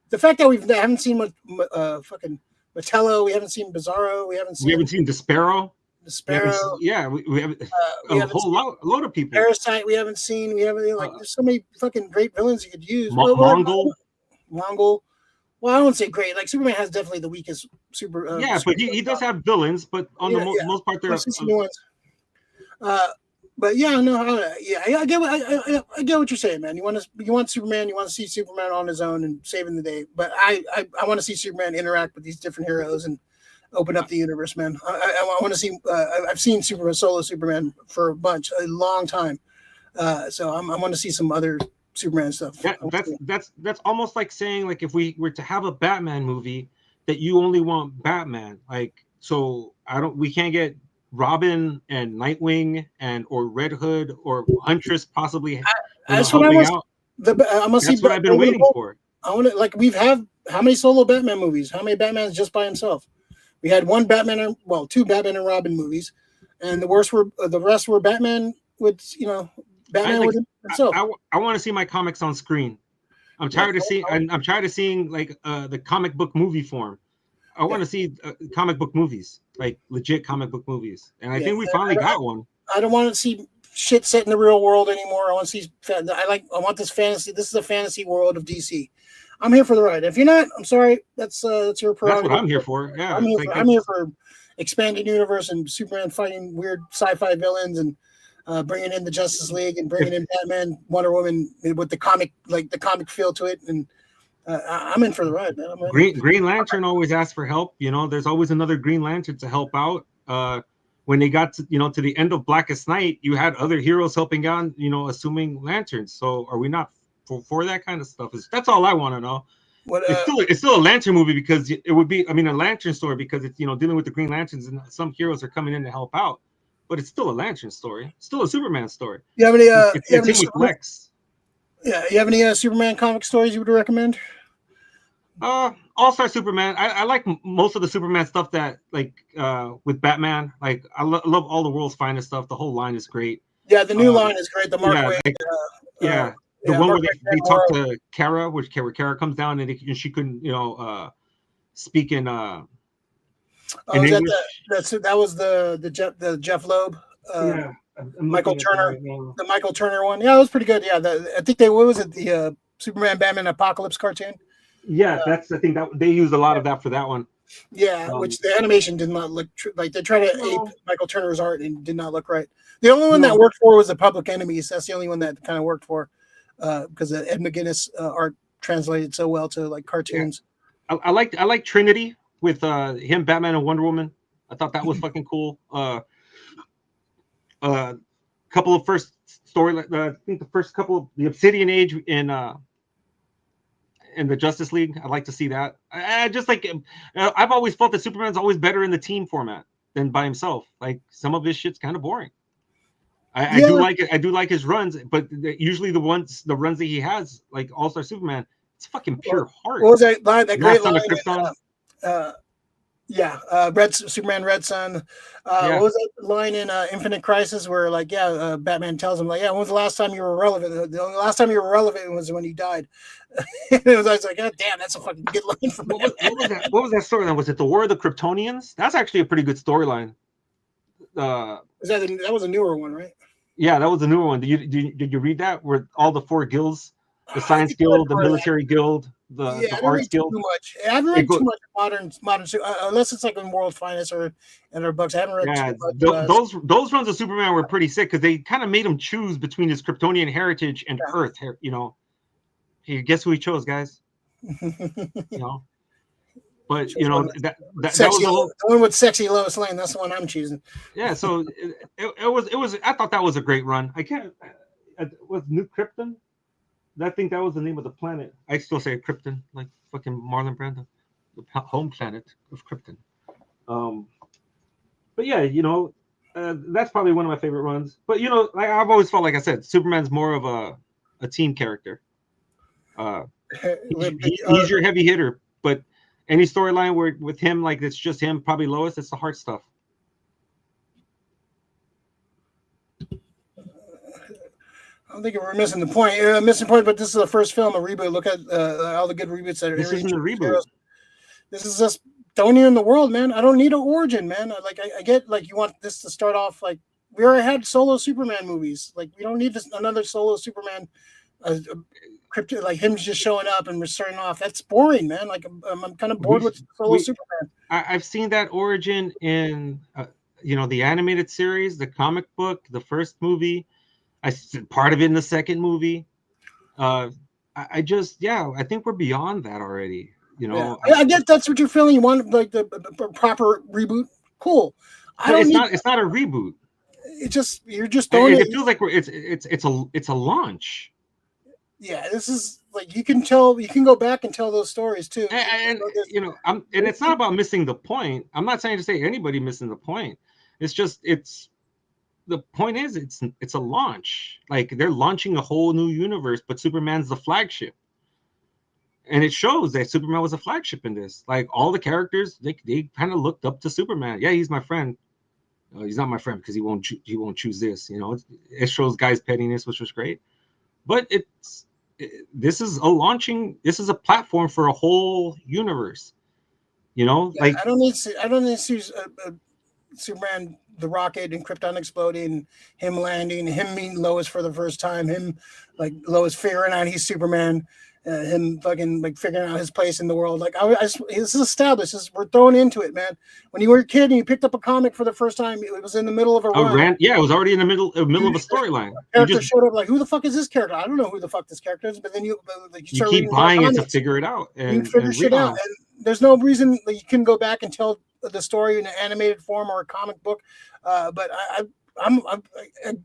The fact that we haven't seen fucking Metello, we haven't seen Bizarro, we haven't seen Despero. Despero. We have a load of people. Parasite, we haven't seen. We haven't there's so many fucking great villains you could use. Mongol. Well, I wouldn't say great. Like Superman has definitely the weakest super. But he does have villains, but on the most part, they're new ones. But yeah, no, I get what you're saying, man. You want Superman, you want to see Superman on his own and saving the day. But I want to see Superman interact with these different heroes and open up the universe, man. I want to see. I've seen solo Superman for a long time. So I want to see some other Superman stuff. Yeah, that's almost like saying like if we were to have a Batman movie that you only want Batman, like so we can't get Robin and Nightwing or Red Hood or Huntress possibly. That's what I want. That's what I've been waiting for. I want to we've had how many solo Batman movies? How many Batmans just by himself? We had two Batman and Robin movies, and the rest were Batman with Batman with himself. I want to see my comics on screen. I'm tired of seeing like the comic book movie form. I want to see comic book movies, like legit comic book movies, and I think we finally got one. I don't want to see shit set in the real world anymore. I want to see. I want this fantasy. This is a fantasy world of DC. I'm here for the ride. If you're not, I'm sorry. That's your prerogative. That's what I'm here for. Yeah, I'm here for expanded universe and Superman fighting weird sci-fi villains and bringing in the Justice League and bringing in Batman, Wonder Woman with the comic feel to it. And I'm in for the ride, man. Green Lantern always asks for help. There's always another Green Lantern to help out. When they got to the end of Blackest Night, you had other heroes helping out, assuming lanterns. So are we not for that kind of stuff? That's all I want to know. It's still a Lantern movie because it would be, a Lantern story because it's dealing with the Green Lanterns and some heroes are coming in to help out. But it's still a Lantern story. It's still a Superman story. You have any? It's with Lex. Yeah, you have any Superman comic stories you would recommend? All-Star Superman. I like most of the Superman stuff that with Batman. Like I love all the World's Finest stuff. The whole line is great. Yeah, the new line is great. The Mark Waid. The one where they talk to Kara, where Kara comes down and she couldn't speak in English. That was the Jeff Loeb. Michael Turner, the Michael Turner one. Yeah, it was pretty good. Yeah, I think what was it? The Superman Batman Apocalypse cartoon. Yeah, I think that they used a lot of that for that one. Yeah, which the animation did not look like they tried to ape Michael Turner's art and did not look right. The only one that worked for was the Public Enemies. That's the only one that kind of worked for because the Ed McGuinness art translated so well to cartoons. Yeah. I like Trinity with him, Batman, and Wonder Woman. I thought that was fucking cool. Couple of first story, I think the first couple of the Obsidian Age in the Justice League. I'd like to see that. I've always felt that Superman's always better in the team format than by himself. Like some of his shit's kind of boring. I do like it. I do like his runs, but usually the runs that he has, like All-Star Superman, it's fucking pure heart. What was that line? That great line. Superman Red Sun. What was that line in Infinite Crisis where Batman tells him when was the last time you were relevant? The only last time you were relevant was when you died. I was like, God damn, that's a fucking good line from what was that storyline? Was it the War of the Kryptonians? That's actually a pretty good storyline. That was a newer one, right? Yeah, that was a newer one. Did you read that? Where all the four guilds, the Science Guild, the Military Guild, the Arts Guild. Too much. I haven't read too much modern unless it's like in World Finest or in our books. I haven't read too much. Those runs of Superman were pretty sick because they kind of made him choose between his Kryptonian heritage and Earth. Hey, guess who he chose, guys? But that was the one with sexy Lois Lane. That's the one I'm choosing. Yeah, so it was. I thought that was a great run. Was New Krypton? I think that was the name of the planet. I still say Krypton, like fucking Marlon Brando, the home planet of Krypton. But yeah, That's probably one of my favorite runs. But you know, like I've always felt, like I said, Superman's more of a team character. He's your heavy hitter, but any storyline where with him, like it's just him, probably Lois, it's the hard stuff. I don't think we're missing the point. Missing point, but this is the first film, a reboot. Look at all the good reboots that are. This isn't a reboot. This is just throwing you in the world, man. I don't need an origin, man. I get like you want this to start off like we already had solo Superman movies. Like we don't need another solo Superman. Crypto, like him just showing up and we're starting off. That's boring, man. Like I'm kind of bored with solo Superman. I've seen that origin in the animated series, the comic book, the first movie. I part of it in the second movie. I think we're beyond that already. You know, I guess that's what you're feeling. You want like the proper reboot. Cool. It's not a reboot. It's just you're just throwing it feels like it's a launch. Yeah, this is like you can go back and tell those stories too. And it's not about missing the point. I'm not saying to say anybody missing the point. It's just the point is it's a launch. Like they're launching a whole new universe, but Superman's the flagship. And it shows that Superman was a flagship in this. Like all the characters, they kind of looked up to Superman. Yeah, he's my friend. He's not my friend because he won't choose this. You know, it shows guys' pettiness, which was great. But this is a platform for a whole universe. You know, like I don't need to see Superman, the rocket, and Krypton exploding, him landing, him meeting Lois for the first time, him like Lois figuring out he's Superman, him fucking like figuring out his place in the world. Like this is established. We're thrown into it, man. When you were a kid and you picked up a comic for the first time, it was in the middle of a run. Yeah, it was already in the middle of a storyline. Character showed up like, who the fuck is this character? I don't know who the fuck this character is. But then you keep buying it to figure it out and you figure shit out. And there's no reason that you can go back and tell the story in an animated form or a comic book. But I'm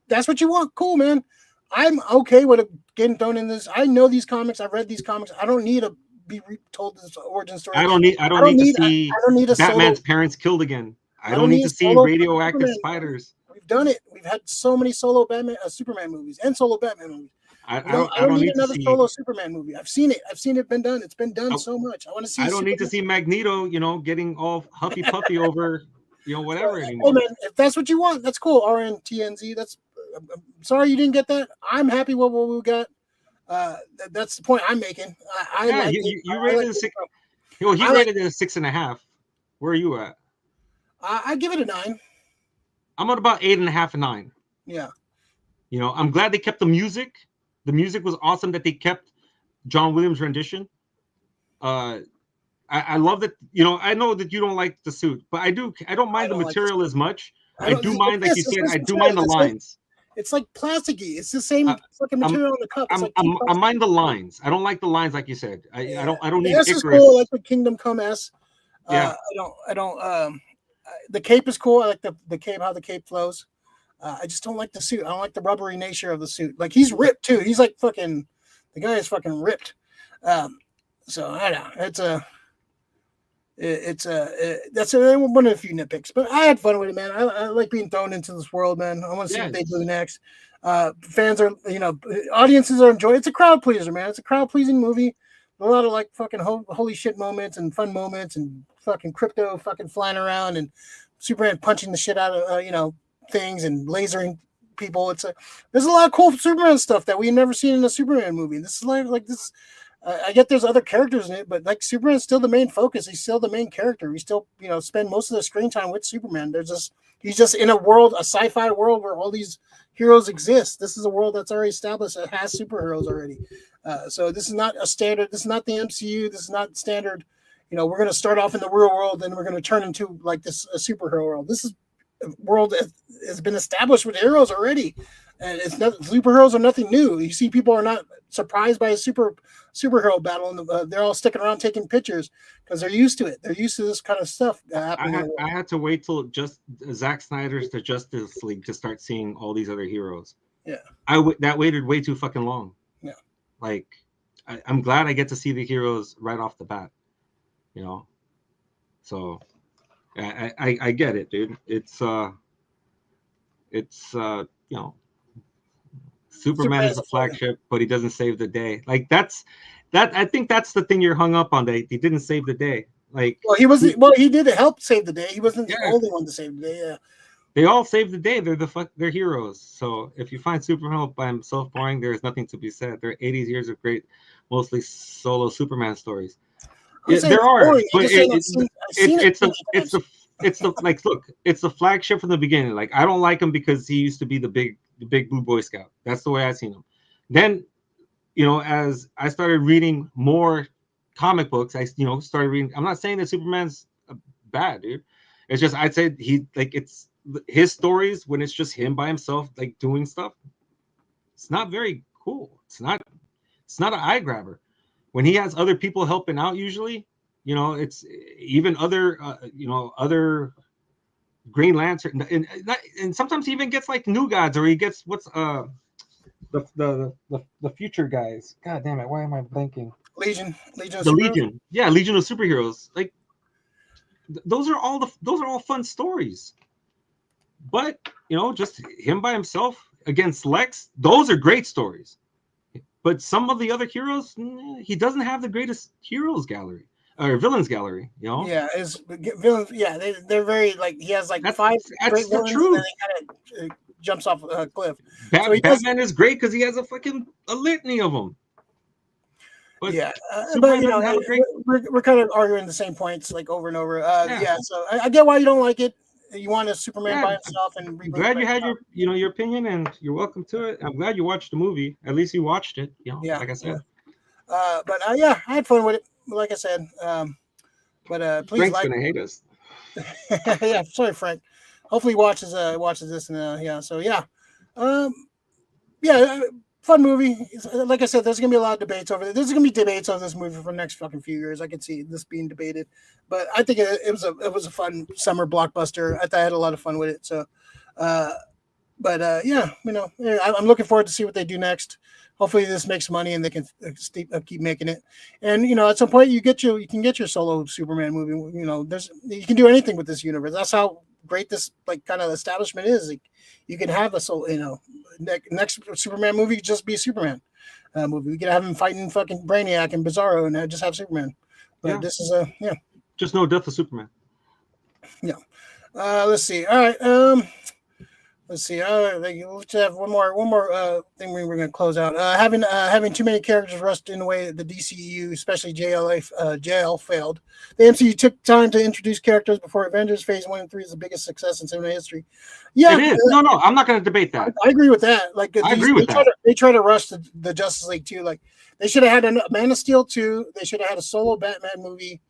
that's what you want. Cool, man. I'm okay with getting thrown in this. I know these comics. I've read these comics. I don't need to be told this origin story. I don't need to see Batman's parents killed again. I don't need to see radioactive spiders. We've done it. We've had so many solo Superman movies and solo Batman movies. I don't need another solo Superman movie. I've seen it. I've seen it been done. It's been done so much. I want to see. I don't need to see Magneto, getting all huffy puffy over, whatever anymore. Hey man, if that's what you want, that's cool. RNTNZ. I'm sorry you didn't get that. I'm happy with what we got. That's the point I'm making. You rated it 6. He rated it a 6.5. Where are you at? I give it a 9. I'm at about 8.5 and 9. Yeah. I'm glad they kept the music. The music was awesome that they kept John Williams' rendition. I love that. I know that you don't like the suit, but I do. I don't mind the material as much. I do mind, like you said, I do mind the lines. It's like plasticky. It's the same fucking material in the cup. I mind the lines. I don't like the lines, like you said. I don't need Icarus. Is cool. I like the Kingdom Come S. Yeah. I don't. The cape is cool. I like the cape, how the cape flows. I just don't like the suit. I don't like the rubbery nature of the suit. Like he's ripped too. He's like fucking. The guy is fucking ripped. So I don't know. That's one of the few nitpicks, but I had fun with it, man. I like being thrown into this world, man. I want to see what they do next. Fans are, audiences are enjoying. It's a crowd pleaser, man. It's a crowd pleasing movie. A lot of like fucking holy shit moments and fun moments and fucking crypto fucking flying around and Superman punching the shit out of things and lasering people. There's a lot of cool Superman stuff that we've never seen in a Superman movie. This is like this. I get there's other characters in it, but like Superman's still the main focus. He's still the main character. We still, spend most of the screen time with Superman. He's just in a sci-fi world where all these heroes exist. This is a world that's already established that has superheroes already. So this is not a standard. This is not the MCU. This is not standard. We're going to start off in the real world, then we're going to turn into like a superhero world. This is a world that has been established with heroes already. And it's not superheroes are nothing new. You see, people are not surprised by a superhero battle, and they're all sticking around taking pictures because they're used to it. They're used to this kind of stuff happening. I had to wait till just Zack Snyder's The Justice League to start seeing all these other heroes. Yeah, that waited way too fucking long. Yeah, like I'm glad I get to see the heroes right off the bat. So I get it, dude. It's It's Superman is a flagship, but he doesn't save the day. Like that. I think that's the thing you're hung up on. That he didn't save the day. Like, well, he wasn't. Well, he did help save the day. He wasn't the Yeah. only one to save the day. Yeah. They all save the day. They're heroes. So if you find Superman by himself boring, there is nothing to be said. There are 80 years of great, mostly solo Superman stories. There are, but it's the like, look, it's the flagship from the beginning. Like, I don't like him because he used to be the big blue Boy Scout. That's the way I seen him. Then, as I started reading more comic books, I started reading. I'm not saying that Superman's bad, dude. It's just I'd say it's his stories when it's just him by himself, like doing stuff. It's not very cool. It's not an eye grabber. When he has other people helping out, usually, it's even other other Green Lantern, and sometimes he even gets like New Gods, or he gets the future guys. God damn it! Why am I blanking? Legion. Legion. Yeah, Legion of Superheroes. Like those are all fun stories. But just him by himself against Lex, those are great stories. But some of the other heroes, he doesn't have the greatest heroes gallery or villains gallery. Yeah, his villains. Yeah, they're very like he has like That's 5 great the villains, truth. and then he kind of jumps off a cliff. Batman is great because he has a litany of them. But yeah, Superman but doesn't have a great. we're kind of arguing the same points like over and over. So I get why you don't like it. You want a Superman by himself, and I'm glad you had your opinion, and you're welcome to it. I'm glad you watched the movie. At least you watched it. Like I said. But I had fun with it. Like I said, but please Frank's gonna hate us. yeah, sorry, Frank. Hopefully, he watches this, and So fun movie. Like I said, there's gonna be a lot of debates over it. There's gonna be debates on this movie for the next fucking few years. I can see this being debated, but I think it was a fun summer blockbuster. I thought I had a lot of fun with it. So, I'm looking forward to see what they do next. Hopefully, this makes money and they can keep making it. And at some point, you can get your solo Superman movie. You can do anything with this universe. That's how great this like kind of establishment is. Like, you can have a solo, next Superman movie could just be a Superman movie. We could have him fighting fucking Brainiac and Bizarro, and just have Superman. But this is just no Death of Superman. Yeah. Let's see. All right. Let's see. Let's have one more thing we're going to close out. Having too many characters rushed in the way the DCEU, especially JL, failed. The MCU took time to introduce characters before Avengers Phase 1 and 3 is the biggest success in cinema history. Yeah, it is. No, I'm not going to debate that. I agree with that. Like, I agree with that. They try to rush the Justice League too. Like, they should have had a Man of Steel 2. They should have had a solo Batman movie,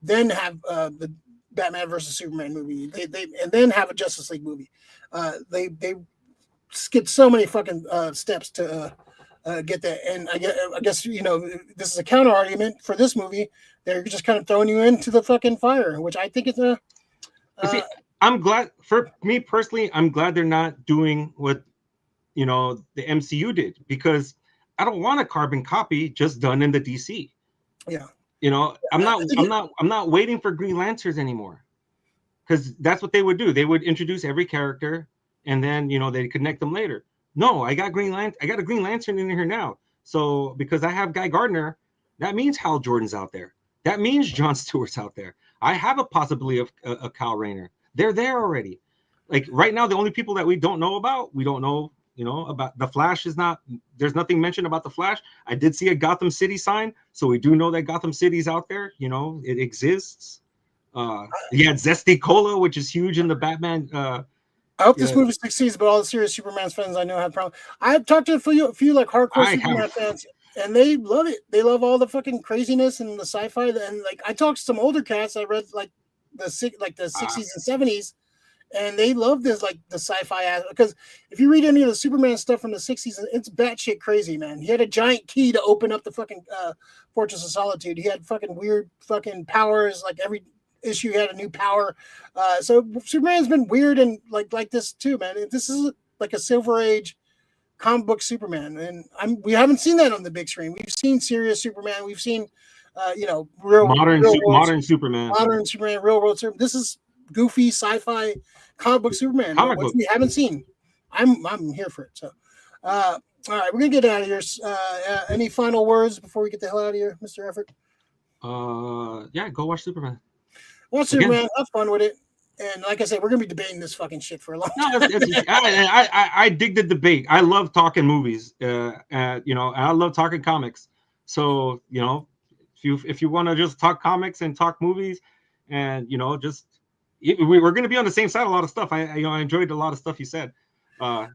then have the Batman versus Superman movie. And then have a Justice League movie. They skipped so many fucking steps to get that, and I guess this is a counter argument for this movie. They're just kind of throwing you into the fucking fire, which I think is a. I'm glad for me personally. I'm glad they're not doing what the MCU did, because I don't want a carbon copy just done in the DC. Yeah. I'm not waiting for Green Lanterns anymore. Because that's what they would do. They would introduce every character, and then they connect them later. No, I got a Green Lantern in here now. So because I have Guy Gardner, that means Hal Jordan's out there. That means Jon Stewart's out there. I have a possibility of a Kyle Rayner. They're there already. Like right now, the only people that we don't know about about the Flash is not. There's nothing mentioned about the Flash. I did see a Gotham City sign, so we do know that Gotham City's out there. It exists. He had Zesty Cola, which is huge in the Batman. I hope this movie succeeds, but all the serious Superman fans I know have problems. I've talked to a few like hardcore Superman fans, and they love it. They love all the fucking craziness and the sci-fi. And like I talked to some older cats. I read like the 60s and 70s, and they love this like the sci-fi because if you read any of the Superman stuff from the 60s, it's batshit crazy, man. He had a giant key to open up the fucking Fortress of Solitude. He had fucking weird fucking powers, like every issue had a new power. So Superman's been weird and like this too, man. This is like a Silver Age comic book Superman, and we haven't seen that on the big screen. We've seen serious Superman. We've seen modern Superman, real world Superman. This is goofy sci-fi comic book Superman, which we haven't seen. I'm here for it. So, all right, we're gonna get out of here. Any final words before we get the hell out of here, Mr. Effort? Yeah, go watch Superman. Watch Superman. Have fun with it. And like I said, we're gonna be debating this fucking shit for a long time. No, I dig the debate. I love talking movies. And I love talking comics. So if you want to just talk comics and talk movies, and we're going to be on the same side. A lot of stuff. I enjoyed a lot of stuff you said. Come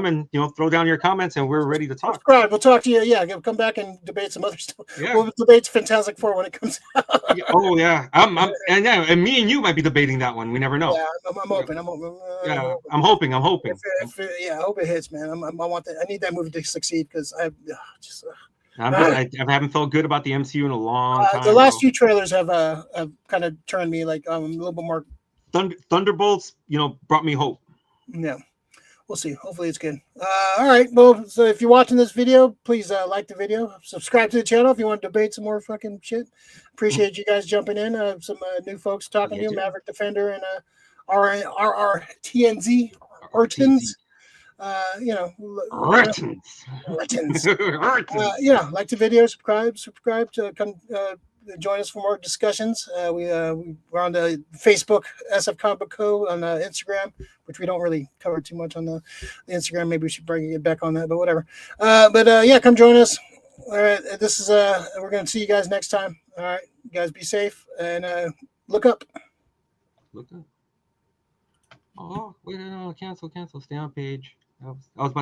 and throw down your comments, and we're ready to talk. Subscribe. We'll talk to you. Yeah, come back and debate some other stuff. Yeah. We'll debate Fantastic Four when it comes out. Oh yeah, and me and you might be debating that one. We never know. Yeah, I'm open. I'm open. I'm hoping. I hope it hits, man. I need that movie to succeed because I haven't felt good about the MCU in a long time. The last few trailers have kind of turned me like a little bit more. Thunderbolts, brought me hope. Yeah. We'll see. Hopefully it's good. All right. Well, so if you're watching this video, please like the video. Subscribe to the channel if you want to debate some more fucking shit. Appreciate you guys jumping in. Some new folks talking to you, Maverick Defender and RRTNZ. Ortons. Ortons. Like the video, subscribe to come join us for more discussions. We're on the Facebook SF Comic Book Co. on Instagram, which we don't really cover too much on the Instagram. Maybe we should bring it back on that, but whatever. Come join us. All right, this is we're gonna see you guys next time. All right, you guys be safe and look up. Look up. Oh wait, no, cancel. Stay on page. I was about